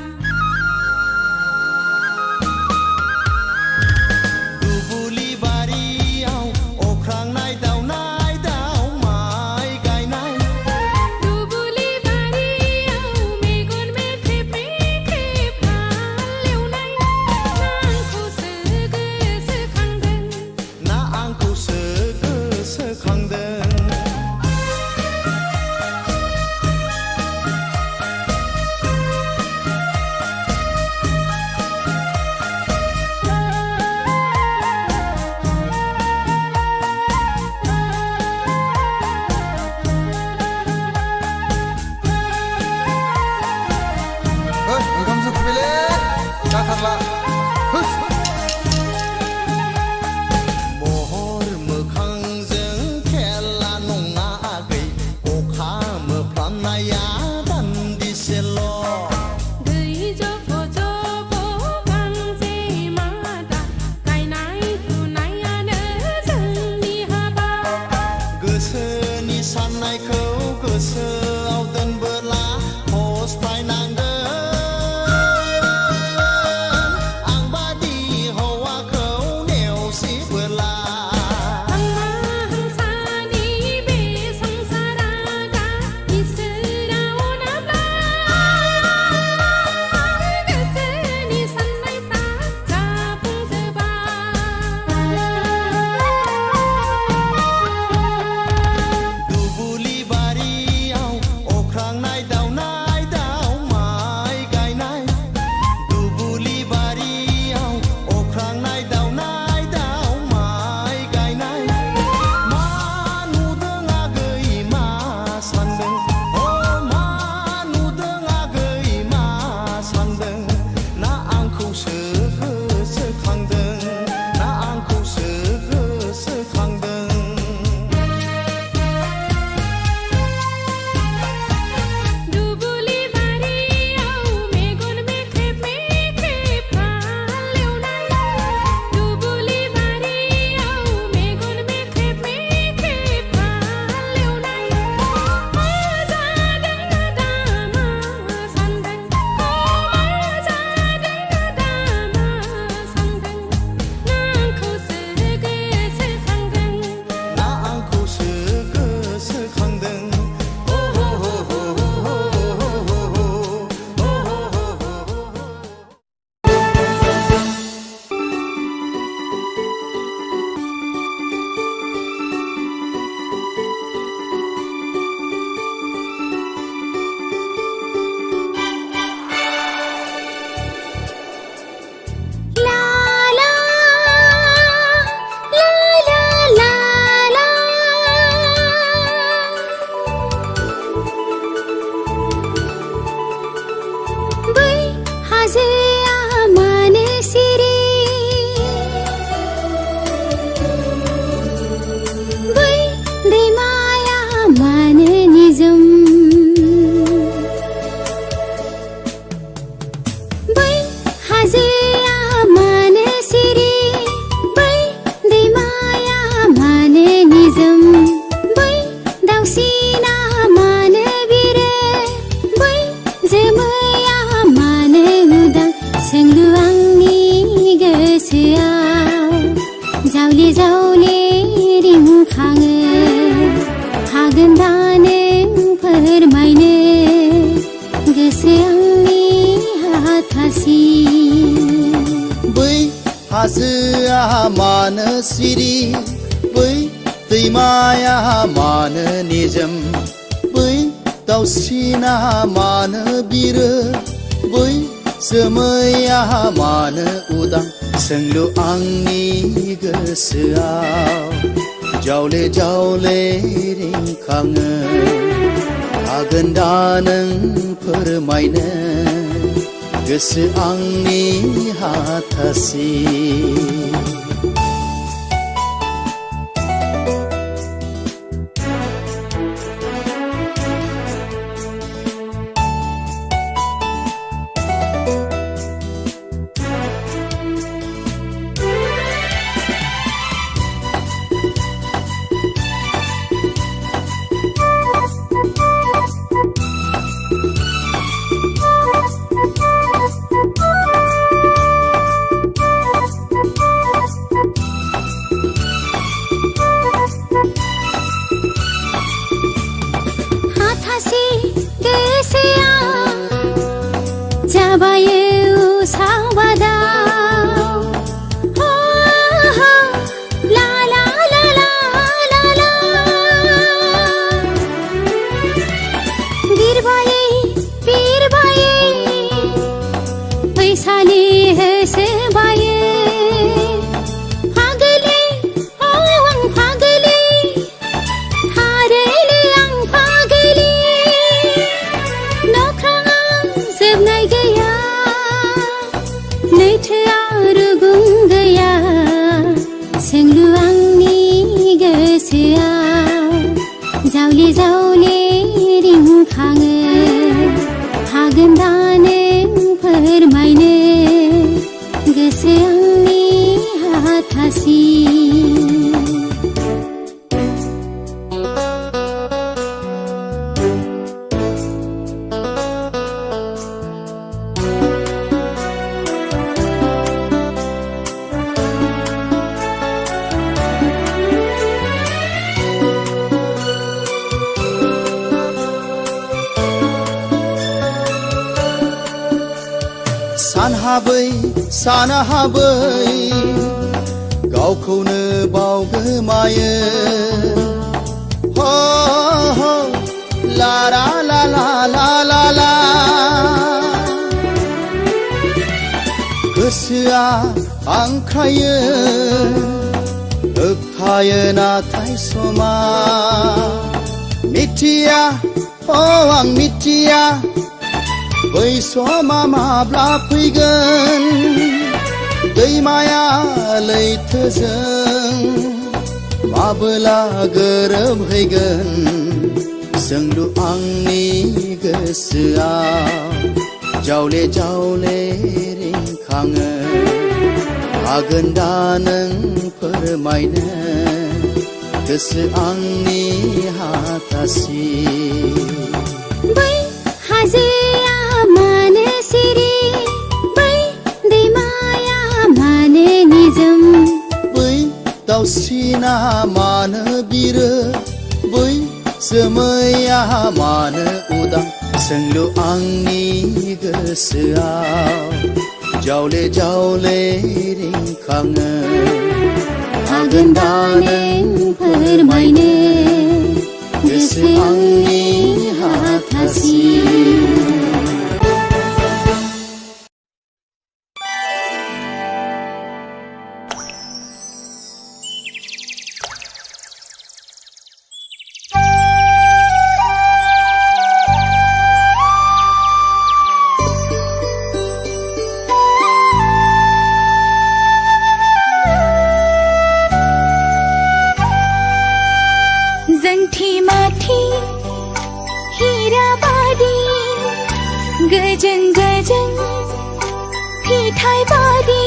दुबुलि बारियाव अख्रांनाय दाउ माइ गायनाय दुबुलि बारियाव मेगन मेथेब मेथेब हालेवनाय ना आंखौसो गोसोखांदों hus onkam sukbele जाथारला hus महर मोखांजों खेला नङा आगै अखा मोफ्लामनाया दान्दिसेल' दै जब' जब' गांजे मादा गायनाय फुनायानो जोंनि हाबा गोसोनि साननायखौ गोसोआव दोनबोला फस्थायनांगोन आं बादि हौवाखौ नेवसिबोला हांमा हांसानि बे संसारा दा इसोरा अनाब्ला गोसोनि साननायफ्रा जाफुंजोबा दुबुलि बारियाव अख्रांनाय दाउ माइ गायनाय दुबुलि बारियाव अख्रांनाय दाउ माइ गायनाय मा नुदों आगै मा सानदों मा नुदों आगै मा सानदों ना आंखौसो गोसोखांदों ना आंखौसो गोसोखांदों दुबुलि बारियाव मेगन मेथेब मेथेब हालेवनाय दुबुलि बारियाव मेगन मेथेब मेथेब हालेवनाय मा जादों आदा मा सानदों मा जादों आदा मा सानदों ना आंखौसो गोसोखांदों ना आंखौसो गोसोखांदों हो हो हो हो हो हो हो हो ला ला ला ला ला बै हाजोआ मानो सिरि बै दैमाया मानो निजोम बै हाजोआ मानो सिरि बै दैमाया मानो निजोम बै दाउसिना मानो बिरो बै जोमैया मानो उदां सोंलु आंनि गोसोआव जावले जावले रिंखाङो हागोन दा नों फोरमायनो गोसो आंनि हाथासि बै हाजोआ मानो सिरि बै दैमाया मानो निजोम बै दाउसिना मानो बिरो बै जोमैया मानो उदां सोंलु आंनि गोसोआव जावले जावले रिंखाङो हागोन दा नों फोरमायनो गोसो आंनि हाथासि हाथासि गोसोआ जाबायो सावबादाव हो हो ला ला ला ला ला ला बिरबायै फैसालि होसोबायो फागोले आं फागोले थारैनो आं फागोले नख्राङाव जोबनाय गैया लैथोआ रुगुं गैया सोंलु आंनि गोसोआव जावले जावले रिंखाङो हागोन दा नों फोरमायनो गोसो आंनि हाथासि सानहाबै गावखौनो बावगोमायो हो हो ला ला ला ला ला ला ला गोसोआ आंख्रायो होबथायो नाथाय समा मिथिया आं मिथिया बै समा माब्ला फैगोन दैमाया लैथोजों माबोला गोरोबहैगोन सोंलु आंनि गोसोआव जावले जावले रिंखाङो हागोन दा नों फोरमायनो गोसो आंनि हाथासि बै हाजोआ मानो सिरि बै दैमाया मानो निजोम बै दाउसिना मानो बिरो बै जोमैया मानो उदां सोंलु आंनि गोसोआव जावले जावले रिंखाङो हागोन दा नों फोरमायनो गोसो आंनि हाथासि जंठी माठी हीरा बादी गजन गजन फिठाई बादी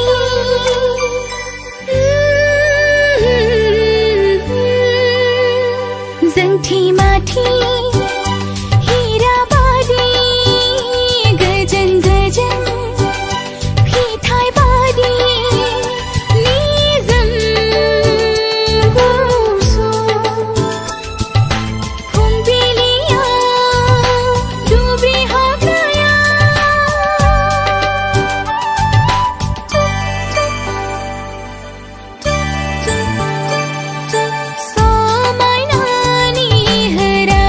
जंठी माठी हीरा बादी गजन गजन फिठाई बादी निजम गुसु फुंबिलिया डुबी हाग्राया समायनानि हरा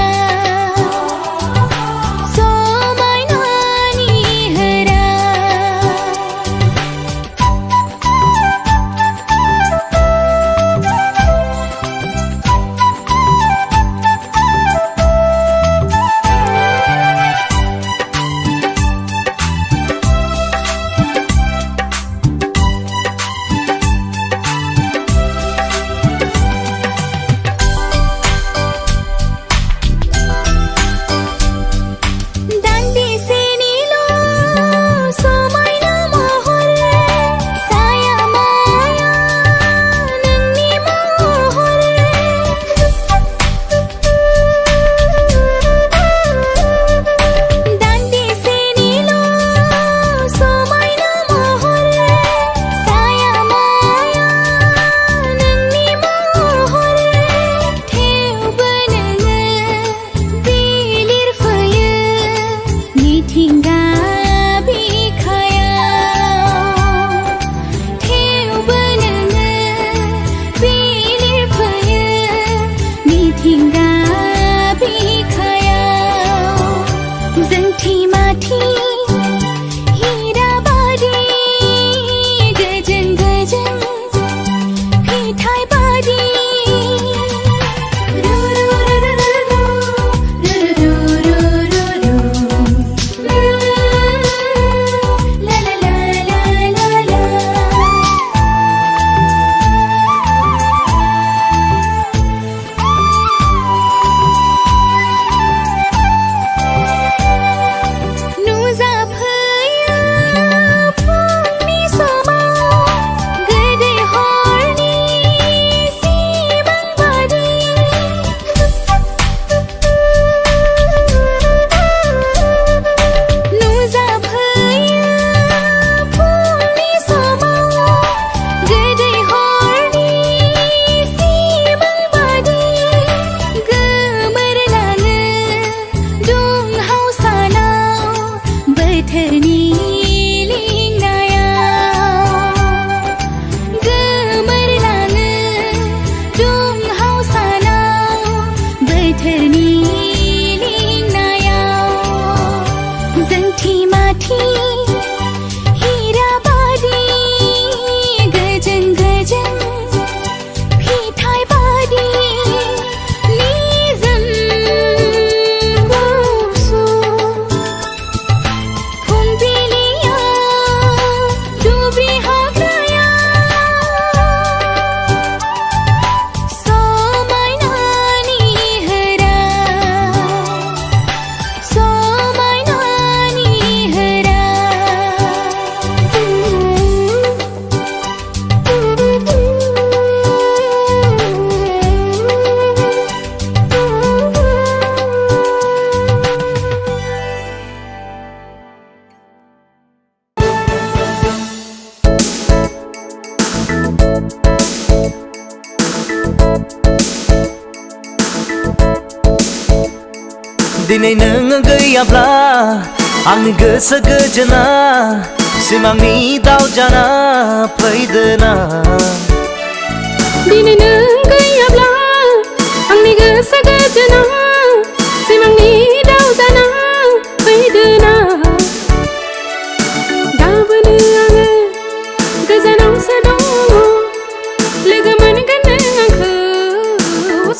जोंथि माथि हीरा बारि गोजों गोजों फिथाइ बारि रु रु रु रु रु रु रु रु रु ला ला ला ला ला ला नुजाफैयो फुंनि समाव गोदै हरनि सिमां बादि नुजाफैयो फुंनि समाव गोदै हरनि सिमां बादि गोमोरलाङो दुंहाव सानाव बोथोरनि लिंनायाव गोमोरलाङो दुंहाव सानाव बोथोरनि लिंनायाव जोंथि माथि हीरा बारि गोजों गोजों फिथाइ बारि निजोम गुसु फुंबिलियाव दुब्रि हाग्रायाव समायनानि होरा समायनानि होरा दिनै नों गैयाब्ला आंनि गोसो गोजोना सिमांनि दाउ जाना फैदोना दिनै नों गैयाब्ला आंनि गोसो गोजोना सिमांनि दाउ जाना फैदोना गाबोनो आङो गोजानावसो दङ लोगो मोनगोन नों आंखौ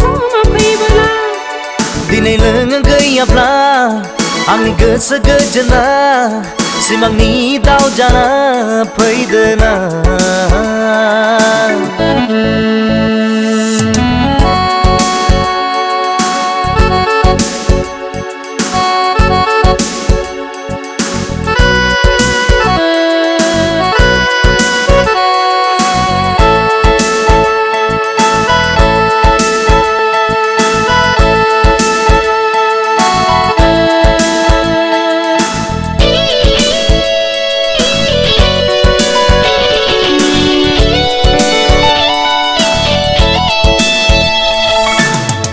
समा फैबोला दिनै नों गैयाब्ला आंनि गोसो गोजोना सिमांनि दाउ जाना फैदोना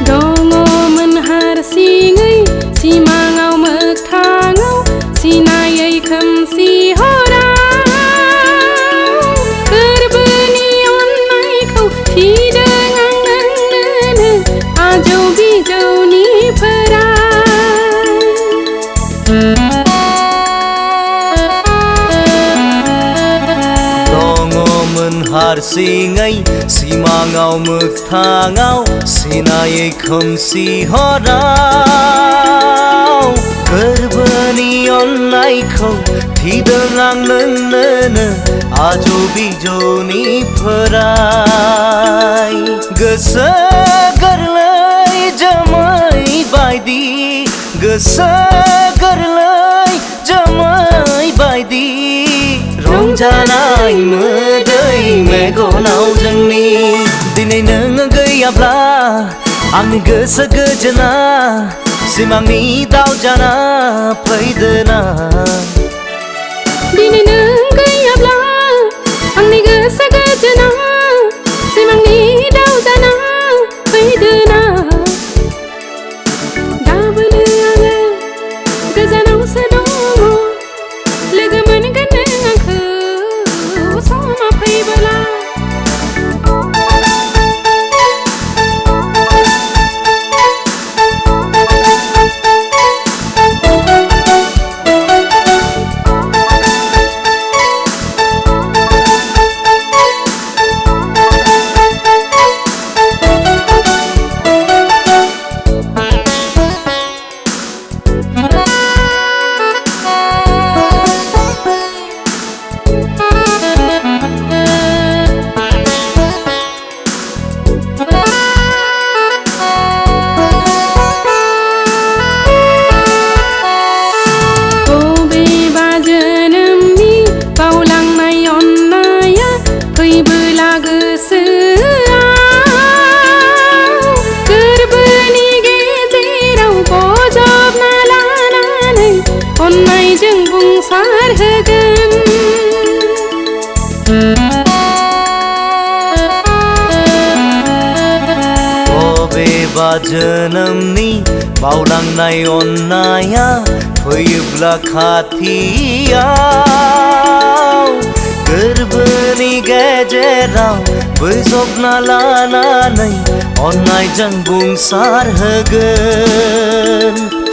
दङमोन हारसिङै सिमाङाव मोगथाङाव सिनायै खोमसि हराव गोरबोनि अननायखौ थिदों आं नोंनो आजौ बिजौनि दङमोन हारसिङै सिमाङाव मोगथाङाव सिनायै खोमसि हराव गोरबोनि अननायखौ थिदों आं नोंनो आजौ बिजौनि फोराय गोसो गोरलै जोमै बायदि गोसो गोरलै जोमै बायदि रंजानाय मोदै मेगनाव जोंनि दिनै नों गैयाब्ला आंनि गोसो गोजोना सिमांनि दाउ जाना फैदोना दिनै नों गैयाब्ला आंनि गोसो गोजोना सिमांनि दाउ जाना फैदोना गाबोनो आङो गोजानावसो दङ लोगो मोनगोन नों आंखौ समा फैबोला अननायजों बुंसारहोगोन बबेबा जोनोमनि बावलांनाय अननाया फैयोब्ला खाथियाव गोरबोनि गेजेराव बोजबना लानानै अननायजों बुंसारहोगोन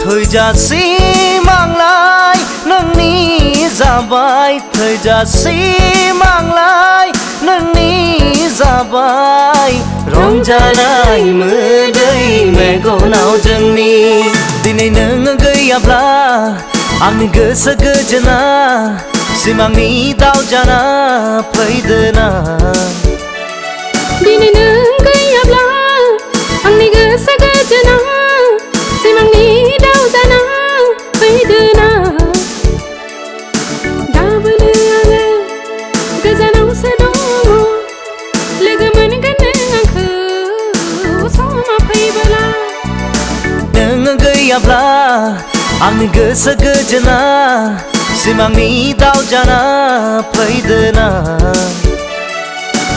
थैजासिम आंलाय नोंनि जाबाय थैजासिम आंलाय नोंनि जाबाय रंजानाय मोदै मेगनाव जोंनि दिनै नों गैयाब्ला आंनि गोसो गोजोना सिमांनि दाव जाना फैदोना दिनै नों गैयाब्ला आंनि गोसो गोजोना सिमांनि दाव जाना फैदोना गाबोनो आङो गोजानावसो दङ लोगो मोनगोन नों आंखौ समा फैबोला नों गैयाब्ला आंनि गोसो गोजोना सिमांनि दाव जाना फैदोना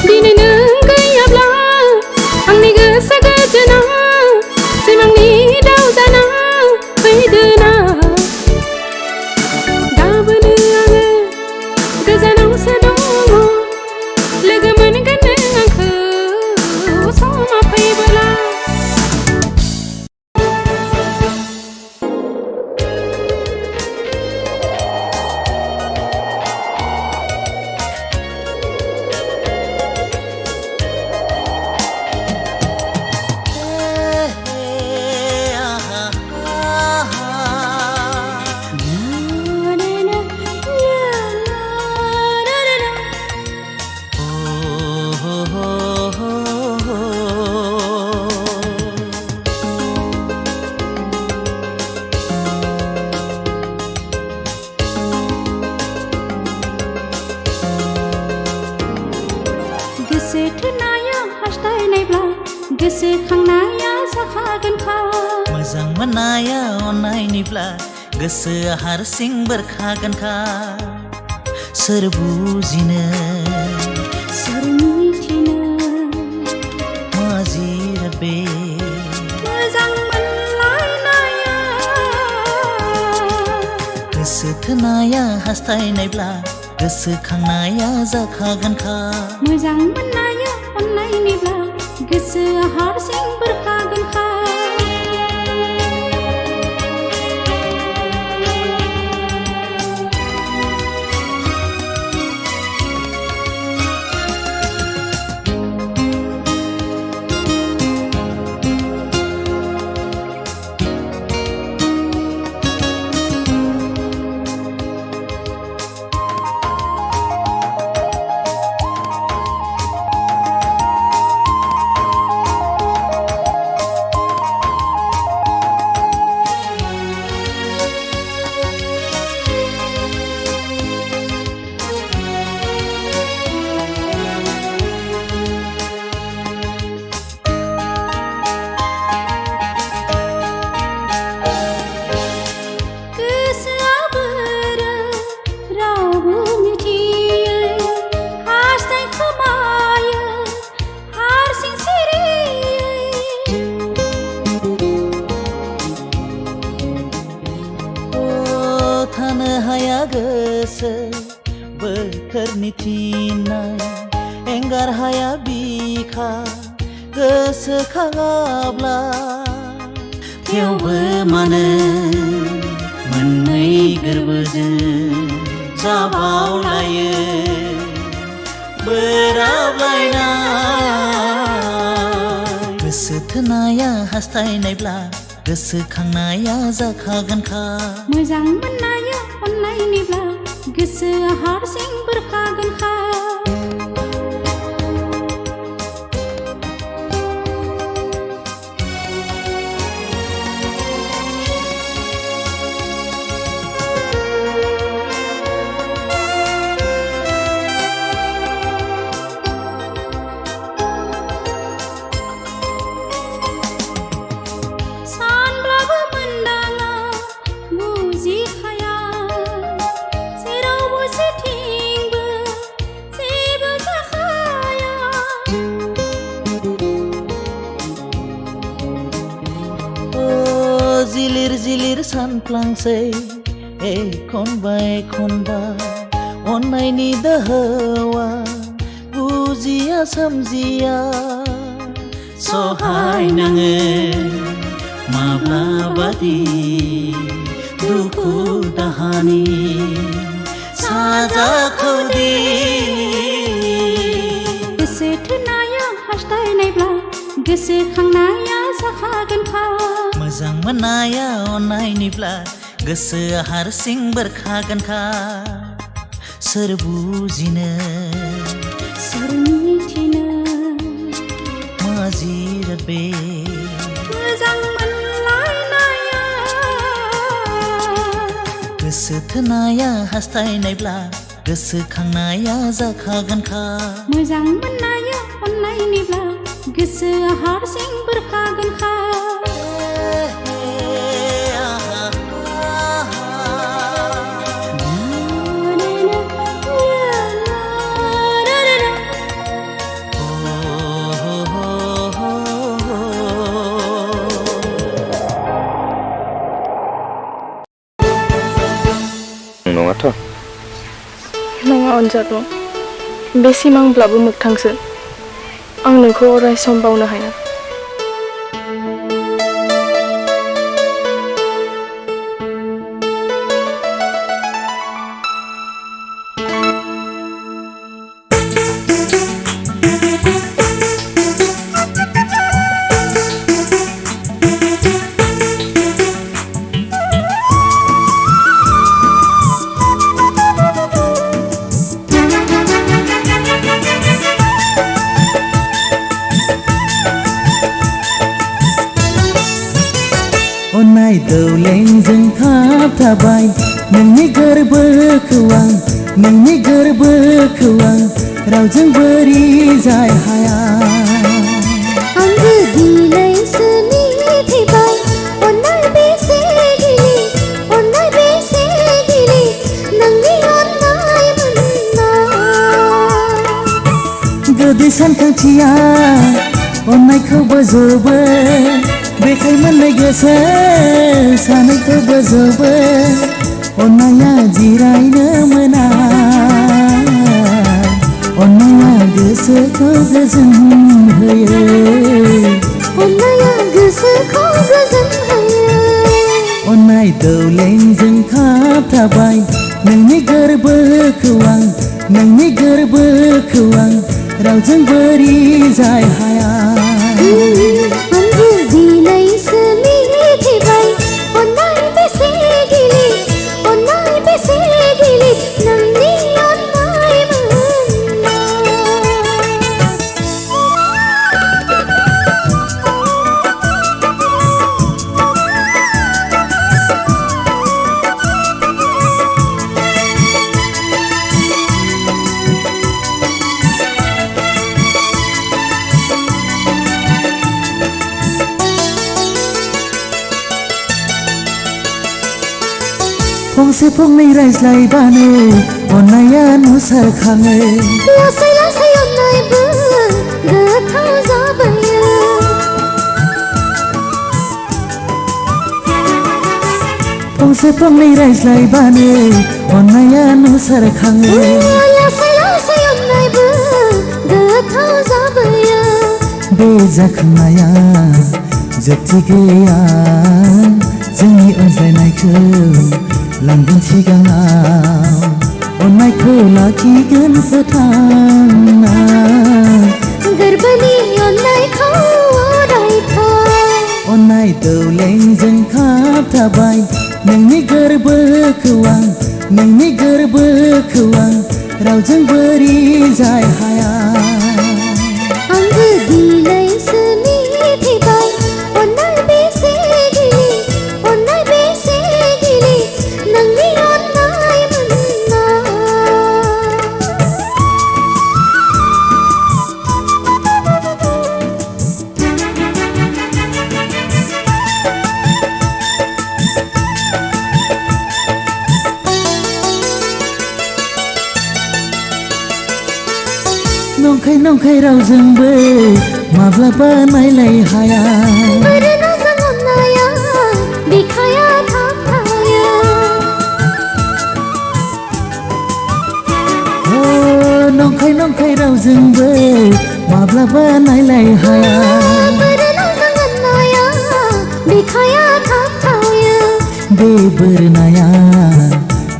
दिनै नों गैयाब्ला आंनि गोसो गोजोना सिमांनि दाव जाना फैदोना गाबोनो आङो गोजानावसो दङ लोगो मोनगोन नों आंखौ समा फैबोला गोसो थोनाया हास्थायनायब्ला गोसोखांनाया जाखागोनखा मोजां मोननाया अननायनिब्ला गोसोआ हारसिं बेरखागोनखा सोर बुजिनो सोर मिथिनो मा जिराद बे मोजां मोनलायनाया गोसो थोनाया हास्थायनायब्ला गोसोखांनाया जाखागोनखा मोजां मोननाया अननायनिब्ला गोसोआ हारसिं बेरखागोनखा गोसो बोथोरनि थिननाय एंगार हाया बिखा गोसोखाङाब्ला थेवबो मानो मोननै गोरबोजों जाबावलायो बोराबलायनाय गोसो थोनाया हास्थायनायब्ला गोसोखांनाया जाखागोनखा मोजां मोननाया अननायनिब्ला गोसोआ हारसिं बेरखागोनखा सानब्लाबो मोनदाङा बुजिखाया थांसै एखनबा एखनबा अन्नायनि दोहौआ बुजिया सोमजिया सहाय नाङो माब्लाबादि दुखु दाहानि साजाखौदि गोसो थोनाया हास्थायनायब्ला गोसोखांनाया जाखागोनखा मोजां मोननाया अननायनिब्ला गोसोआ हारसिं बेरखागोनखा सोर बुजिनो सोर मिथिनो मा जिराद बे मोजां मोनलायनाया गोसो थोनाया हास्थायनायब्ला गोसोखांनाया जाखागोनखा मोजां मोननाया अननायनिब्ला गोसोआ हारसिं बेरखागोनखा नङाथ' नङा अनजालु बे सिमांब्लाबो मोगथांसो आं नोंखौ अराय सम बावनो हाया अन्नाय दौलेंजों थाबथाबाय नोंनि गोरबोखौ आं नोंनि गोरबोखौ आं रावजों बोरि जाय हाया आंबो दिनैसो मिथिबाय अन्नाय बेसे गिलिर अन्नाय बेसे गिलिर नोंनि अन्नाय मोननाय गोदै सानखांथिया अन्नायखौ बोजबो बेखाय मोननाय गोसो सानैखौ बोजबो अन्नाया जिरायनो मोना अन्नाया गोसोखौ गोजोन होयो अन्नाया गोसोखौ गोजोन होयो अन्नाय दौलेंजों थाबथाबाय नोंनि गोरबोखौ आं नोंनि गोरबोखौ आं रावजों बोरि जाय हाया आंबो दिनैसो मिथिबाय अन्नाय बेसे गिलिर अन्नाय बेसे गिलिर नोंनि अन्नाय फंसे फंनै रायज्लायबानो अन्नाया नुसारखाङो लासै लासै अन्नायबो गोथाव जाबोयो फंसे फंनै रायज्लायबानो अन्नाया नुसारखाङो लासै लासै अन्नायबो गोथाव जाबोयो बे जाखांनाया जोबथि गैया जोंनि अनज्लायनायखौ लांगोन सिगाङाव अन्नायखौ लाखिगोन फोथांना गोरबोनि अन्नायखौ अरायथा अन्नाय दौलेंजों थाबथाबाय नोंनि गोरबोखौ आं नोंनि गोरबोखौ आं रावजों बोरि जाय हाया आंबो दिनैसो मिथिबाय अन्नाय बेसे गिलिर अन्नाय बेसे गिलिर नोंनि अन्नाय मोननाय नंखाय नंखाय रावजोंबो माब्लाबा नायलाय हाया बोरै नाजों अन्नाया बिखाया थाबथाया नंखाय रावजोंबो माब्लाबा नायलाय हाया बोरनांजों अननाया बिखाया थाबथायो बे बोरनाया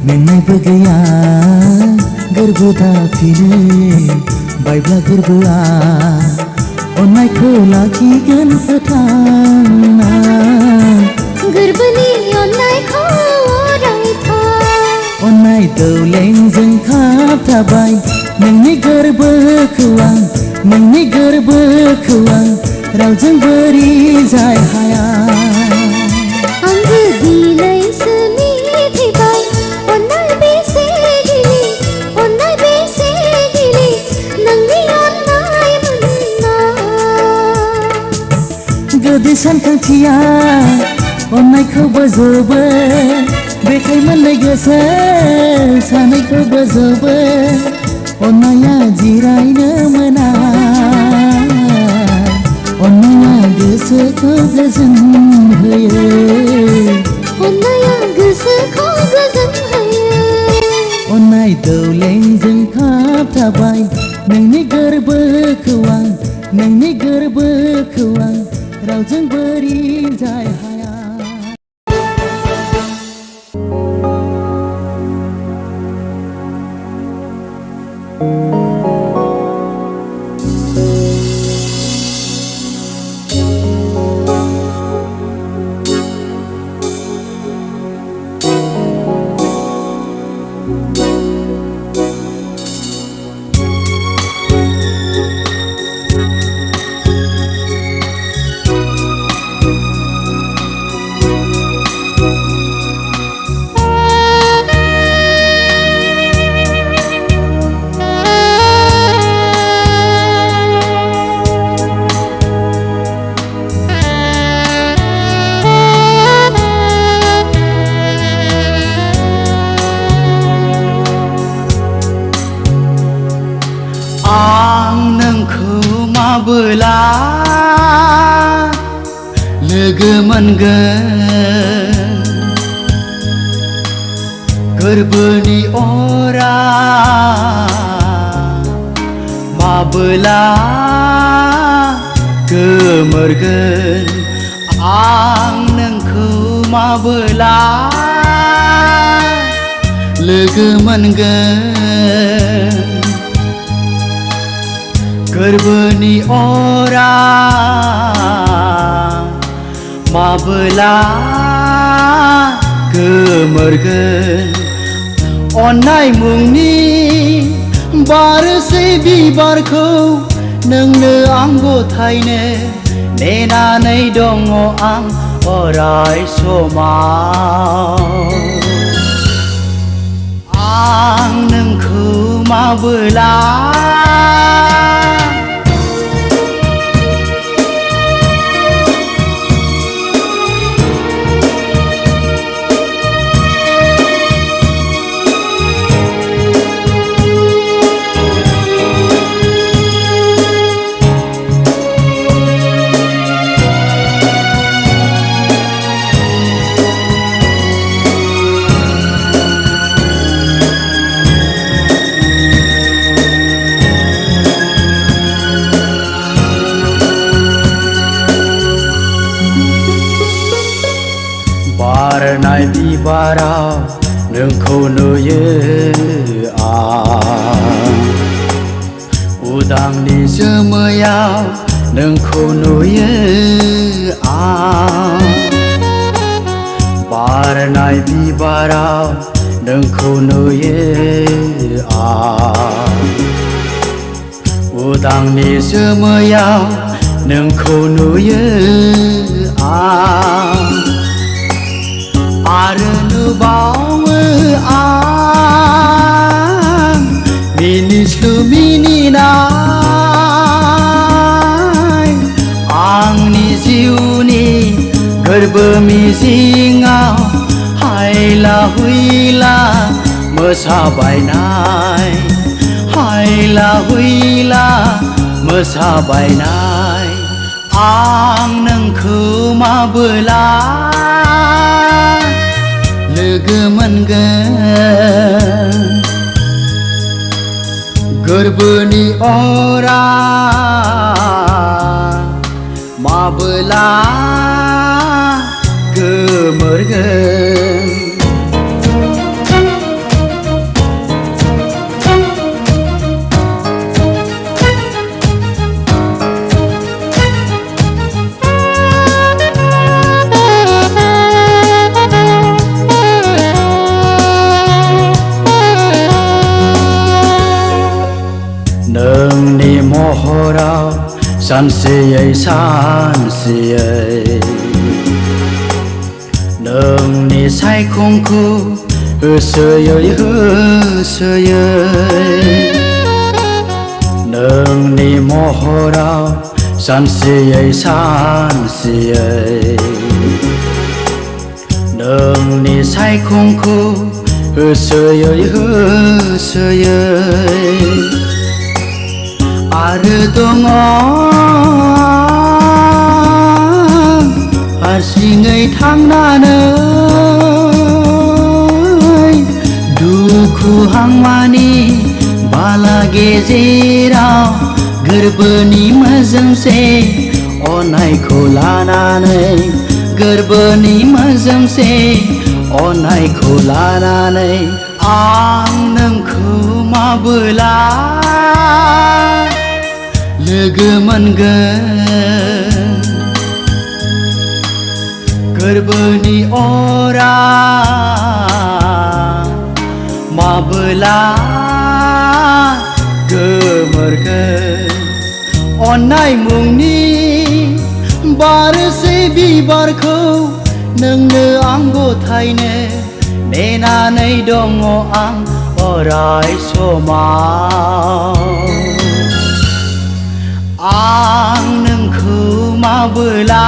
मेंनायबो गैया गोरबो दाफिनो बायब्ला गोरबोआ अननायखौ लाखिगोन फोथांना गोरबोनि अननायखौ अरायथा अननाय दौलेंजों खाबथाबाय नोंनि गोरबोखौ आं नोंनि गोरबोखौ आं रावजोंबो रिजाय हाया आंबो दिनैसो मिथिबाय अननाय बेसे गिलिर अननाय बेसे गिलिर नोंनि अननाय मोननाय गोदै सानखांथिया अननायखौ बोजबो बेखाय मोननाय गोसो सानैखौ बोजबो अननाया जिरायनो मोना अननाया गोसोखौ गोजोन होयो अननाया गोसोखौ गोजोन होयो अननाय दौलेंजों खाबथाबाय नोंनि गोरबोखौ आं नोंनि गोरबोखौ आं रावजोंबो रिजाय हाया आं नोंखौ माबोला लोगो मोनगोन गोरबोनि अरा माबोला गोमोरगोन आं नोंखौ माबोला लोगो मोनगोन गोरबोनि अरा माबोला गोमोरगोन अननाय मुंनि बारसे बिबारखौ नोंनो आं गथायनो नेनानै दङ आं अराय समाव आं नोंखौ माबोला बारनाय बिबाराव नोंखौ नुयो आं उदांनि जोमैयाव नोंखौ नुयो आं बारनाय बिबाराव नोंखौ नुयो आं उदांनि जोमैयाव नोंखौ नुयो आं आरो नुबावो आं मिनिस्लु मिनिनाय आंनि जिउनि गोरबो मिजिङाव हायला हुइला मोसाबायनाय हायला हुइला मोसाबायनाय आं नोंखौ माबोला लोगो मोनगोन गोरबोनि अरा माबोला गोमोरगोन नोंनि महराव सानसेयै सानसेयै नोंनि सायखंखौ होसोयै होसोयै नोंनि महराव सानसेयै सानसेयै नोंनि सायखंखौ होसोयै होसोयै आरो दङ हारसिङै थांनानै दुखु हांमानि बाला गेजेराव गोरबोनि मोजोमसे अननायखौ लानानै गोरबोनि मोजोमसे अननायखौ लानानै आं नोंखौ माबोला लोगो मोनगोन गोरबोनि अरा माबोला गोमोरगोन अननाय मुंनि बारसे बिबारखौ नोंनो आं गथायनो नेनानै दङ आं अराय समाव आं नोंखौ माबोला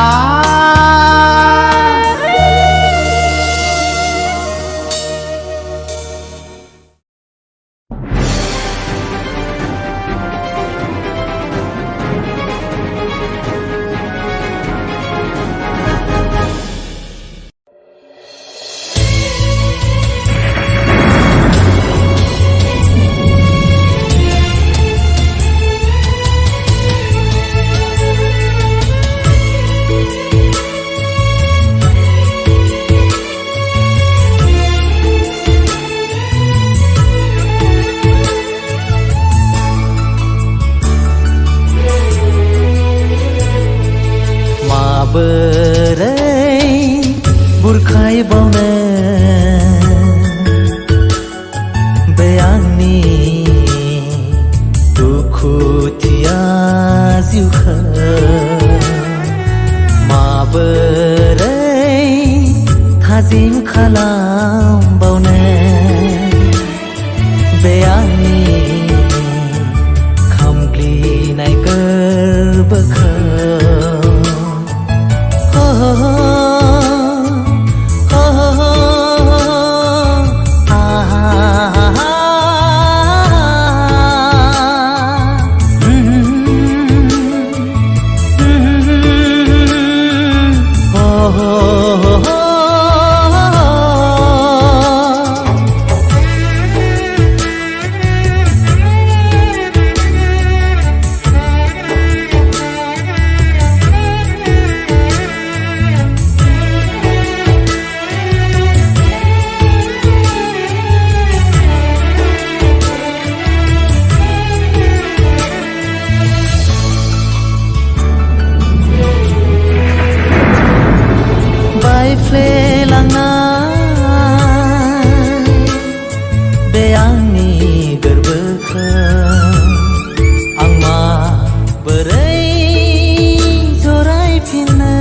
माबोरै बुरखायबावनो बे आंनि दुखुथिया जिउखौ माबोरै थाजिम खालामबावनो बे आंनि खामग्लिनाय गोरबोखौ बे आंनि गोरबोखौ आं माबोरै जरायफिननो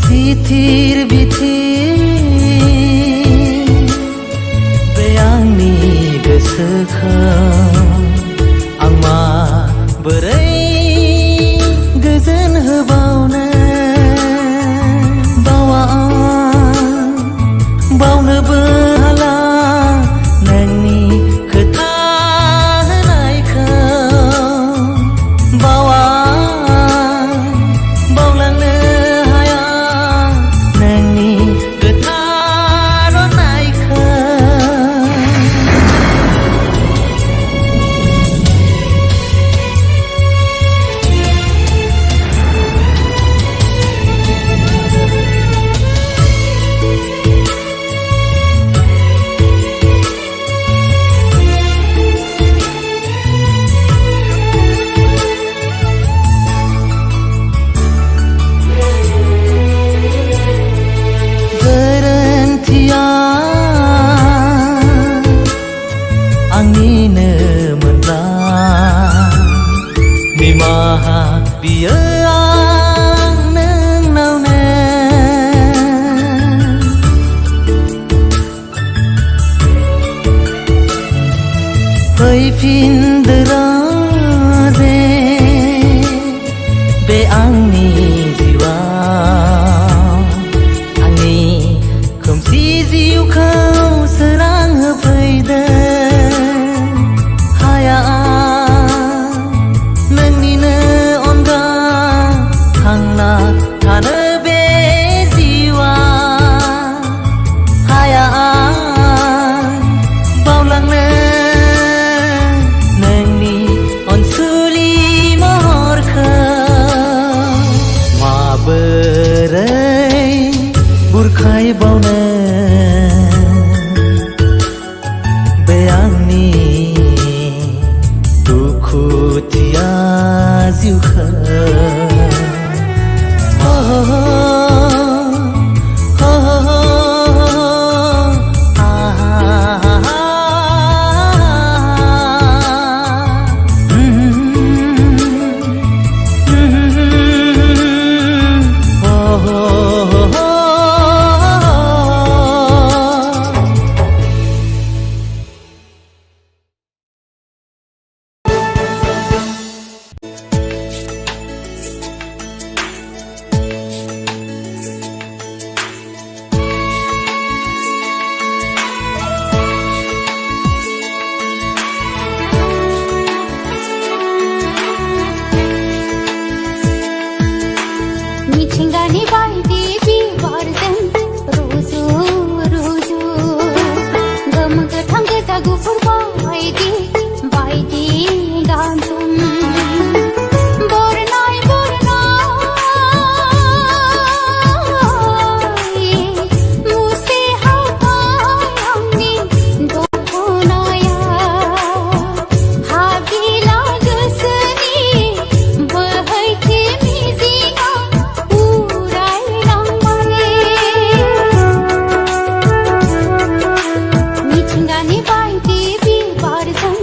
सिथिर बिथिर बे आंनि गोसोखौ आं माबोरै गोजोन होबावनो बावनोबो हाला नोंनि खोथा होनायखौ बावलांनो हाया नोंनि खोथा थानो बे जिउआ हाया बावलांनो नोंनि अनसुलि महरखौ माबोरै बुरखायबावनो बे आंनि दुखुथिया जिउखौ मिथिंगानि बायदि बिबारजों रुजु रुजु गोमो गोथां गोजा गुफुर बायदि बायदि गानजों बरनाय बरनाय मुसे हाबाय आंनि दखनाया हाबिला गोसोनि बोहैथि मिजिंआ मिथिंगानि बायदि बिबारजों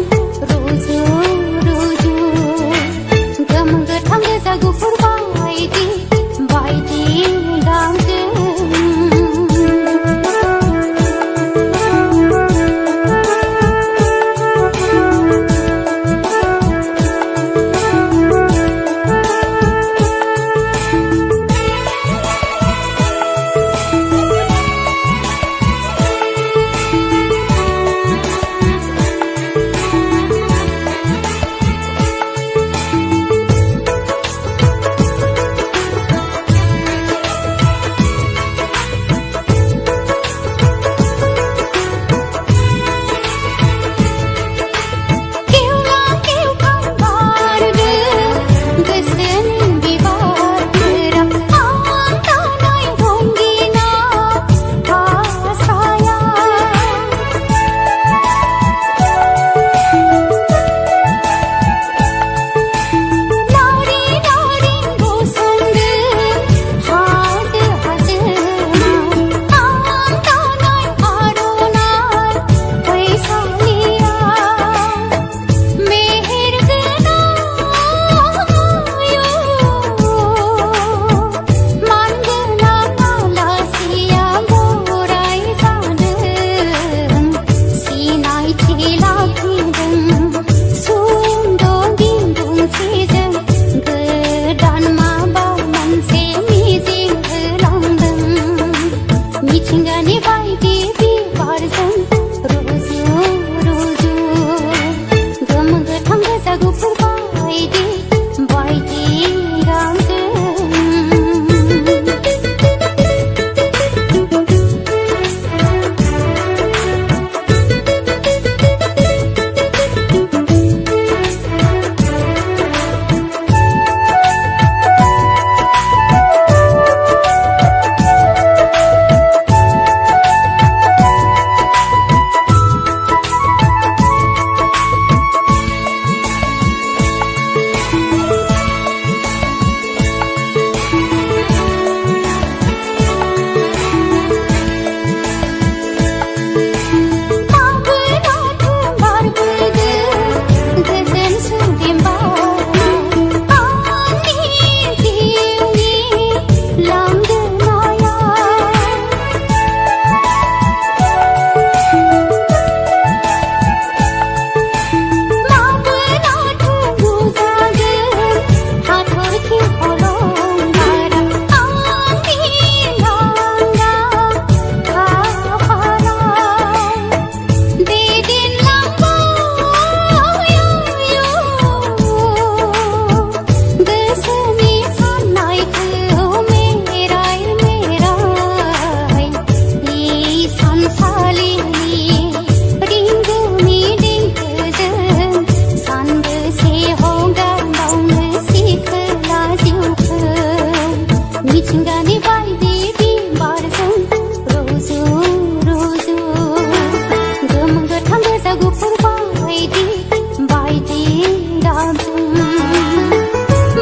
मिथिंगानि बायदि बिबारजों रुजु रुजु गोमो गोथां गोजा गुफुर बायदि बायदि गाबजों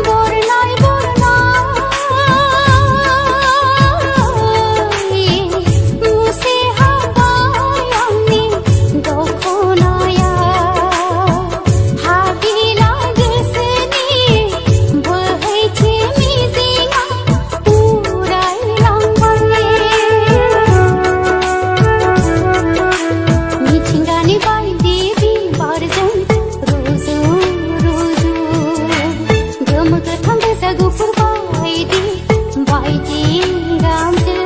बरनाय मुसे हाबाय आंनि दखनाया हाबिला गोसोनि बोहैथि मिजिंआ उरायलांबाय मिथिंगानि बायदि बिबारजों रुजु रुजु गोमो गोथां गोजा गुफुर बायदि बायदि गाबजों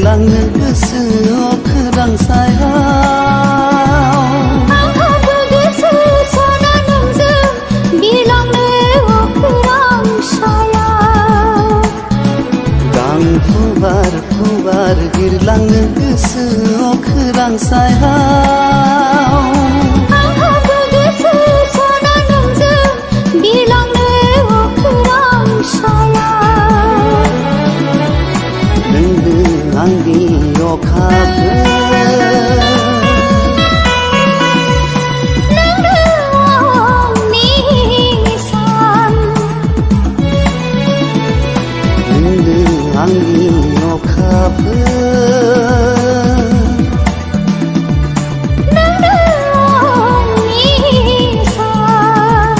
बिरलांनो गोसो अख्रां सायाव आंहाबो गोसो सना नोंजों बिरलांनो अख्रां सायाव गां फुवार फुवार बिरलांनो गोसो अख्रां सायाव आंहाबो गोसो सना नोंजों बिरलांनो अख्रां सायाव नोंनो आंनि अखाफोर नोंनो आंनि सान नोंनो आंनि अखाफोर नोंनो आंनि सान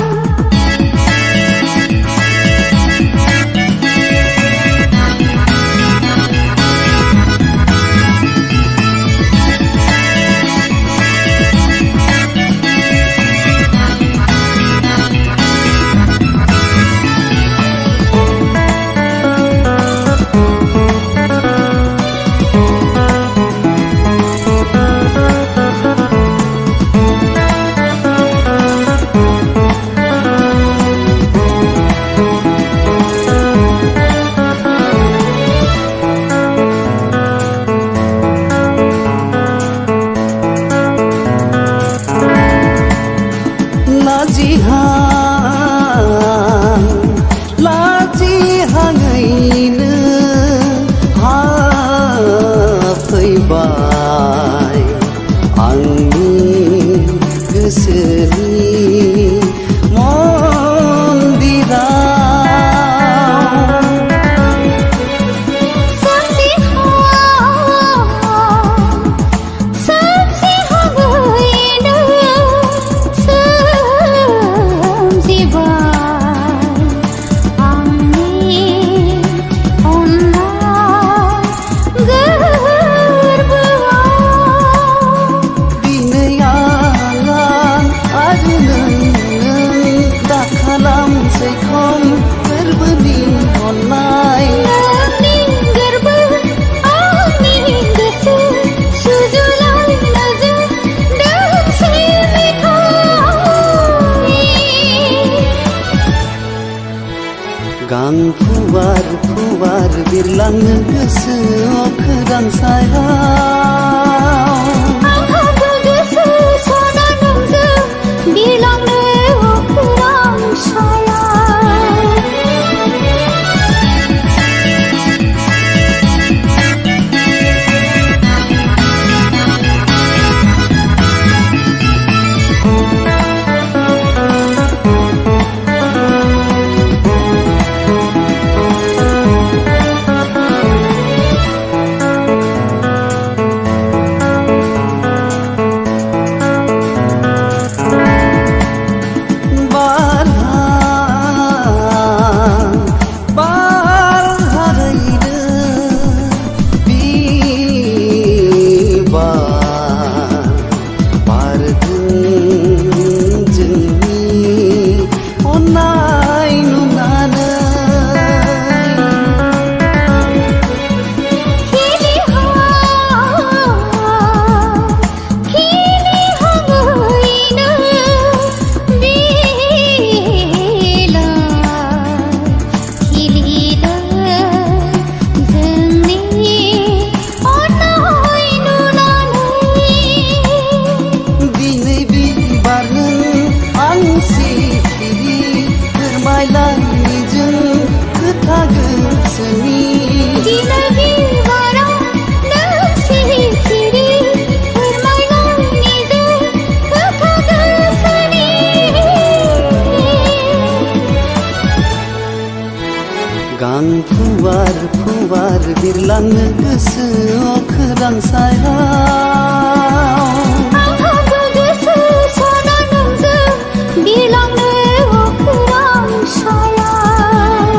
लाजिहाङैनो हाबफैबाय आंनि गोसोनि गां फुवार फुवार बिरलांनो गोसो अख्रां सायाव आंहाबो गोसो सना नोंजों बिरलांनो अख्रां सायाव गां फुवार फुवार बिरलांनो गोसो अख्रां सायाव आंहाबो गोसो सना नोंजों बिरलांनो अख्रां सायाव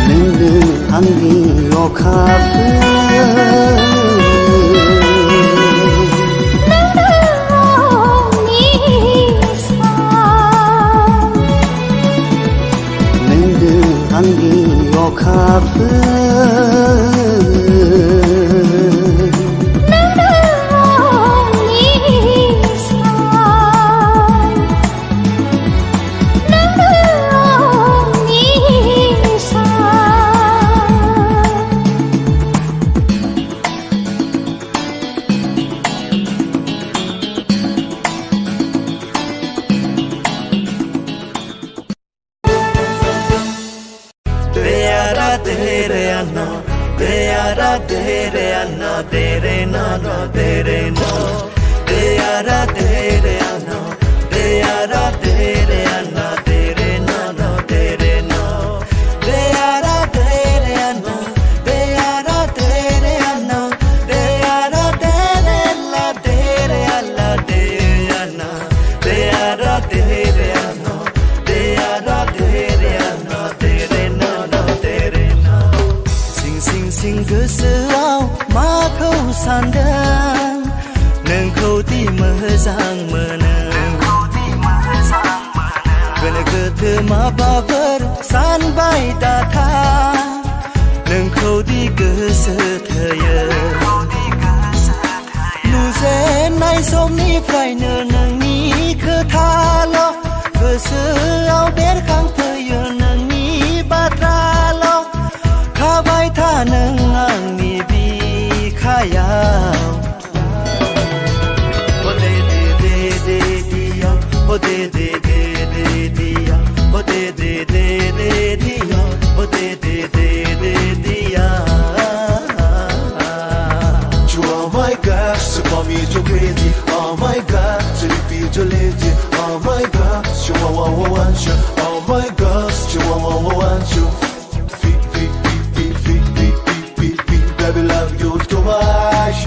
नोंनो आंनि अखाफोर आंनि अखाफोर tere anna tere no no tere no deyara tere anna deyara tere anna tere no no tere no deyara tere anna deyara tere anna deyara tere la tere alla deyana deyara tere anna deyara tere anna tere no no tere no sing sing sing गोसोआव माखौ सानदों नोंखौ दि मोजां मोनो गोनो गोथो माबाफोर सानबाय दाथा नोंखौ दि गोसो थोयो नुजेननाय समनिफ्रायनो नोंनि खोथाल' गोसोआव बेरखांफैयो नोंनि बाथ्राल' थाबाय था नों आंनि बिखायाव ओ दे दे दे दे दिया ओ दे दे दे दे दिया ओ दे दे दे दे दिया ओ दे दे दे दे दिया You are my God, so call me Joe Crazy. Oh my God, so repeat your lady. Oh my God, you want you. Oh my God, you want you. Baby, love you too much.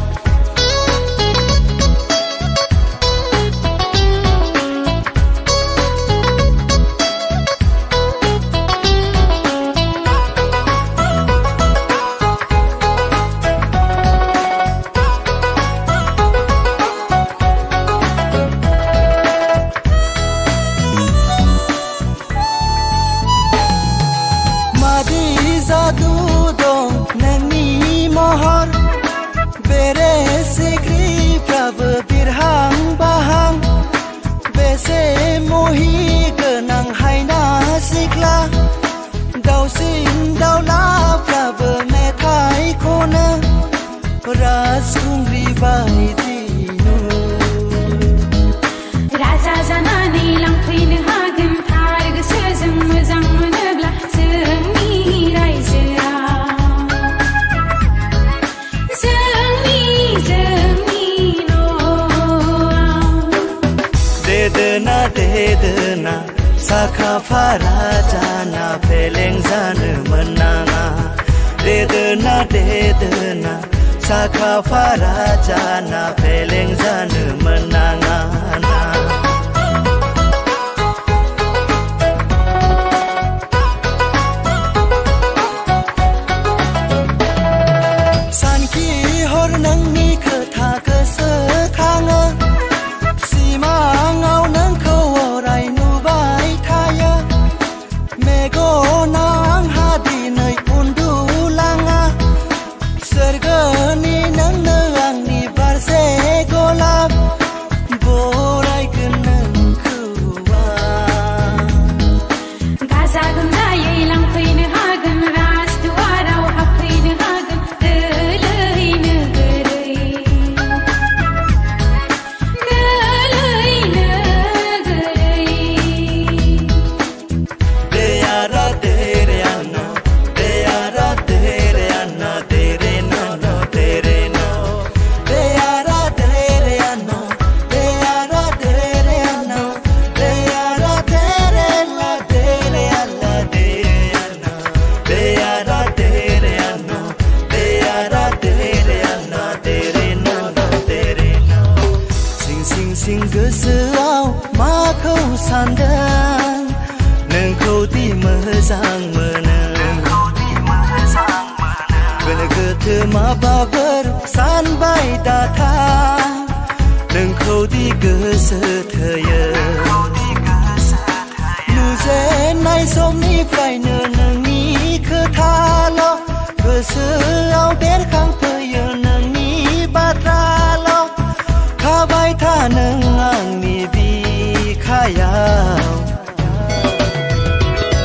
मादि जादु दं नोंनि महर बेरे सिख्रिफ्राबो बिरहां बाहां बेसे मुहि गोनां हायना सिख्ला दाउसिन दाउलाफ्राबो मेथाइ खनो राजखुंग्रि बायदि राजा जानानै लांफैनो हागोन थार गोसोजों मोजां मोनोब्ला जोंनि रायजोआ जोंनि न'आव देदोना साखा फारा जाना फेलें जानो मोननाङा देदोना साखा फारा जाना फेलें जानो मोननाङा सानखि हर नोंनि खोथा गोसोखाङो सिमाङाव नोंखौ अराय नुबाय थायो मेगनाव आंहा दिनै उन्दुलाङा सोरगोनि नोंनो आंनि बारसे गलाब बरायगोन नोंखौ गाजा गोमजायै लांफैनो हागोन राजदुवाराव हाबफैनो हागोन दोलैनो गोदै deyara tere anna deyara tere anna tere no no tere no deyara tere anna deyara tere anna deyara tere la tere alla deyana deyara tere anna deyara tere anna tere no no tere no sing sing sing गोसोआव माखौ सानदों नोंखौ दि मोजां मोनो गोनो गोथो माबाफोर सानबाय दाथा नोंखौ दि गोसो थोयो नुजेननाय समनिफ्रायनो नोंनि खोथाल' गोसोआव बेरखांफैयो नोंनि बाथ्राल' थाबाय था नों आंनि बिखायाव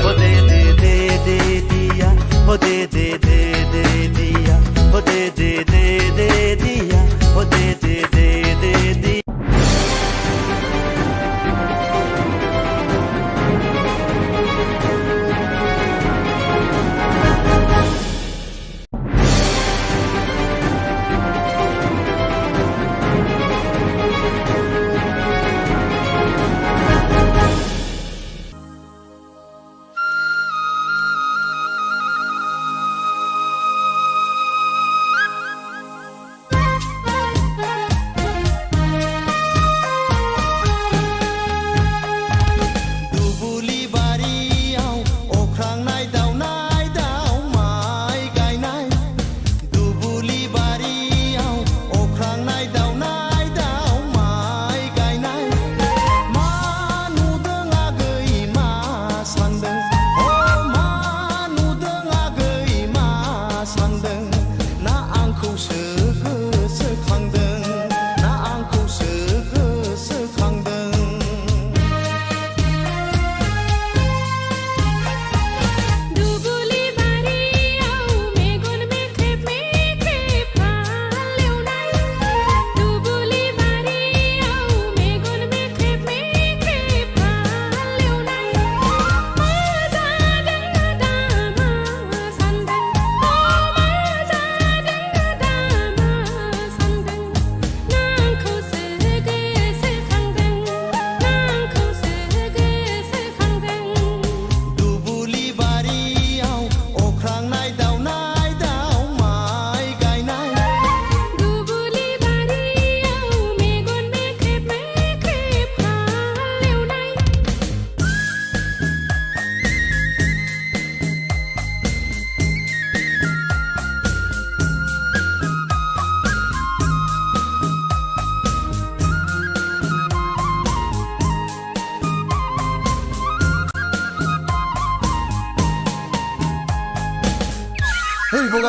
ओ दे दे दे दे दिया ओ दे दे दे दे दिया ओ दे दे दे दे दिया ओ दे दे दे दे दिया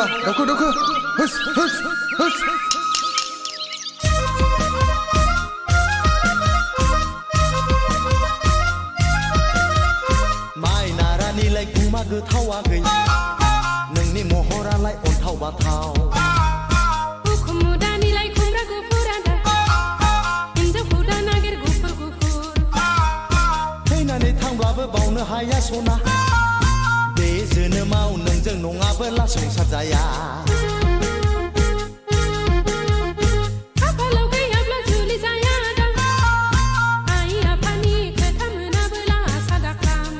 दावखो हुस हुस हुस माइ नारानिलाय गुमा गोथावा गै नोंनि महरालाय अन्थाव बाथाव उखुम मुदानिलाय खुमब्रा गुफुर आदा हिन्जावखौ दा नागिर गुफुर गुफुर थैनानै थांब्लाबो बावनो हाया सना बे जोनोमाव नोंजों नङाबोला संसार जाया खाफालाव गैयाब्ला जुलि जाया आदा आइ आफानि खोथा मोनाबोला आसा दाख्लाम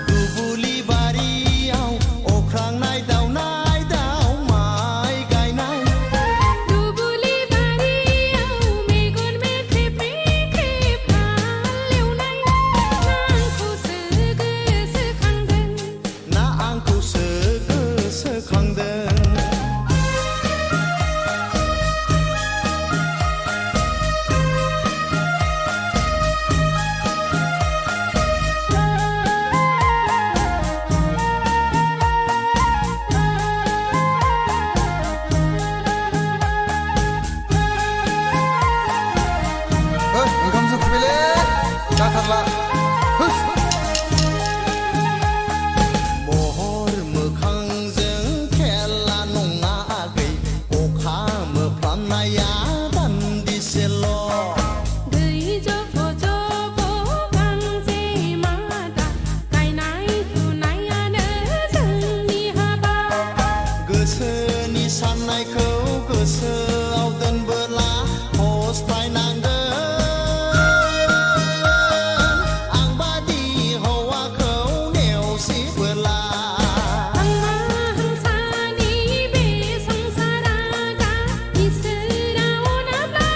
दुबुलि बारियाव अख्रांनाय दाउ माइ गायनाय दुबुलि बारियाव मेगन मेख्रेब मेख्रेब हालेवनाय ना आंखौसो गोसोखांदों ओंखाम संफैबायलै जाथारला हुस महर मोखांजों खेला नङा आगै अखा मोफ्लामनाया दान्दिसेल' दै जब जब गांजे मादा गायनाय फुनायानो जोंनि हाबा गोसोनि साननायखौ गोसोआव दोनबोला हस्तायनांगोन आं बादि हौवाखौ नेवसिबोला आंमा हांसानि बे संसारा दा इसोरा अनाब्ला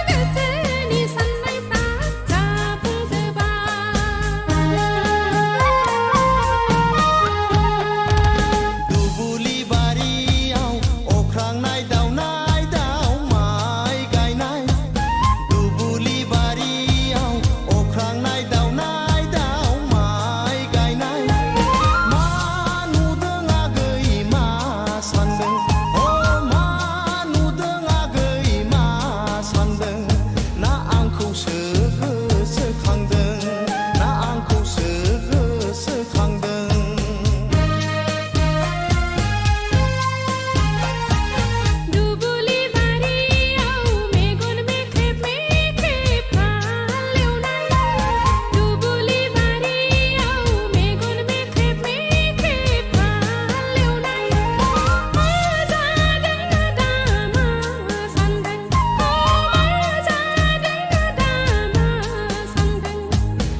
गोसोनि साननायफ्रा जाफुंजोबा दुबुलि बारियाव अख्रांनाय दाउ माइ गायनाय दुबुलि बारियाव अख्रांनाय दाउ माइ गायनाय मा नुदों आगै मा सानदों मा नुदों आगै मा सानदों ना आंखौसो गोसोखांदों ना आंखौसो गोसोखांदों दुबुलि बारियाव मेगन मेख्रेब मेख्रेब हालेवनाय दुबुलि बारियाव मेगन मेख्रेब मेख्रेब हालेवनाय मा जादों आदा मा सानदों मा जादों आदा मा सानदों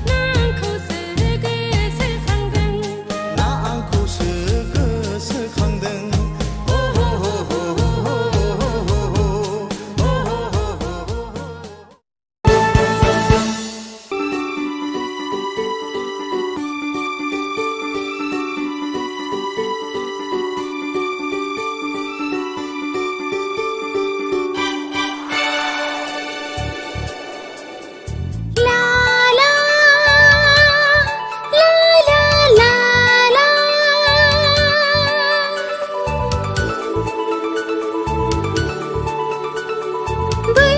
ना आंखौसो गोसोखांदों ना आंखौसो गोसोखांदों ला ला ला ला ला बै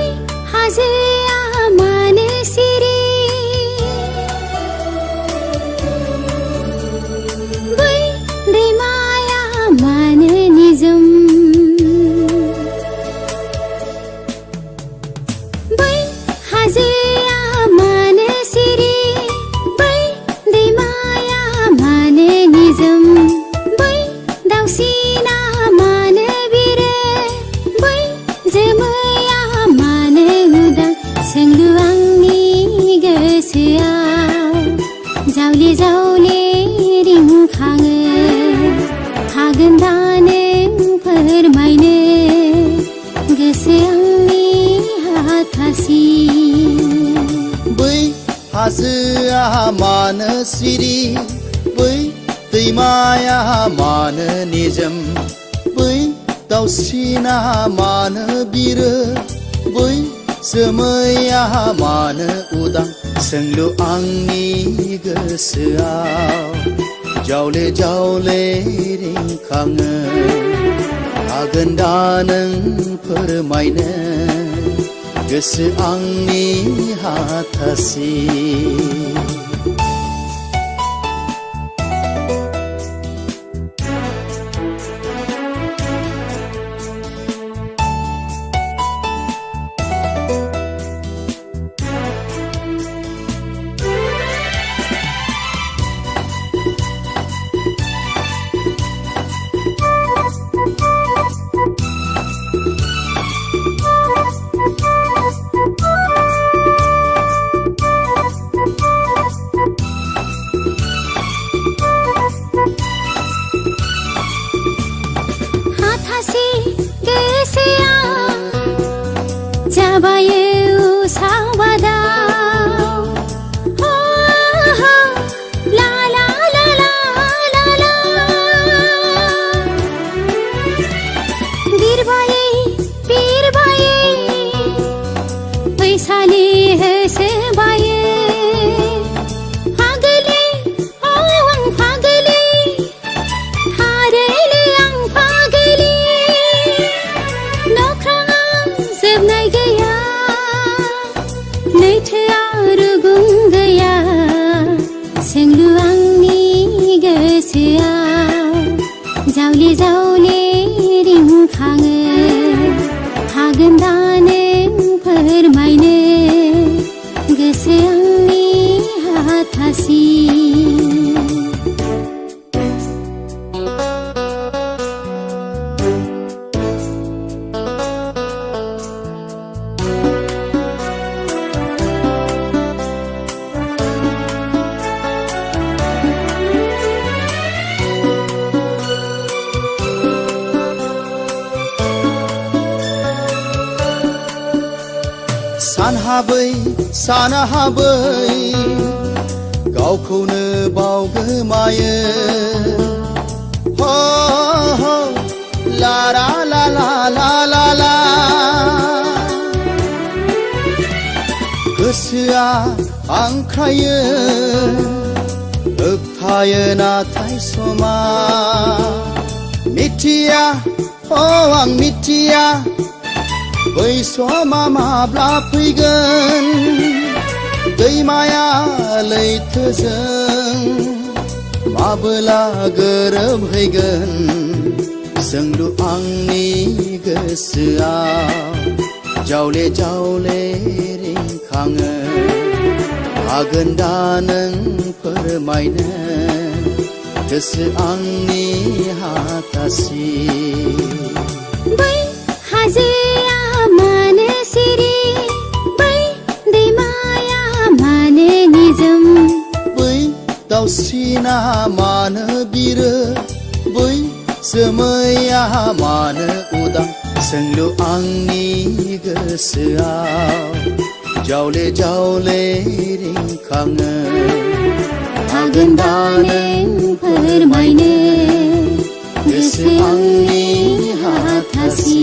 हाजोआ मानो सिरि बै दैमाया मानो निजोम बै हाजोआ मानो सिरि बै दैमाया मानो निजोम बै दाउसिना मानो बिरो बै जोमैया मानो उदां सोंलु आंनि गोसोआव जावले जावले रिंखाङो हागोन दा नों फोरमायनो गोसो आंनि हाथासि बै हाजोआ मानो सिरि बै दैमाया मानो निजोम बै दाउसिना मानो बिरो बै जोमैया मानो उदां सोंलु आंनि गोसोआव जावले जावले रिंखाङो हागोन दा नों फोरमायनो गोसो आंनि हाथासि सानहाबै गावखौनो बावगोमायो हो हो ला ला ला ला ला ला गोसोआ हांख्रायो होबथायो नाथाय समा मिथिया आं मिथिया बै समा माब्ला फैगोन दैमाया लैथोजों माबोला गोरोबहैगोन सोंलु आंनि गोसोआव जावले जावले रिंखाङो हागोन दा नों फोरमायनो गोसो आंनि हाथासि बै हाजोआ मानो सिरि बै दैमाया मानो निजोम बै दाउसिना मानो बिरो बै जोमैया मानो उदां सोंलु आंनि गोसोआव जावले जावले रिंखाङो हागोन दा नों फोरमायनो गोसो आंनि हाथासि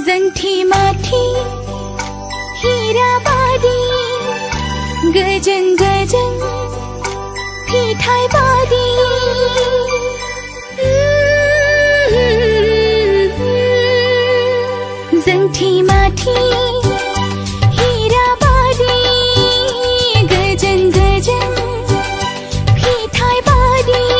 जंठी माठी हीराबादी गजन गजन फिठाई बादी जंठी माठी हीराबादी गजन गजन फिठाई बादी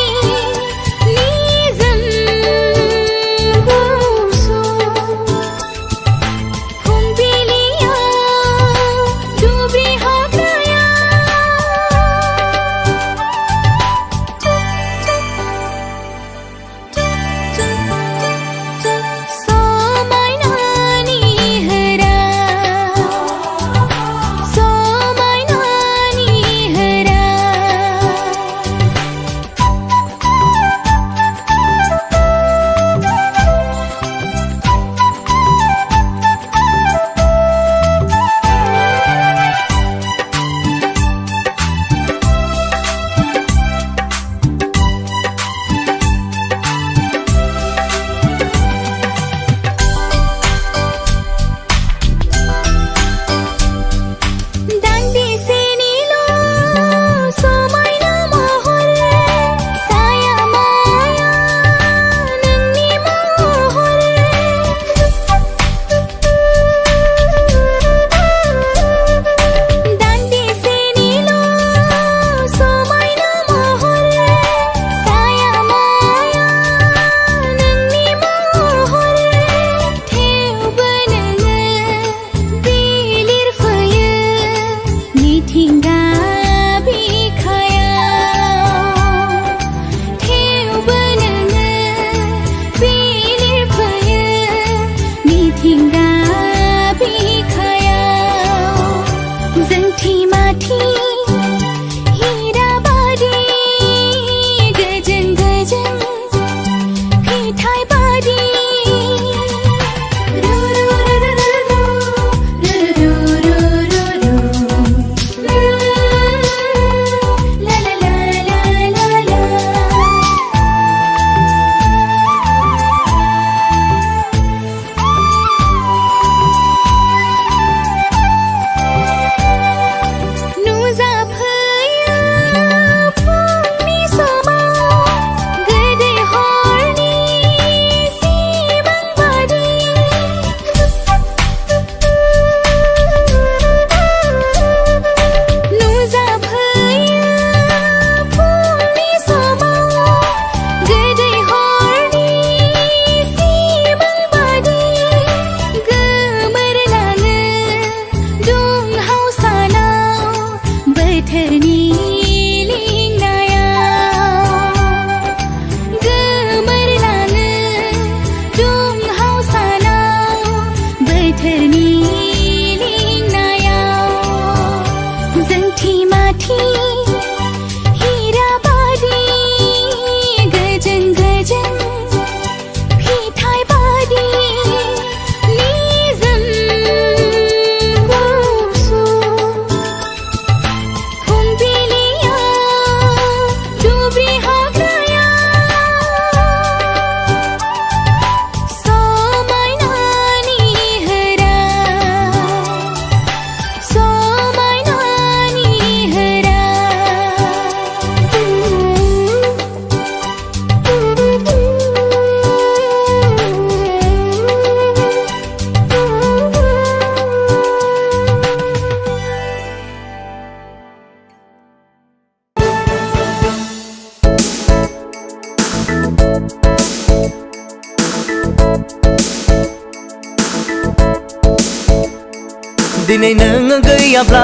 दिनै नों गैयाब्ला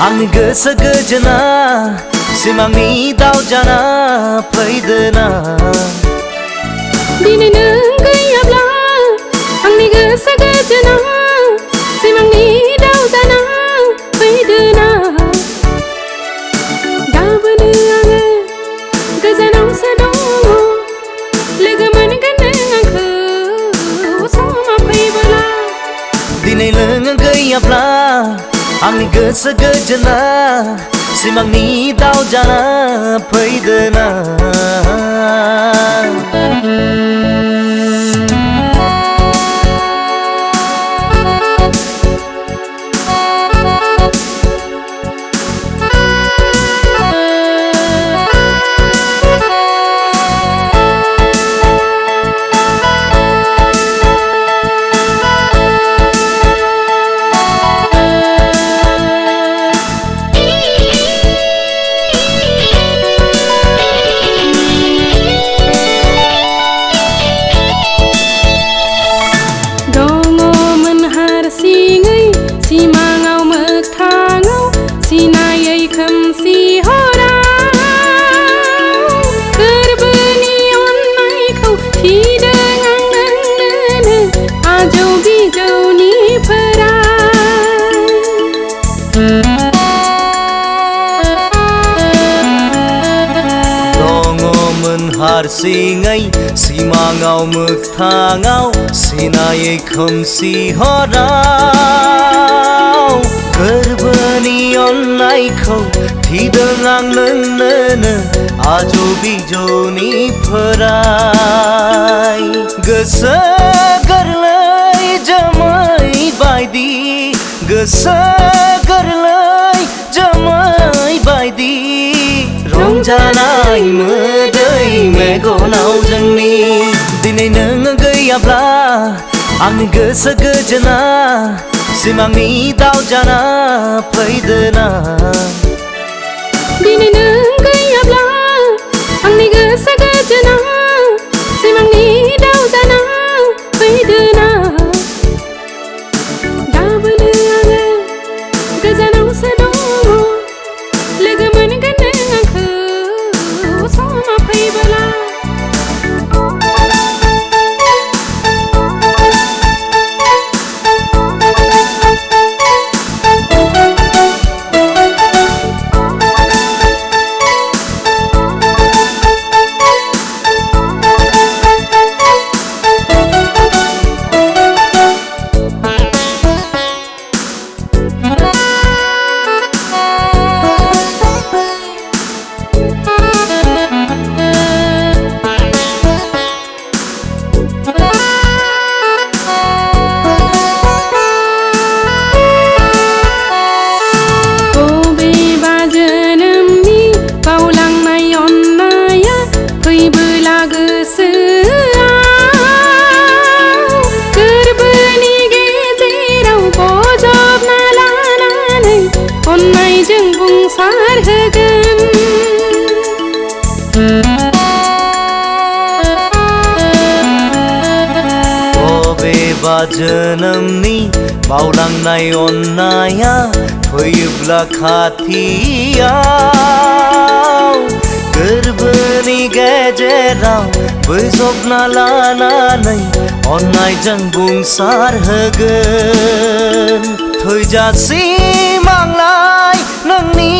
आंनि गोसो गोजोना सिमांनि दाउ जाना फैदोना दिनै नों गैयाब्ला आंनि गोसो गोजोना सिमांनि दाउ जाना फैदोना गाबोनो आङो गोजानावसो दङ लोगो मोनगोन नों आंखौ समा फैबोला दिनै नों गैयाब्ला आंनि गोसो गोजोना सिमांनि दाउ जाना फैदोना सिमाङाव मोगथाङाव सिनायै खोमसि हराव गोरबोनि अननायखौ थिदों आं नोंनोनो आजौ बिजौनिफ्राय दङमोन हारसिङै सिमाङाव मोगथाङाव सिनायै खोमसि हराव गोरबोनि अननायखौ थिदों आं नोंनोनो आजौ बिजौनिफ्राय गोसो गोरलै जोमै बायदि गोसो गोरलै जोमै बायदि रंजानाय मोदै मेगनाव जोंनि दिनै नों गैयाब्ला आंनि गोसो गोजोना सिमांनि दाउ जाना फैदोना दिनै नों गैयाब्ला आंनि गोसो गोजोना सिमांनि दाउ जाना फैदोना गाबोनो आङो गोजानावसो दङ लोगो मोनगोन नों आंखौ समा फैबोला अननायजों बुंसार होगोन बबेबा जोनोमनि बावलांनाय अननाया फैयोब्ला खाथियाव गोरबोनि गेजेराव बोजबना लानानै अननायजों बुंसार होगोन थैजासिम आंलाय नोंनि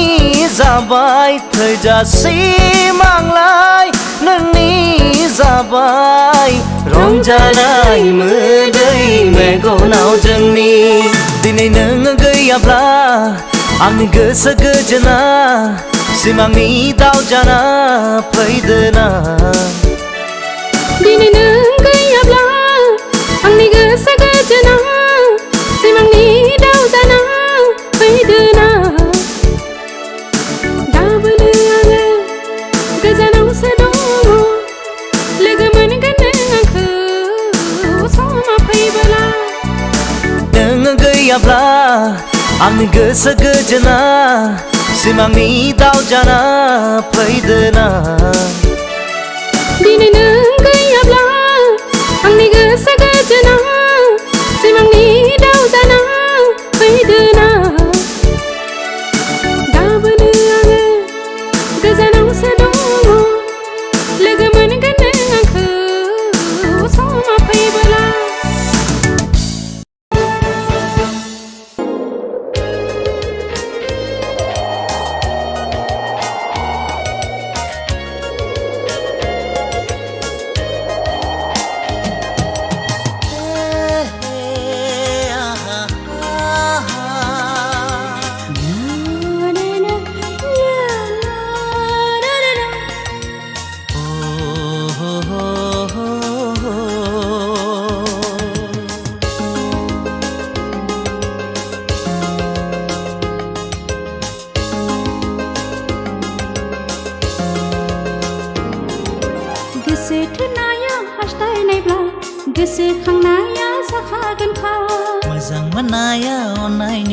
जाबाय थैजासिम आंलाय नोंनि जाबाय रंजानाय मोदै मेगनाव जोंनि दिनै नों गैयाब्ला आंनि गोसो गोजोना सिमांनि दाउ जाना फैदोना दिनै नों गैयाब्ला आंनि गोसो गोजोना सिमांनि दाउ जाना फैदोना गाबोनो आङो गोजानावसो दङ लोगो मोनगोन नों आंखौ समा फैबोला नों गैयाब्ला आंनि गोसो गोजोना सिमांनि दाउ जाना फैदोना दिनै नों गैयाब्ला आंनि गोसो गोजोना सिमांनि दाउ जाना फैदोना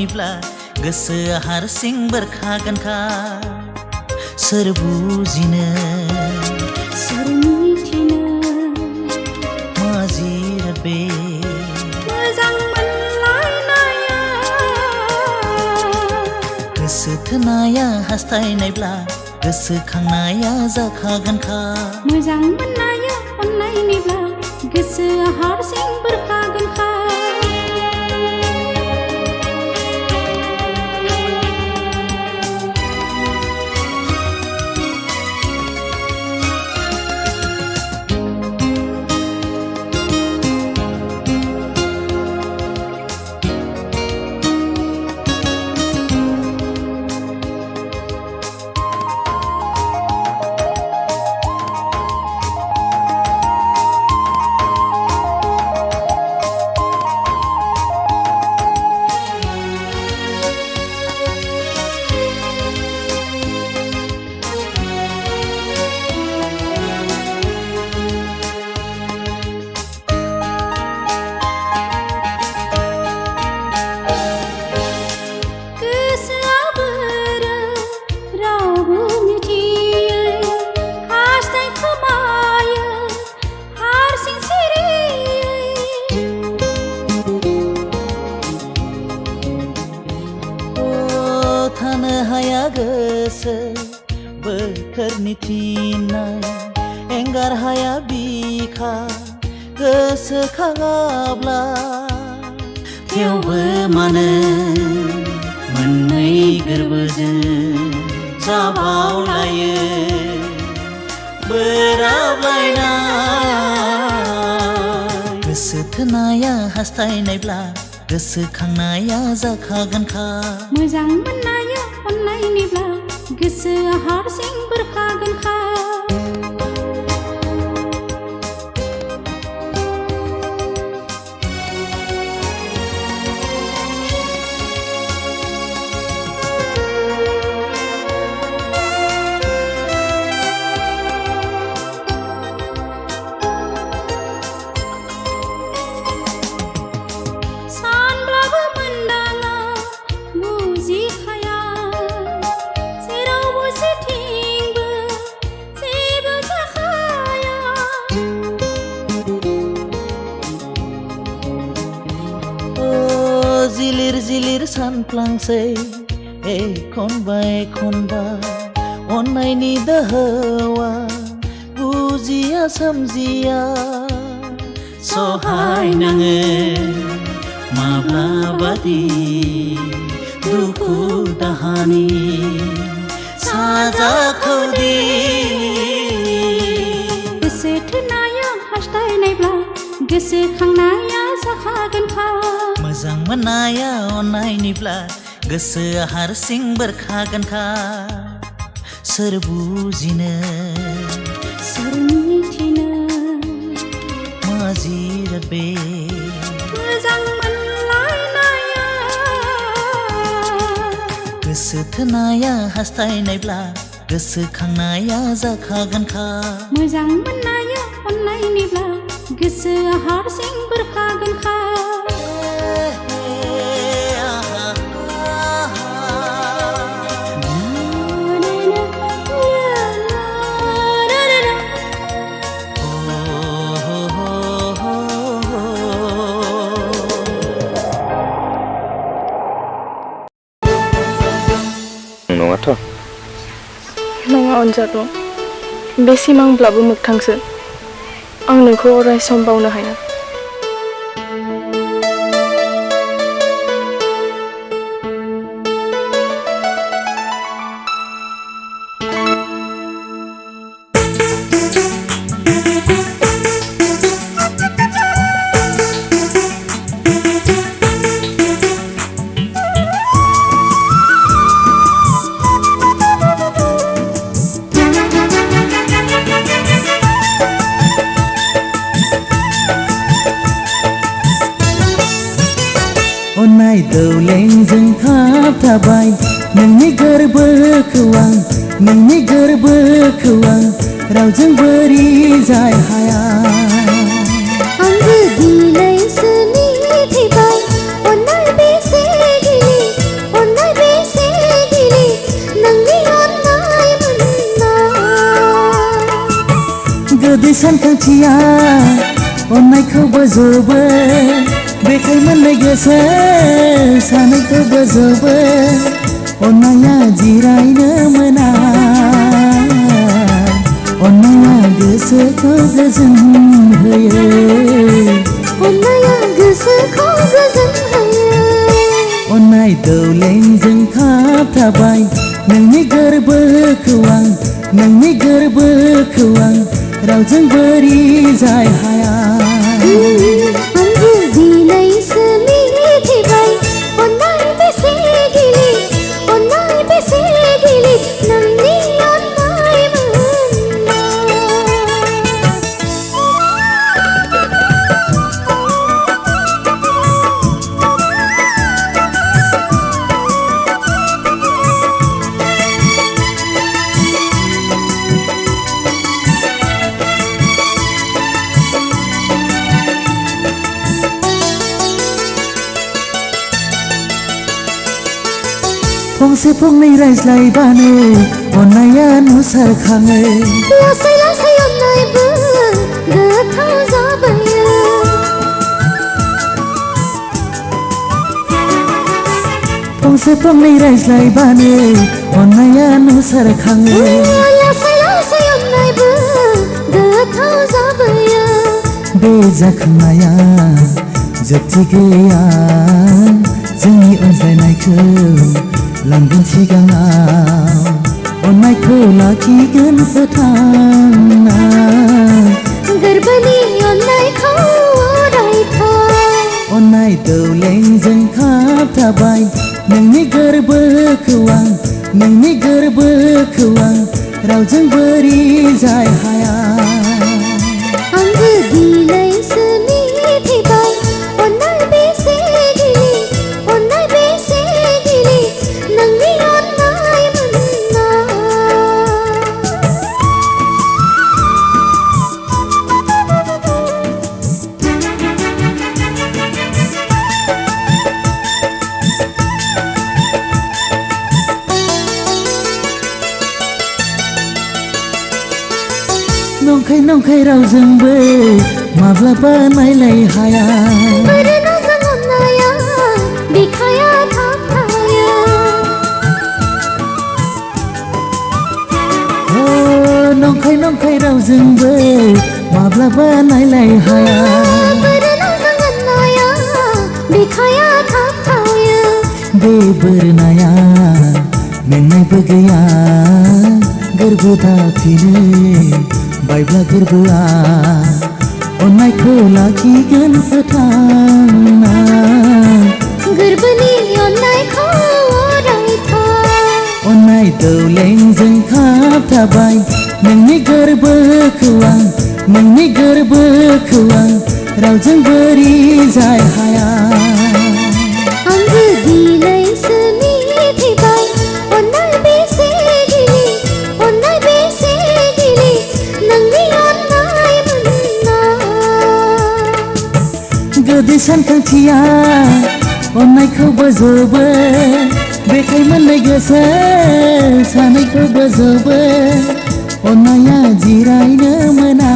अननायनिब्ला गोसोआ हारसिं बेरखागोनखा सोर बुजिनो सोर मिथिनो मा जिराद बे मोजां मोनलायनाया गोसो थोनाया हास्थायनायब्ला गोसोखांनाया जाखागोनखा मोजां मोननाया अननायनिब्ला गोसोआ हारसिं बेरखागोनखा गोसो बोथोरनि थिननाय एंगार हाया बिखा गोसोखाङाब्ला थेवबो मानो मोननै गोरबोजों जाबावलायो बोराबलायनाय गोसो थोनाया हास्थायनायब्ला गोसोखांनाया जाखागोनखा मोजां मोननाया अननायनिब्ला गोसोआ हारसिं बेरखागोनखा जिलिर जिलिर सानफ्लांसै एखनबा एखनबा अननायनि दोहौआ बुजिया सोमजिया सहाय नाङो माब्लाबादि दुखु दाहानि साजाखौदि गोसो थोनाया हास्थायनायब्ला गोसोखांनाया जाखागोनखा मोजां मोननाया अननायनिब्ला गोसोआ हारसिं बेरखागोनखा सोर बुजिनो सोर मिथिनो मा जिराद बे मोजां मोनलायनाया गोसो थोनाया हास्थायनायब्ला गोसोखांनाया जाखागोनखा मोजां मोननाया अननायनिब्ला गोसोआ हारसिं बेरखागोनखा नङाथ' नङा अनजालु बे सिमांब्लाबो मोगथांसो आं नोंखौ अराय सम बावनो हाया अन्नाय दौलेंजों थाबथाबाय नोंनि गोरबोखौ आं रावजोंबो रिजाय हाया आंबो दिनैसो मिथिबाय अन्नाय बेसे गिलिर खांथिया अन्नायखौ बोजबो बेखाय मोननाय गोसो सानैखौ बोजबो अन्नाया जिरायनो मोना अन्नाया गोसोखौ गोजोन होयो अन्नाया गोसोखौ गोजोन होयो अन्नाय दौलेंजों खाबथाबाय नोंनि गोरबोखौ आं नोंनि गोरबोखौ आं रावजोंबो रिजाय हाया आंबो दिनैसो मिथिबाय अन्नाय बेसे गिलिर अन्नाय बेसे गिलिर नोंनि अन्नाय फंसे फंनै रायज्लायबानो अन्नाया नुसारखाङो लासै लासै अन्नायबो गोथाव जाबोयो फंसे फंनै रायज्लायबानो अन्नाया नुसारखाङो लासै लासै अन्नायबो गोथाव जाबोयो बे जाखांनाया जोबथि गैया जोंनि अनज्लायनायखौ लांगोन सिगाङाव अन्नायखौ लाखिगोन फोथांना गोरबोनि अन्नायखौ अरायथा अन्नाय दौलेंजों खाबथाबाय नोंनि गोरबोखौ आं नोंनि गोरबोखौ आं रावजोंबो रिजाय हाया आंबो दिनैसो मिथिबाय अन्नाय बेसे गिलिर अन्नाय बेसे गिलिर नोंनि अन्नाय मोनना नंखाय नंखाय रावजोंबो माब्लाबा नायलाय हाया बोरनाजों अन्नाया बिखाया थाबथायो नंखाय नंखाय रावजोंबो माब्लाबा नायलाय हाया बोरनाजों अन्नाया बिखाया थाबथायो बे बोरनाया मेंनायबो गैया गोरबो दाफिनो बायब्ला गोरबोआ अन्नायखौ लाखिगोन फोथांना गोरबोनि अन्नायखौ अरायथा अन्नाय दौलेंजों खाबथाबाय नोंनि गोरबोखौ आं नोंनि गोरबोखौ आं रावजोंबो रिजाय हाया आंबो दिनैसो मिथिबाय अन्नाय बेसे गिलिर अन्नाय बेसे गिलिर नोंनि अन्नाय मोनना गोदै सानखांथिया अन्नायखौ बोजबो बेखाय मोननाय गोसो सानैखौ बोजबो अन्नाया जिरायनो मोना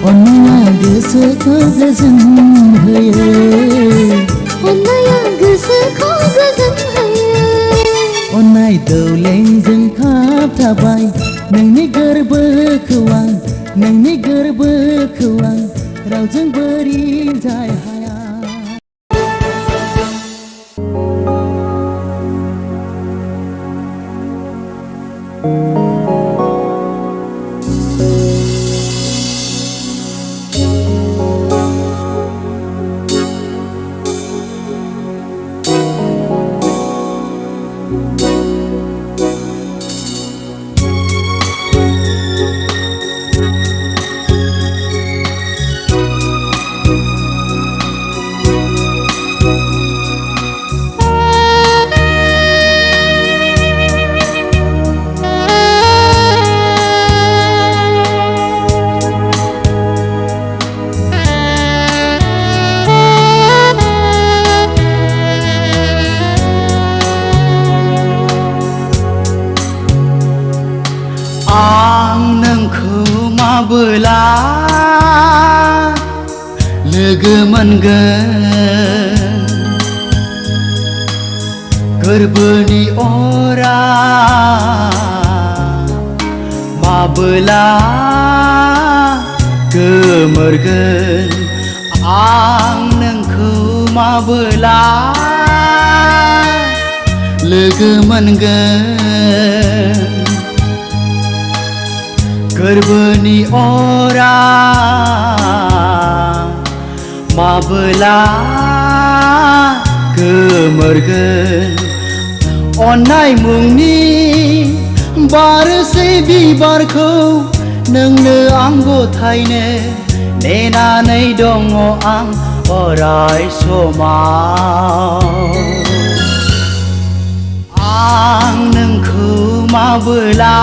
अन्नाया गोसोखौ गोजोन होयो अन्नाया गोसोखौ गोजोन होयो अन्नाय दौलेंजों खाबथाबाय नोंनि गोरबोखौ आं नोंनि गोरबोखौ आं रावजोंबो रिजाय हाया माबोला लोगो मोनगोन गोरबोनि अरा माबोला गोमोरगोन आं नोंखौ माबोला लोगो मोनगोन गोरबोनि अरा माबोला गोमोरगोन अननाय मुंनि बारसे बिबारखौ नोंनो आं गथायनो नेनानै दङ आं अराय समाव आं नोंखौ माबोला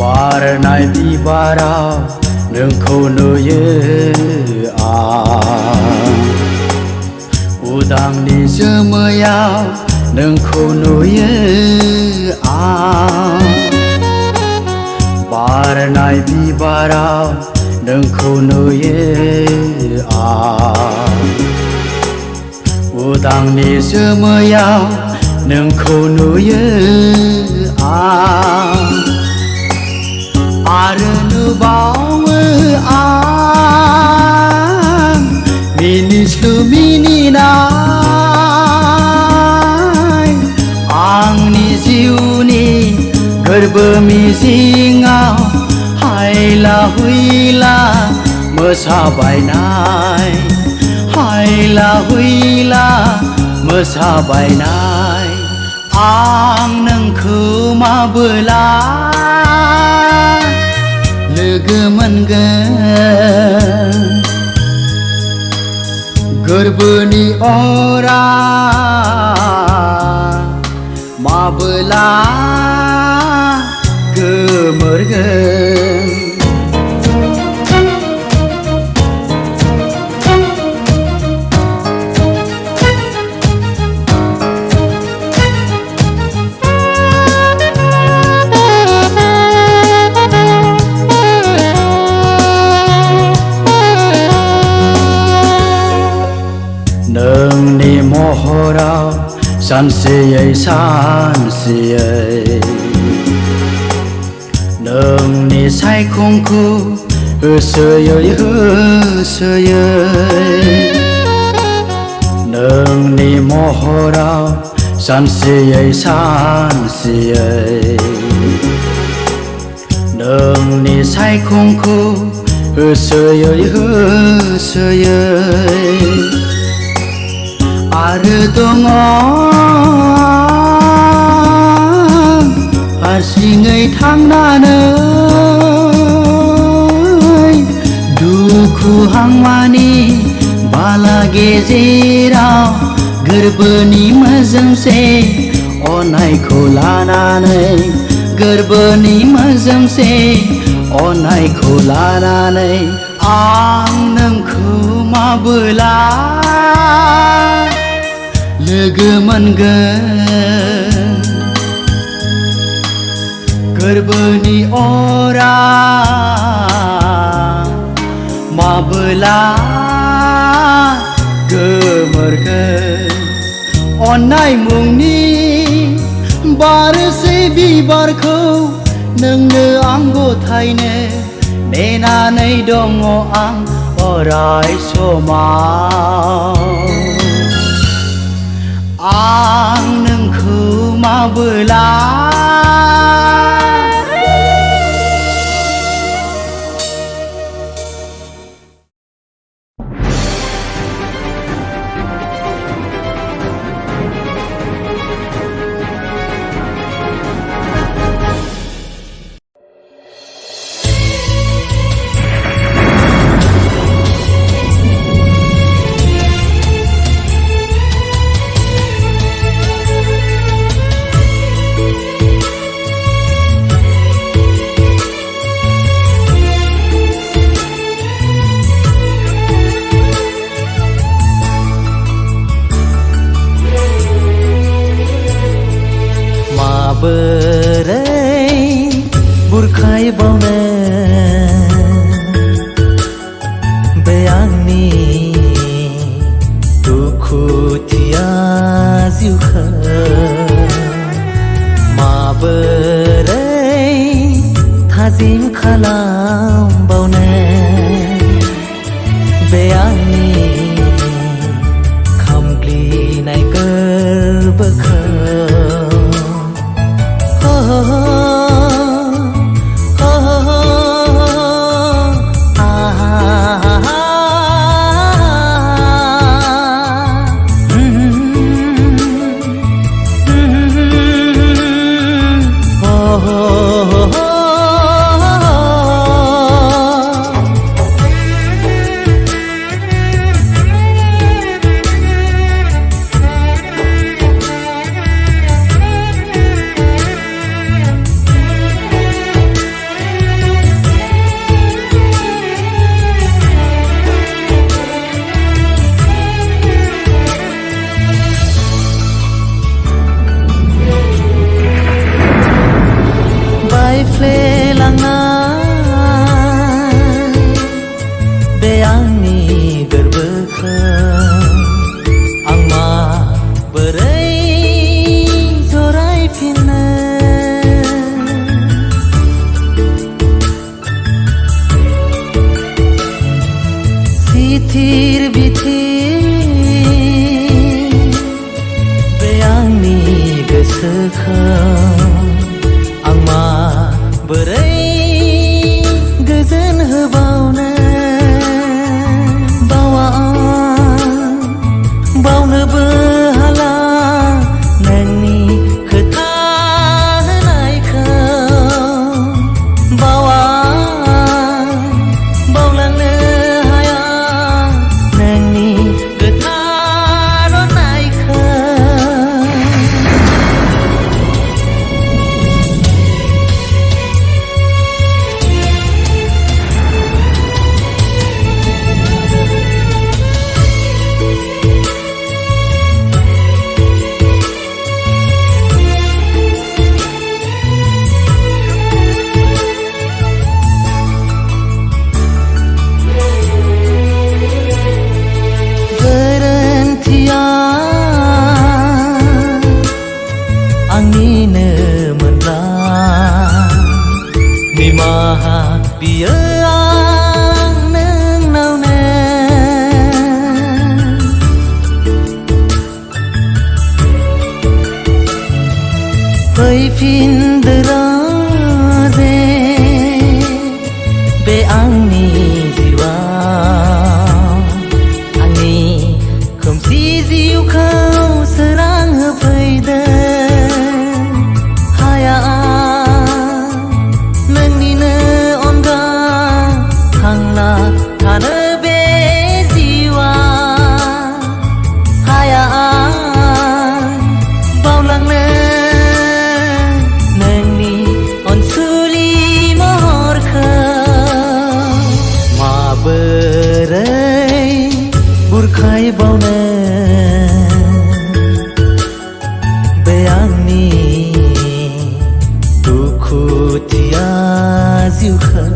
बारनाय बिबाराव नोंखौ नुयो आं उदांनि जोमैयाव नोंखौ नुयो आं बारनाय बिबाराव नोंखौ नुयो आं उदांनि जोमैयाव नोंखौ नुयो आं आरो नुबावो आं मिनिस्लु मिनिनाय आंनि जिउनि गोरबो मिजिङाव हायला हुइला मोसाबायनाय हायला हुइला मोसाबायनाय आं नोंखौ माबोला लोगो मोनगोन गोरबोनि अरा माबोला गोमोरगोन नोंनि महराव सानसेयै सानसेयै नोंनि सायखंखौ होसोयै होसोयै नोंनि महराव सानसेयै सानसेयै नोंनि सायखंखौ होसोयै होसोयै आरो दङ हारसिङै थांनानै दुखु हांमानि बाला गेजेराव गोरबोनि मोजोमसे अननायखौ लानानै गोरबोनि मोजोमसे अननायखौ लानानै आं नोंखौ माबोला लोगो मोनगोन गोरबोनि अरा माबोला गोमोरगोन अननाय मुंनि बारसे बिबारखौ नोंनो आं गथायनो नेनानै दङ आं अराय समाव आं नोंखौ माबोला बुरखायबावनो बे आंनि दुखुथिया जिउखौ माबोरै थाजिम खालामबावनो बे आंनि खामग्लिनाय गोरबोखौ बे आंनि गोरबोखौ आं माबोरै जरायफिननो सिथिर बिथिर बे आंनि गोसोखौ आं माबोरै गोजोन होबावनो बावनोबो हाला नोंनि खोथा होनायखौ बावलांनो हाया नोंनि खोथा रनायखौ आंनिनो मोनला निमाहा बियो आं नोंनावनो फैफिनदो जे बे आंनि जिउआव आंनि खोमसि जिउखौ सोरां होफैदो नोंनिनो अनगा थांना थानो बे जिउआ हाया बावलांनो नोंनि अनसुलि महरखौ माबोरै बुरखायबावनो बे आंनि दुखुथिया जिउखौ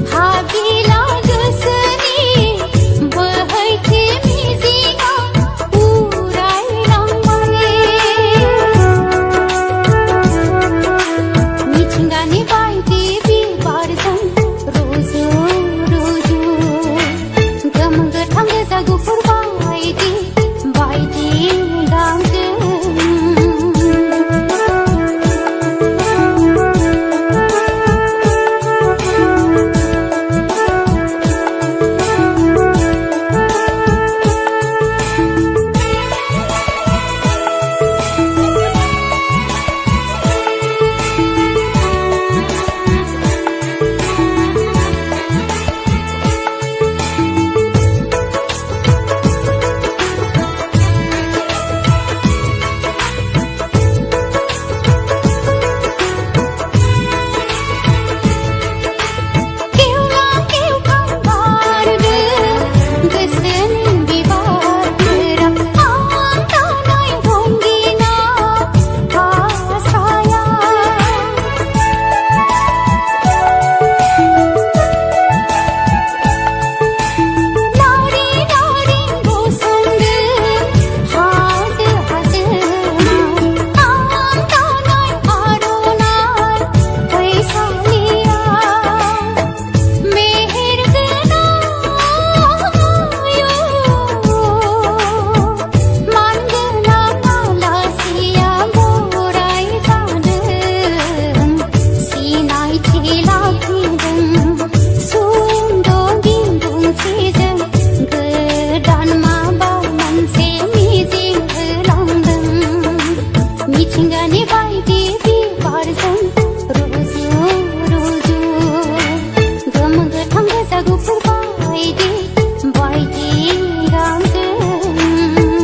Happy बैसागुफोर बायदि गानदों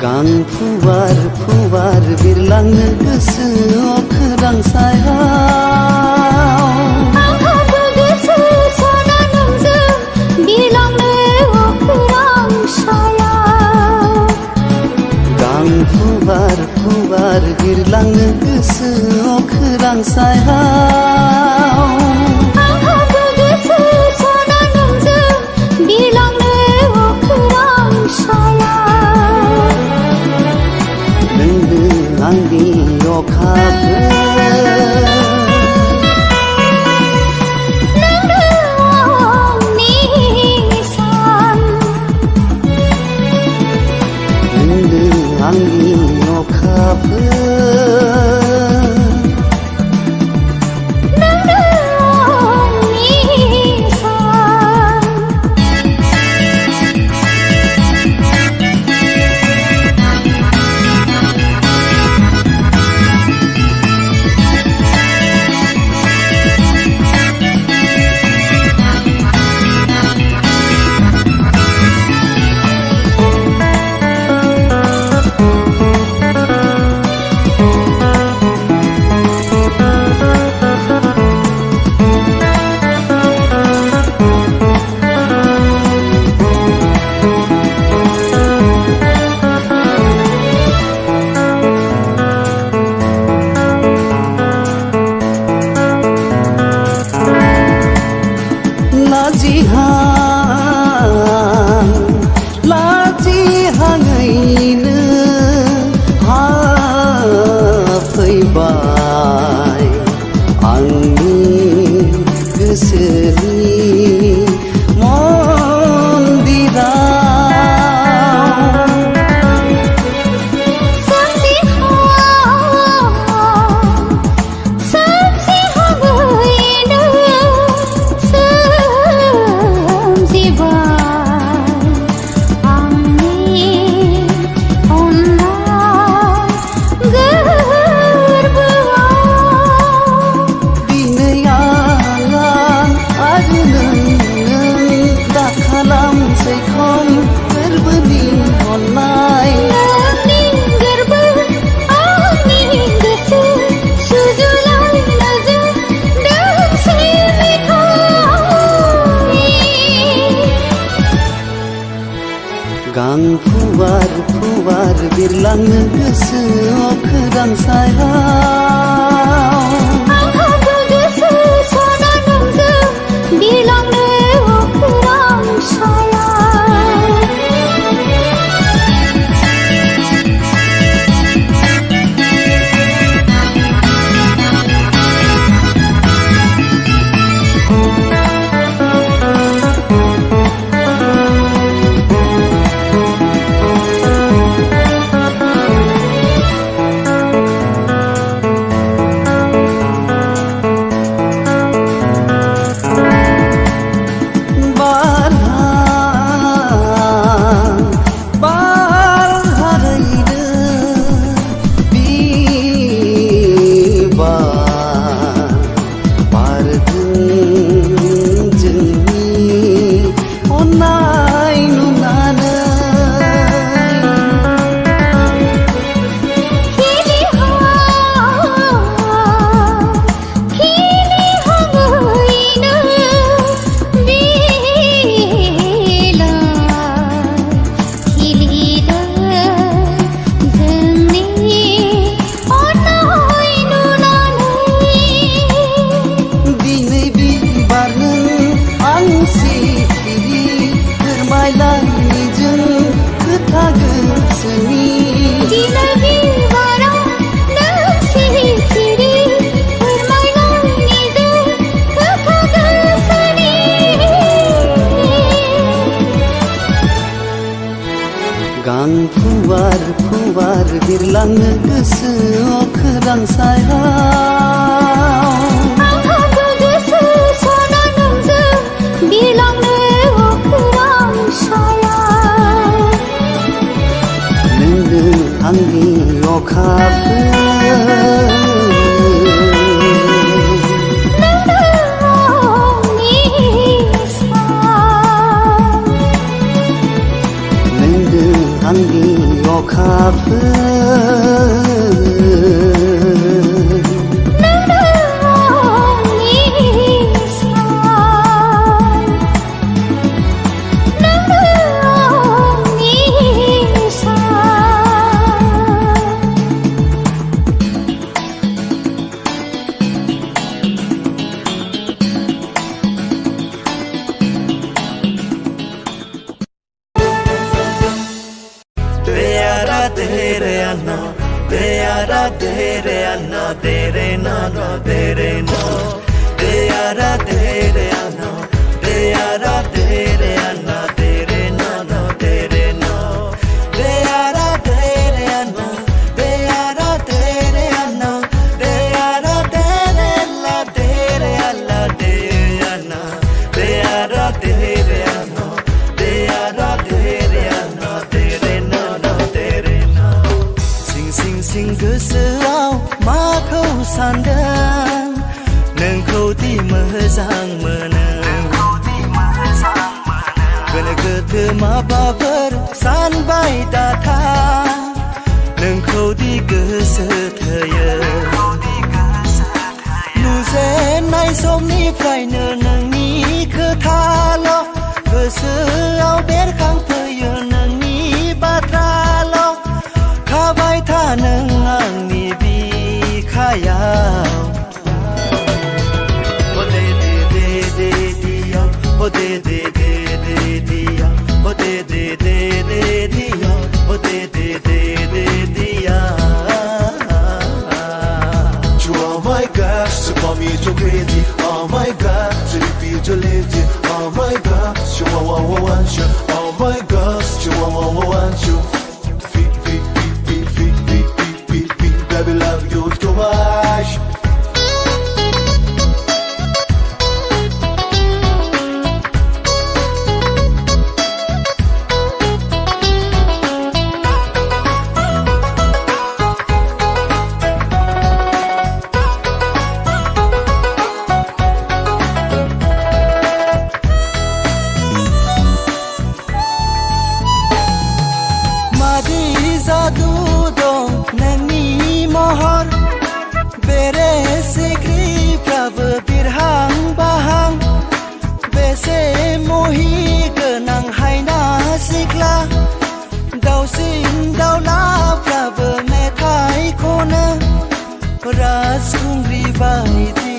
गां फुवार फुवार बिरलांनो गोसोआव खोरां सायाव आंहाबो गोसो सना नोंजों बिरलांनो अखोरां सायाव गां फुवार फुवार बिरलांनो गोसोआव खोरां सायाव आंहाबो गोसो सना नोंजों बिरलांनो अखोरां सायाव नोंनो आंनि अखाफोर नोंनो आंनि सान नोंनो आंनि अखाफोर नोंनो आंनि सान लाजिहाङैनो हाबफैबाय आंनि गोसोनि गां फुवार फुवार बिरलांनो गोसोआव खोरां सायाव आंहाबो गोसो सना नोंजों बिरलांनो अखोरां सायाव गां फुवार फुवार बिरलाङो गोसोआव खोरां सायाव आंहाबो गोसो सना नोंजों बिरलांनो अख्रां सायाव नोंनो आंनि अखाफोर आंनि गोसोआव माखौ सानदों नोंखौ दि मोजां मोनो गोनो गोथो माबाफोर सानबाय दाथा नोंखौ दि गोसो थोयो नुजेननाय समनिफ्रायनो नोंनि खोथाल' गोसोआव बेरखांफैयो नोंनि बाथ्राल' खाबाय था नों आंनि बिखायाव ओ दे दे दे दे दिया ओ दे दे दे दे दिया ओ दे दे दे दे दिया ओ दे दे दे दे दिया You are my God, so call me too crazy. Oh my God, so you feel too lazy. Oh my God, you want you. Oh my God, you want you. Baby, love you too much. मादि जादु दं नोंनि महर बेरे सिख्रिफ्राबो बिरहां बाहां बेसे मुहि गोनां हायना सिख्ला दाउसिन दाउलाफ्राबो मेथाइ खनो राजखुंग्रि बायदि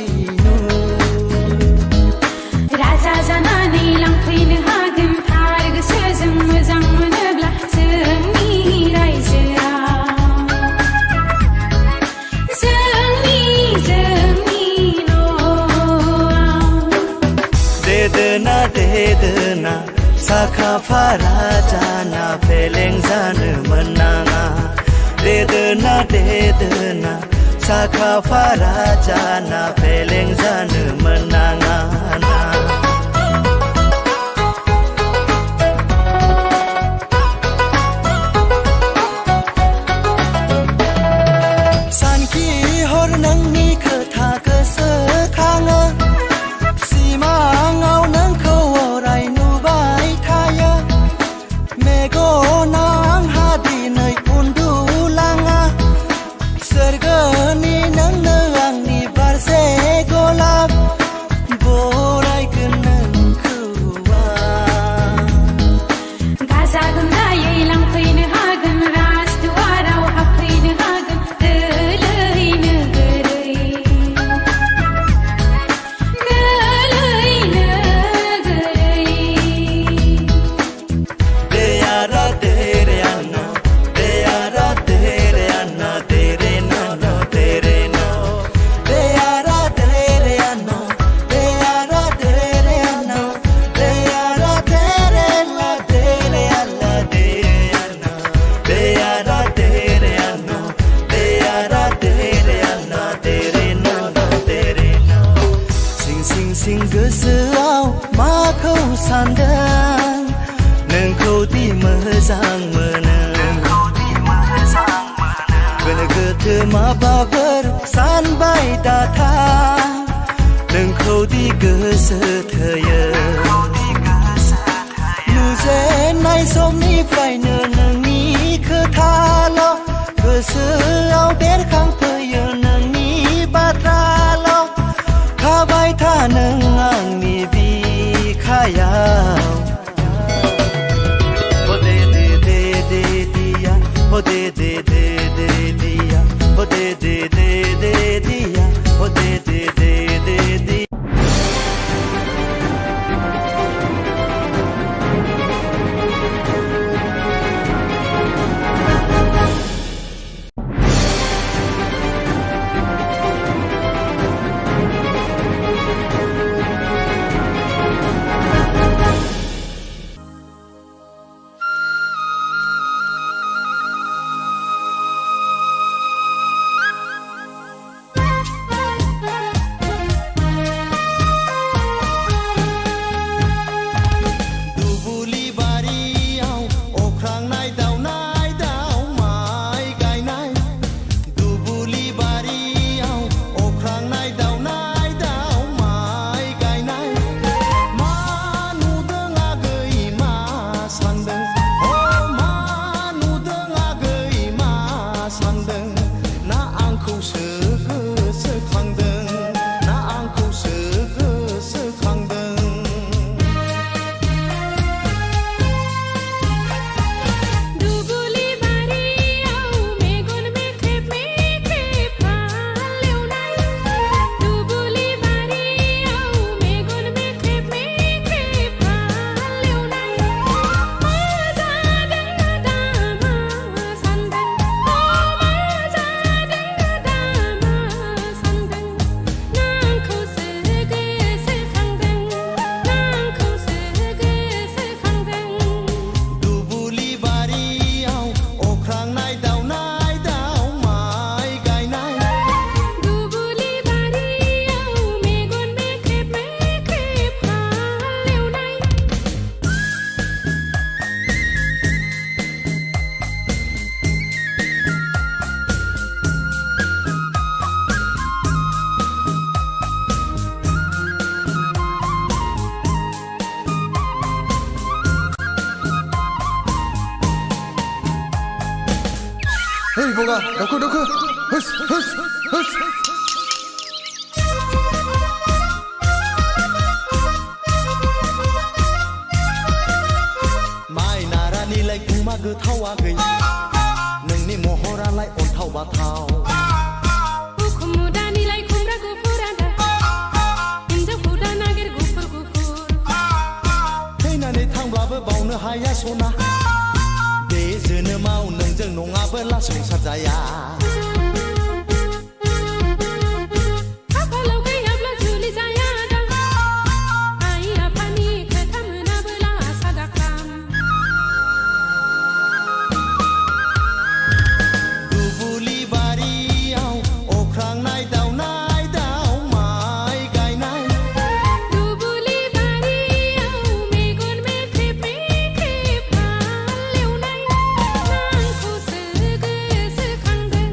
राजा जानानै लांफैनो हागोन थार गोसोजों मोजां मोनोब्ला जोंनि रायजोआ देदोना साखा फारा जाना फेलें जानो मोनाङा देदोना साखा फारा जाना फेलें जानो मोनाङा सानखि हर नोंनि खोथा गोसोखाङो सिमाङाव नोंखौ अराय नुबाय थायो मेगना आंहा दिनै उन्दुलाङा सोरगोनि नोंनो आंनि बारसे गलाब बराय मोजां मोनो गोनो गोथो माबाफोर सानबाय दाथा नोंखौ दि गोसो थोयो नुजेननाय समनिफ्रायनो नोंनि खोथाल' गोसोआव बेरखांफैयो नोंनि बाथ्राल' थाबाय था नों आंनि बिखायाव ओ दे दे दे दे दिया ओ दे दे दे दे दिया ओ दे दे दे दे दिया ओ दे दे दे दे दिया Hey boga, doko doko, hus hus hus. माइ नारानिलाय गुमा गोथावा गैया नोंनि महरालाय अन्थाव बाथाव उखुम मुदानिलाय खुमब्रा गुफुर आदा हिन्जावखौ दा नागिर गुफुर गुफुर थैनानै थांब्लाबो बावनो हाया सना बे जोनोमाव नोंजों नङाबोला संसार जाया खाफालाव गैयाब्ला जुलि जाया दां आइ आफानि खोथा मोनाबोला आसा दाख्लाम दुबुलि बारियाव अख्रांनाय दावनाय दाव माइ गायनाय दुबुलि बारियाव मेगन मेख्रेब मेख्रेब हालेवनाय आंखौसो गोसोखांदों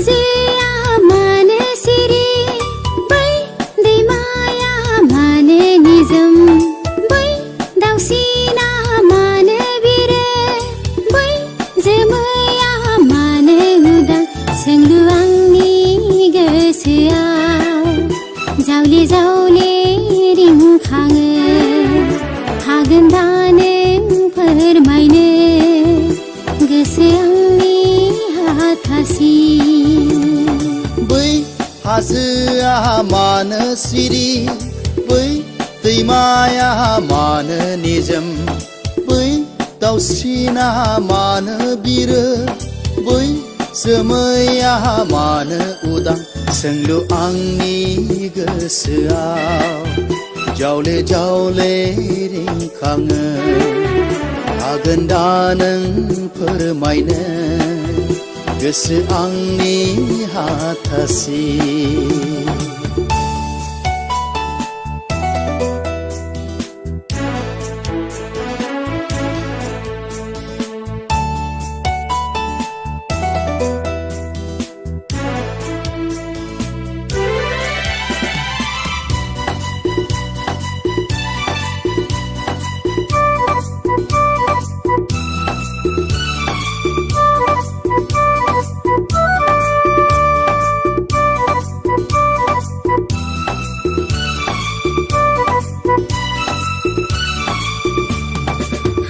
हाजोआ मानो सिरि बै दैमाया मानो निजोम बै दाउसिना मानो बिरो बै जोमैया मानो उदां सोंलु आंनि गोसोआव जावले जावले रिंखाङो हागोन दा नों फोरमायनो गोसो आंनि हाथासि बै हाजोआ मानो सिरि बै दैमाया मानो निजोम बै दाउसिना मानो बिरो बै जोमैया मानो उदां सोंलु आंनि गोसोआव जावले जावले रिंखाङो हागोन दा नों फोरमायनो गोसो आंनि हाथासि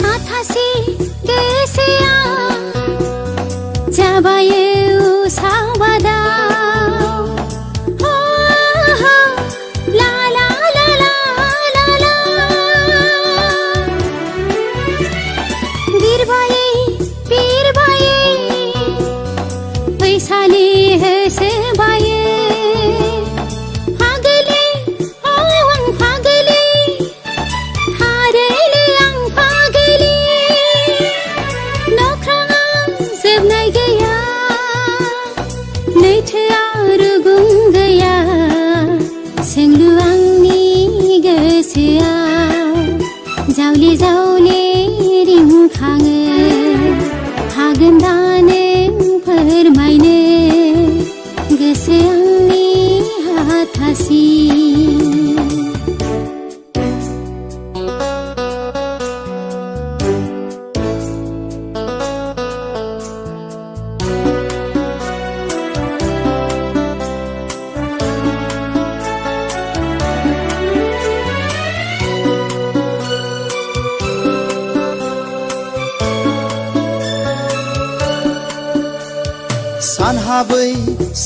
हाथासि गोसोआ जाबायो उसाबादाव हो हो ला ला ला ला ला ला बिरबायै फैसालि होसोबायो फागोले आं फागोले हारोले आं फागोले नख्राङाव जोबनाय गैया लैथोआ रुगुं गैया सोंलु आंनि गोसोआव जावले जावले रिंखाङो हागोन दा नों फोरमायनो गोसो आंनि हाथासि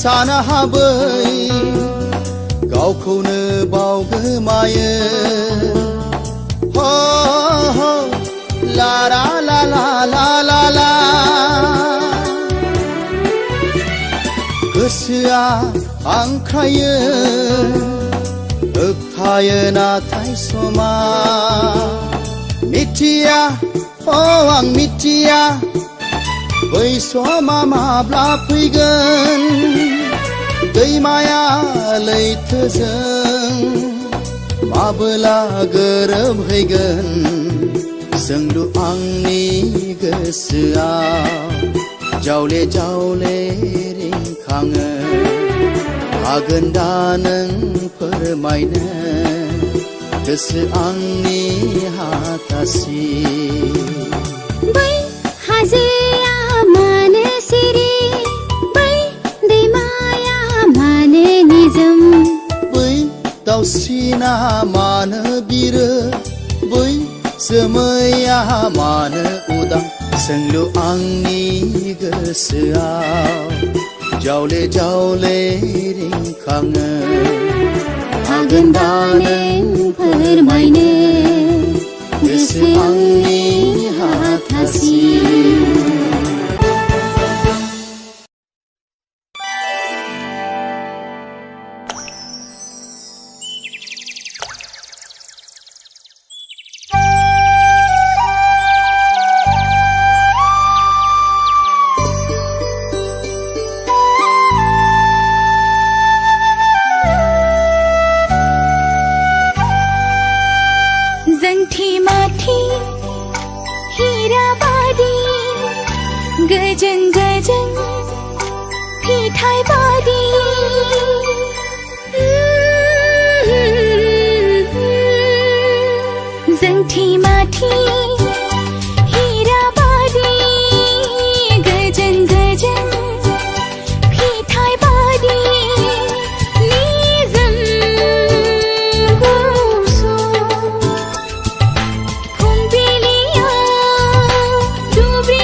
सानहाबै गावखौनो बावगोमायो हो हो ला ला ला ला ला ला ला गोसोआ हांख्रायो होबथायो नाथाय समा मिथिया आं मिथिया बै समा माब्ला फैगोन दैमाया लैथोजों माबोला गोरोबहैगोन सोंलु आंनि गोसोआव जावले जावले रिंखाङो हागोन दा नों फोरमायनो गोसो आंनि हाथासि बै हाजोआ मानो सिरि बै दैमाया मानो निजोम बै दाउसिना मानो बिरो बै जोमैया मानो उदां सोंलु आंनि गोसोआव जावले जावले रिंखाङो हागोन दा नों फोरमायनो गोसो आंनि हाथासि जंठी माठी हीरा बादी फिथाइ बारी जोंथि माथि हीरा बारी गोजों गोजों फिथाइ बारी निजोम गुसु फुंबिलियाव दुब्रि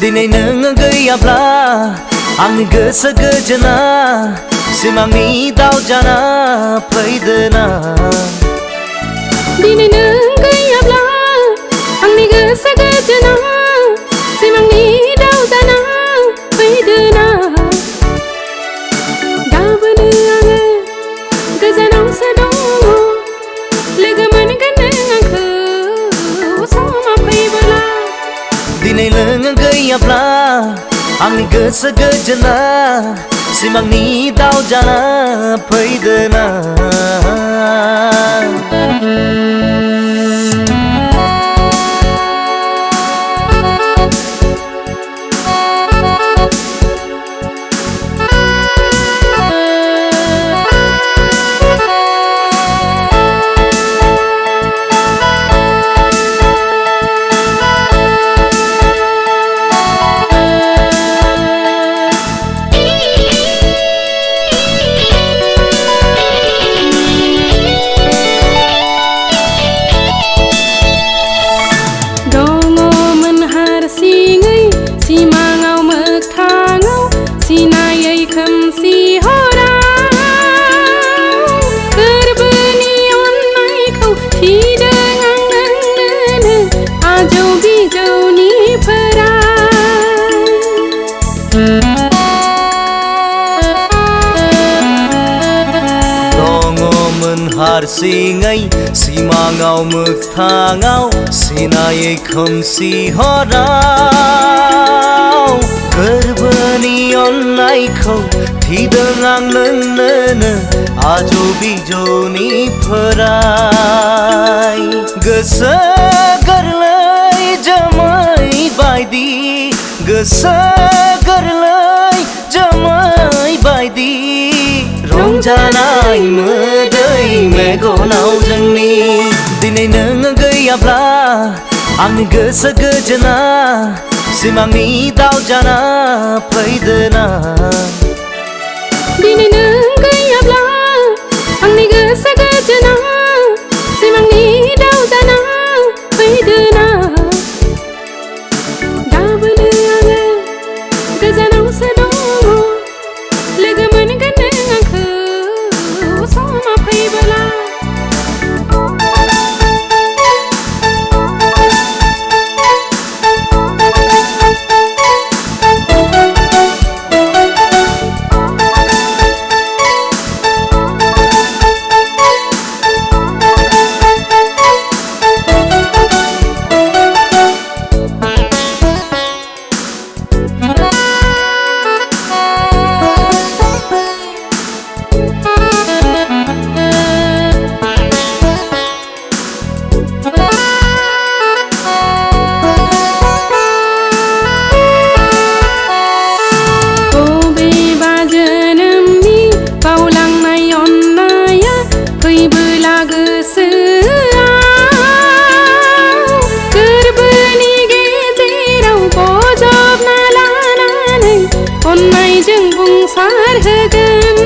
दिनै नों गैयाब्ला आंनि गोसो गोजोना सिमांनि दाव जाना फैदोना दिनै नों गैयाब्ला आंनि गोसो गोजोना सिमांनि दाव जाना फैदोना गाबोनो आङो गोजानावसो दङ लोगो मोनगोन नों आंखौ समा फैबोला दिनै नों गैयाब्ला आंनि गोसो गोजोना सिमांनि दाव जाना फैदोना फिदों आं नोंनोनो आजौ बिजौनिफ्राय दङमोन हारसिङै सिमाङाव मोगथाङाव सिनायै खोमसि हराव गोरबोनि अननायखौ फिदों आं नोंनोनो आजौ बिजौनिफ्राय गोसो गोरलै जोमै बायदि गोसो गोरलै जोमै बायदि रंजानाय मोदै मेगनाव जोंनि दिनै नों गैयाब्ला आंनि गोसो गोजोना सिमांनि दाव जाना फैदोना दिनै नों गैयाब्ला आंनि गोसो गोजोना सिमांनि दाव जाना फैदोना गाबोनो आङो गोजानावसो दङ लोगो मोनगोन नों आंखौ समा फैबोला अननायजों बुंसारहोगोन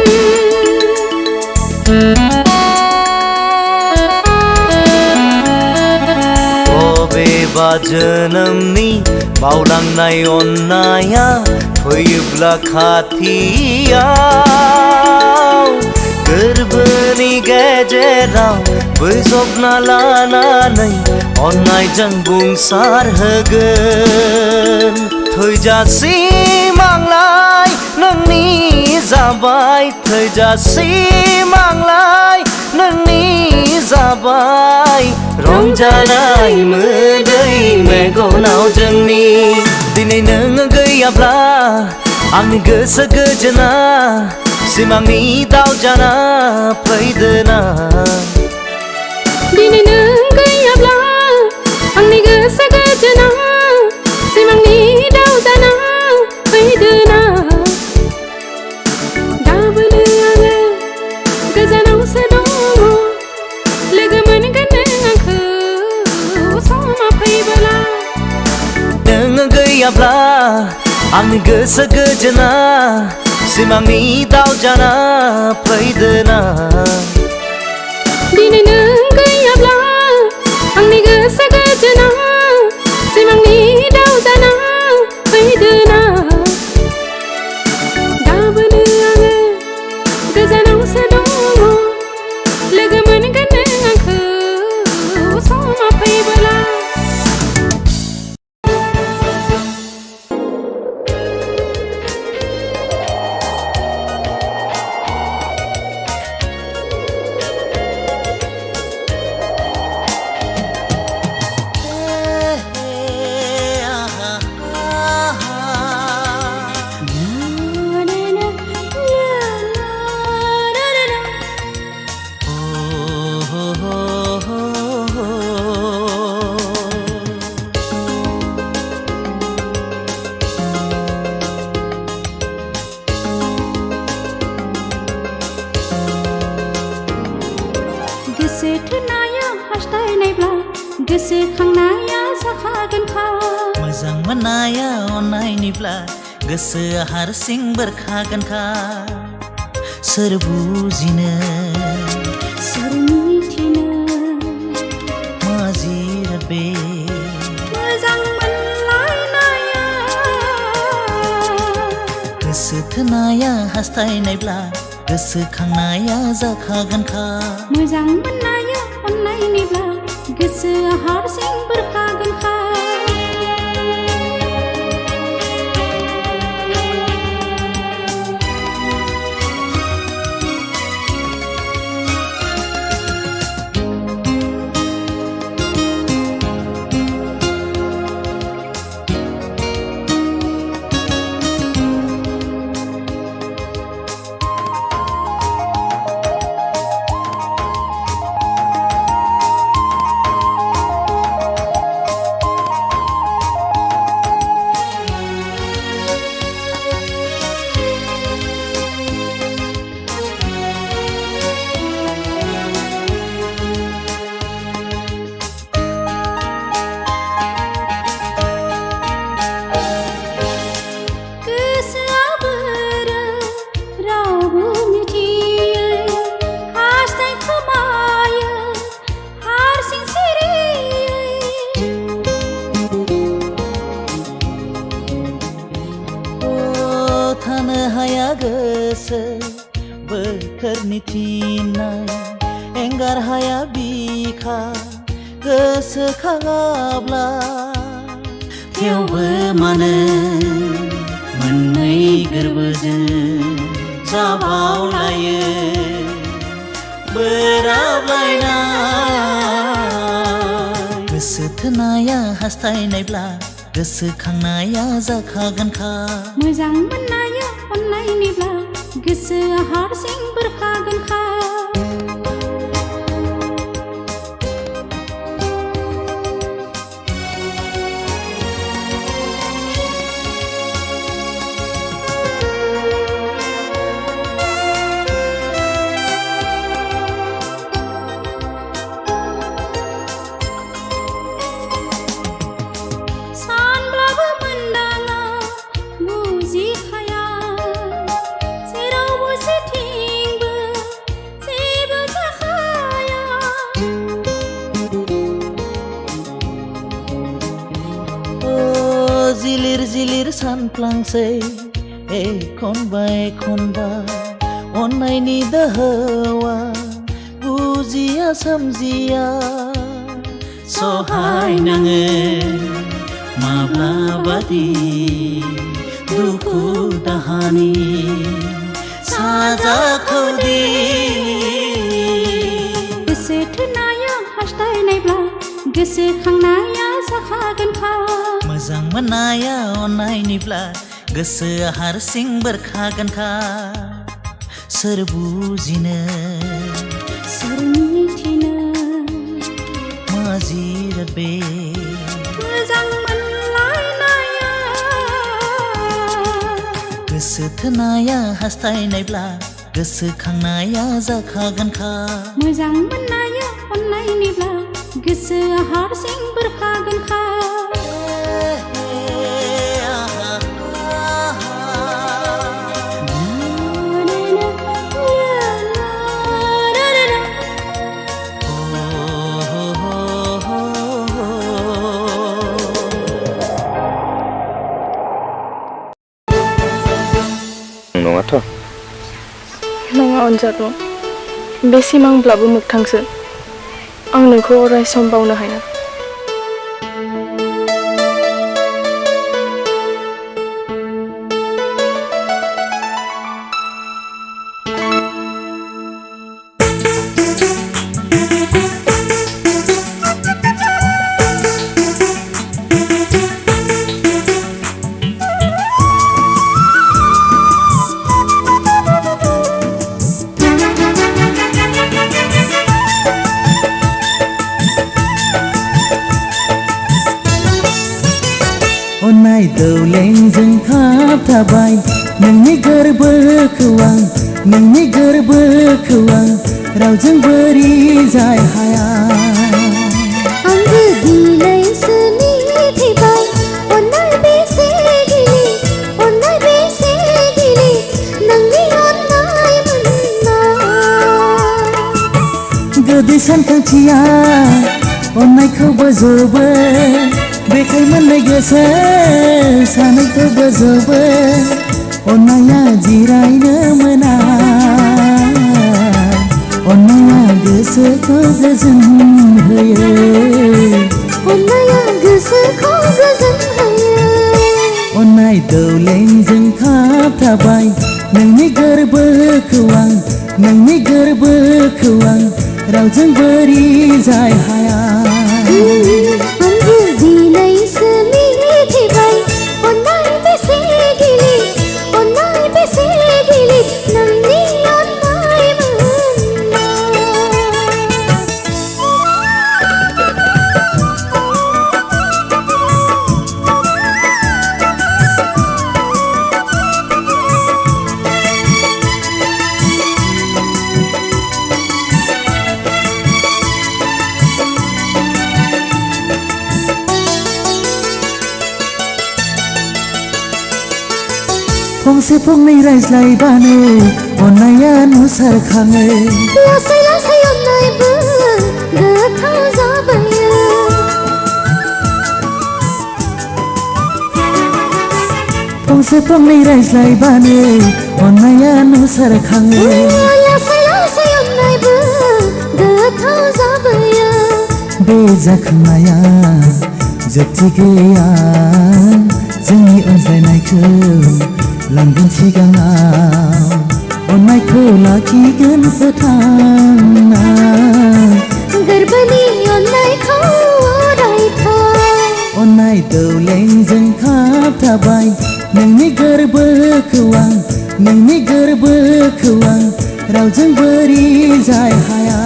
बबेबा जोनोमनि बावलांनाय अननाया फैयोब्ला खाथियाव गोरबोनि गेजेराव बोजबना लानानै अननायजों बुंसारहोगोन थैजासिम आंलाय नोंनि जाबाय थैजासिम आंलाय नोंनि जाबाय रंजानाय मोदै मेगनाव जोंनि दिनै नों गैयाब्ला आंनि गोसो गोजोना सिमांनि दाव जाना फैदोना दिनै नों गैयाब्ला आंनि गोसो गोजोना सिमांनि दाव जाना फैदोना गाबोनो आङो गोजानावसो दङ लोगो मोनगोन नों आंखौ समा फैबोला नों गैयाब्ला आंनि गोसो गोजोना सिमांनि दाव जाना फैदोना दिनै नों गैयाब्ला आंनि गोसो गोजोना सिमांनि दाव जाना फैदोना गाबोनो आङो गोजानावसो दङ लोगो मोनगोन नों आंखौ समा फैबोला गोसो थोनाया हास्थायनायब्ला गोसोखांनाया जाखागोनखा मोजां मोननाया अननायनिब्ला गोसोआ हारसिं बेरखागोनखा सोर बुजिनो सोर मिथिनो मा जिराद बे मोजां मोनलायनाया गोसो थोनाया हास्थायनायब्ला गोसोखांनाया जाखागोनखा मोजां मोननाया अननाय अननायनिब्ला गोसोआ हारसिं बोरखागोनखा गोसो बोथोरनि थिननाय एंगार हाया बिखा गोसोखाङाब्ला थेवबो मानो मोननै गोरबोजों जाबावलायो बोराबलायनाय गोसो थोनाया हास्थायनायब्ला गोसोखांनाया जाखागोनखा मोजां मोननाया अननायनिब्ला गोसोआ हारसिं बोरखागोनखा जिलिर जिलिर सानफ्लांसै एखनबा एखनबा अननायनि दोहौआ बुजिया सोमजिया सहाय नाङो माब्लाबादि दुखु दाहानि साजाखौदि गोसो थोनाया हास्थायनायब्ला गोसोखांनाया जाखागोनखा मोजां मोननाया अननायनिब्ला गोसोआ हारसिं बोरखागोनखा सोर बुजिनो सोर मिथिनो मा जिराद बे मोजां मोनलायनाया गोसो थोनाया हास्थायनायब्ला गोसोखांनाया जाखागोनखा मोजां मोननाया अननायनिब्ला गोसोआ हारसिं बोरखागोनखा नङाथ' नङा अनजालु बे सिमांब्लाबो मोगथांसो आं नोंखौ अराय सम बावनो हाया अननाय दौलेंजों खाबथाबाय नोंनि गोरबोखौ आं रावजोंबो रिजाय हाया आंबो दिनैसो मिथिबाय अननाय बेसे गिलिर नोंनि अननाय मोननाय गोदै सानखांथिया अननायखौ बोजबो बेखाय मोननाय गोसो सानैखौ बोजबो अननाया जिरायनो मोना अननाया गोसोखौ गोजोन होयो अननाया गोसोखौ गोजोन होयो अननाय दौलेंजों खाबथाबाय नोंनि गोरबोखौ आं नोंनि गोरबोखौ आं रावजों बोरि जाय हाया आंबो दिनैसो मिथिबाय अननाय बेसे गिलिर अननाय बेसे गिलिर नोंनि अननाय फंसे फंनै रायज्लायबानो अननाया नुसारखाङो लासै लासै अननायबो गोथाव जाबायो फंसे फंनै रायज्लायबानो अननाया नुसारखाङो लासै लासै अननायबो गोथाव जाबायो बे जाखांनाया जोबथि गैया जोंनि अनज्लायनायखौ लांगोन सिगाङाव अननायखौ लाखिगोन फोथांना गोरबोनि अननायखौ अरायथा अननाय दौलेंजों खाबथाबाय नोंनि गोरबोखौ आं नोंनि गोरबोखौ आं रावजों बोरि जाय हाया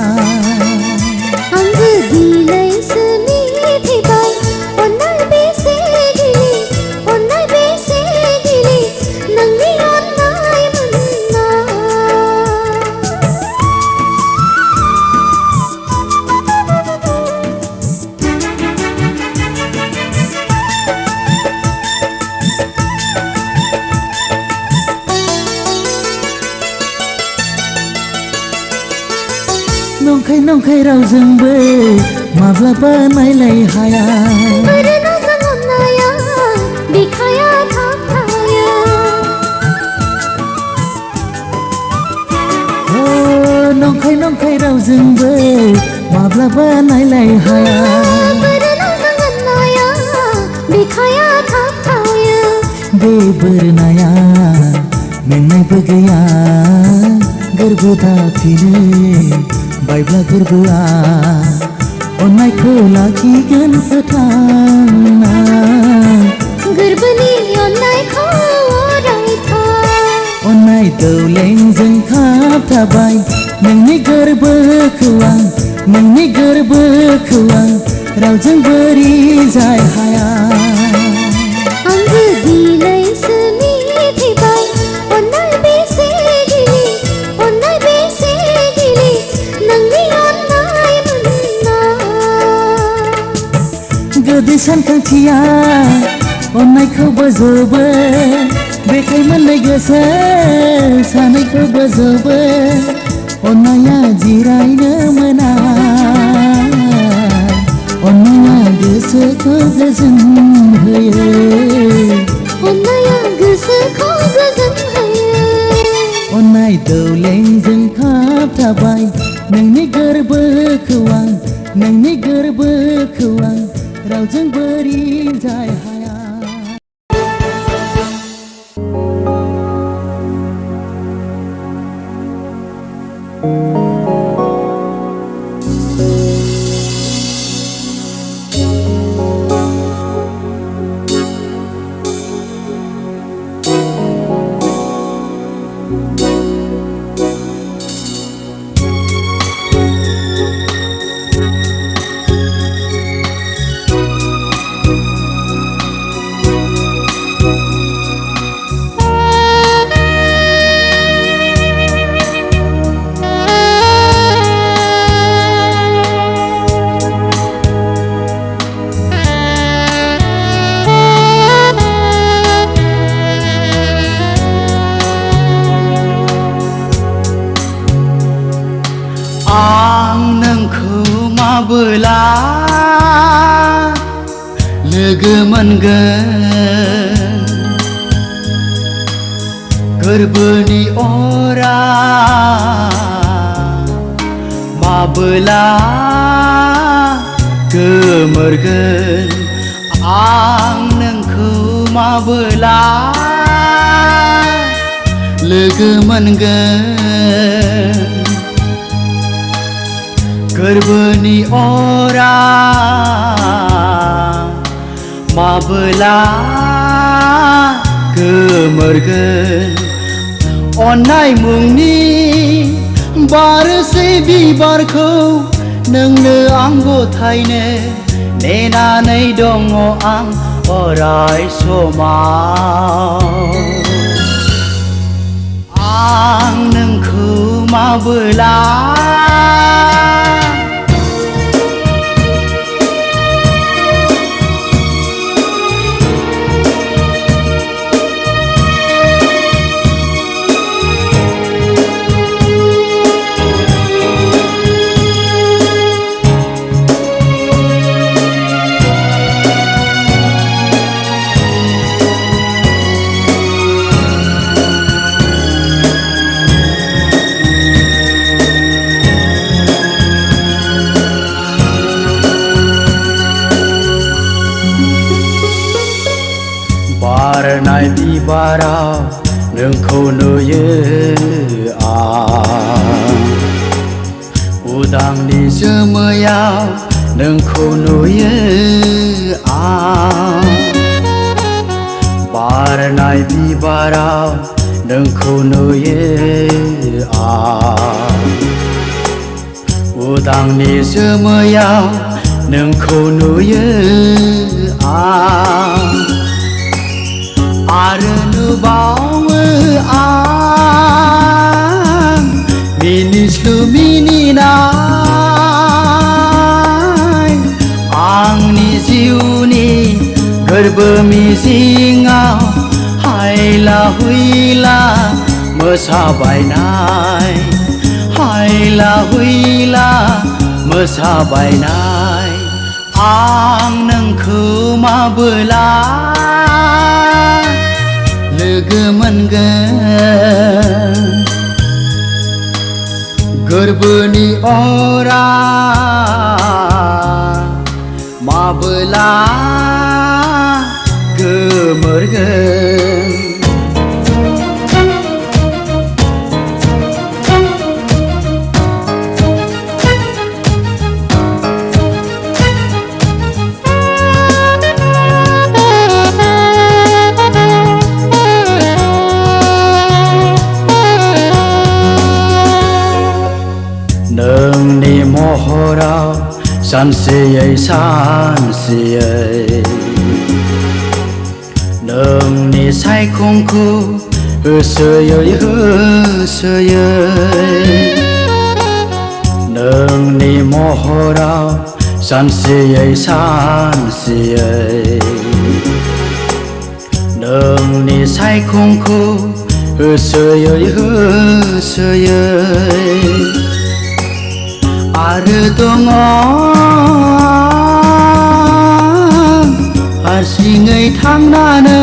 आंबो दिनैसो मिथिबाय अननाय बेसे गिलिर अननाय बेसे गिलिर नोंनि अननाय नंखाय नंखाय रावजोंबो माब्लाबा नायलाय हाया बोरनाजों अननाया बिखाया थाबथाया नंखाय नंखाय रावजोंबो माब्लाबा नायलाय हाया बोरनाजों अननाया बिखाया थाबथाया बे बोरनाया मेंनायबो गैया गोरबो दाफिनो बायब्ला गोरबोआ अननायखौ लाखिगोन फोथांना गोरबोनि अननायखौ अरायथा अननाय दौलेंजों खाबथाबाय नोंनि गोरबोखौ आं नोंनि गोरबोखौ आं रावजों बोरि जाय हाया आंबो दिनैसो मिथिबाय अननाय बेसे गिलिर अननाय बेसे गिलिर नोंनि अननाय गोदै सानखांथिया अननायखौ बोजबो बेखाय मोननाय गोसो सानैखौ बोजबो अननाया जिरायनो मोना अननाया गोसोखौ गोजोन होयो अननाया गोसोखौ गोजोन होयो अननाय दौलेंजों खाबथाबाय नोंनि गोरबोखौ आं नोंनि गोरबोखौ आं रावजों बोरि जाय हाया बोला लोगो मोनगोन गोरबोनि अरा माबोला गोमोरगोन आं नोंखौ माबोला लोगो मोनगोन गोरबोनि अरा माबोला गोमोरगोन अननाय मुंनि बारसे बिबारखौ नोंनो आं गथायनो नेनानै दङ आं अराय समाव आं नोंखौ माबोला बारनाय बिबाराव नोंखौ नुयो आं उदांनि जोमैयाव नोंखौ नुयो आं बारनाय बिबाराव नोंखौ नुयो आं उदांनि जोमैयाव नोंखौ नुयो आं आरो नुबावो आं मिनिस्लु मिनिनाय आंनि जिउनि गोरबो मिजिङाव हायला हुइला मोसाबायनाय हायला हुइला मोसाबायनाय आं नोंखौ माबोला लोगो मोनगोन गोरबोनि अरा माबोला गोमोरगोन नोंनि महराव सानसेयै सानसेयै नोंनि सायखंखौ होसोयै होसोयै नोंनि महराव सानसेयै सानसेयै नोंनि सायखंखौ होसोयै होसोयै आरो दङ हारसिङै थांनानै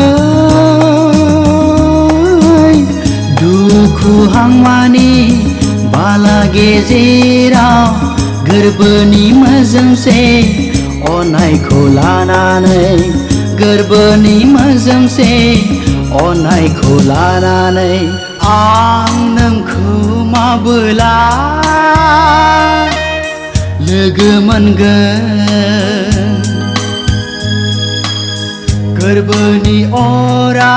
दुखु हांमानि बाला गेजेराव गोरबोनि मोजोमसे अननायखौ लानानै गोरबोनि मोजोमसे अननायखौ लानानै आं नोंखौ माबोला लोगो मोनगोन गोरबोनि अरा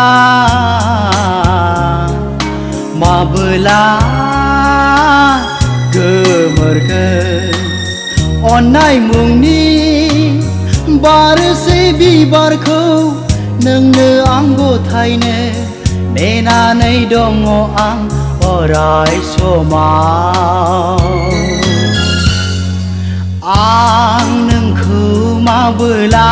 माबोला गोमोरगोन अननाय मुंनि बारसे बिबारखौ नोंनो आं गथायनो नेनानै दङ आं अराय समाव आं नोंखौ माबोला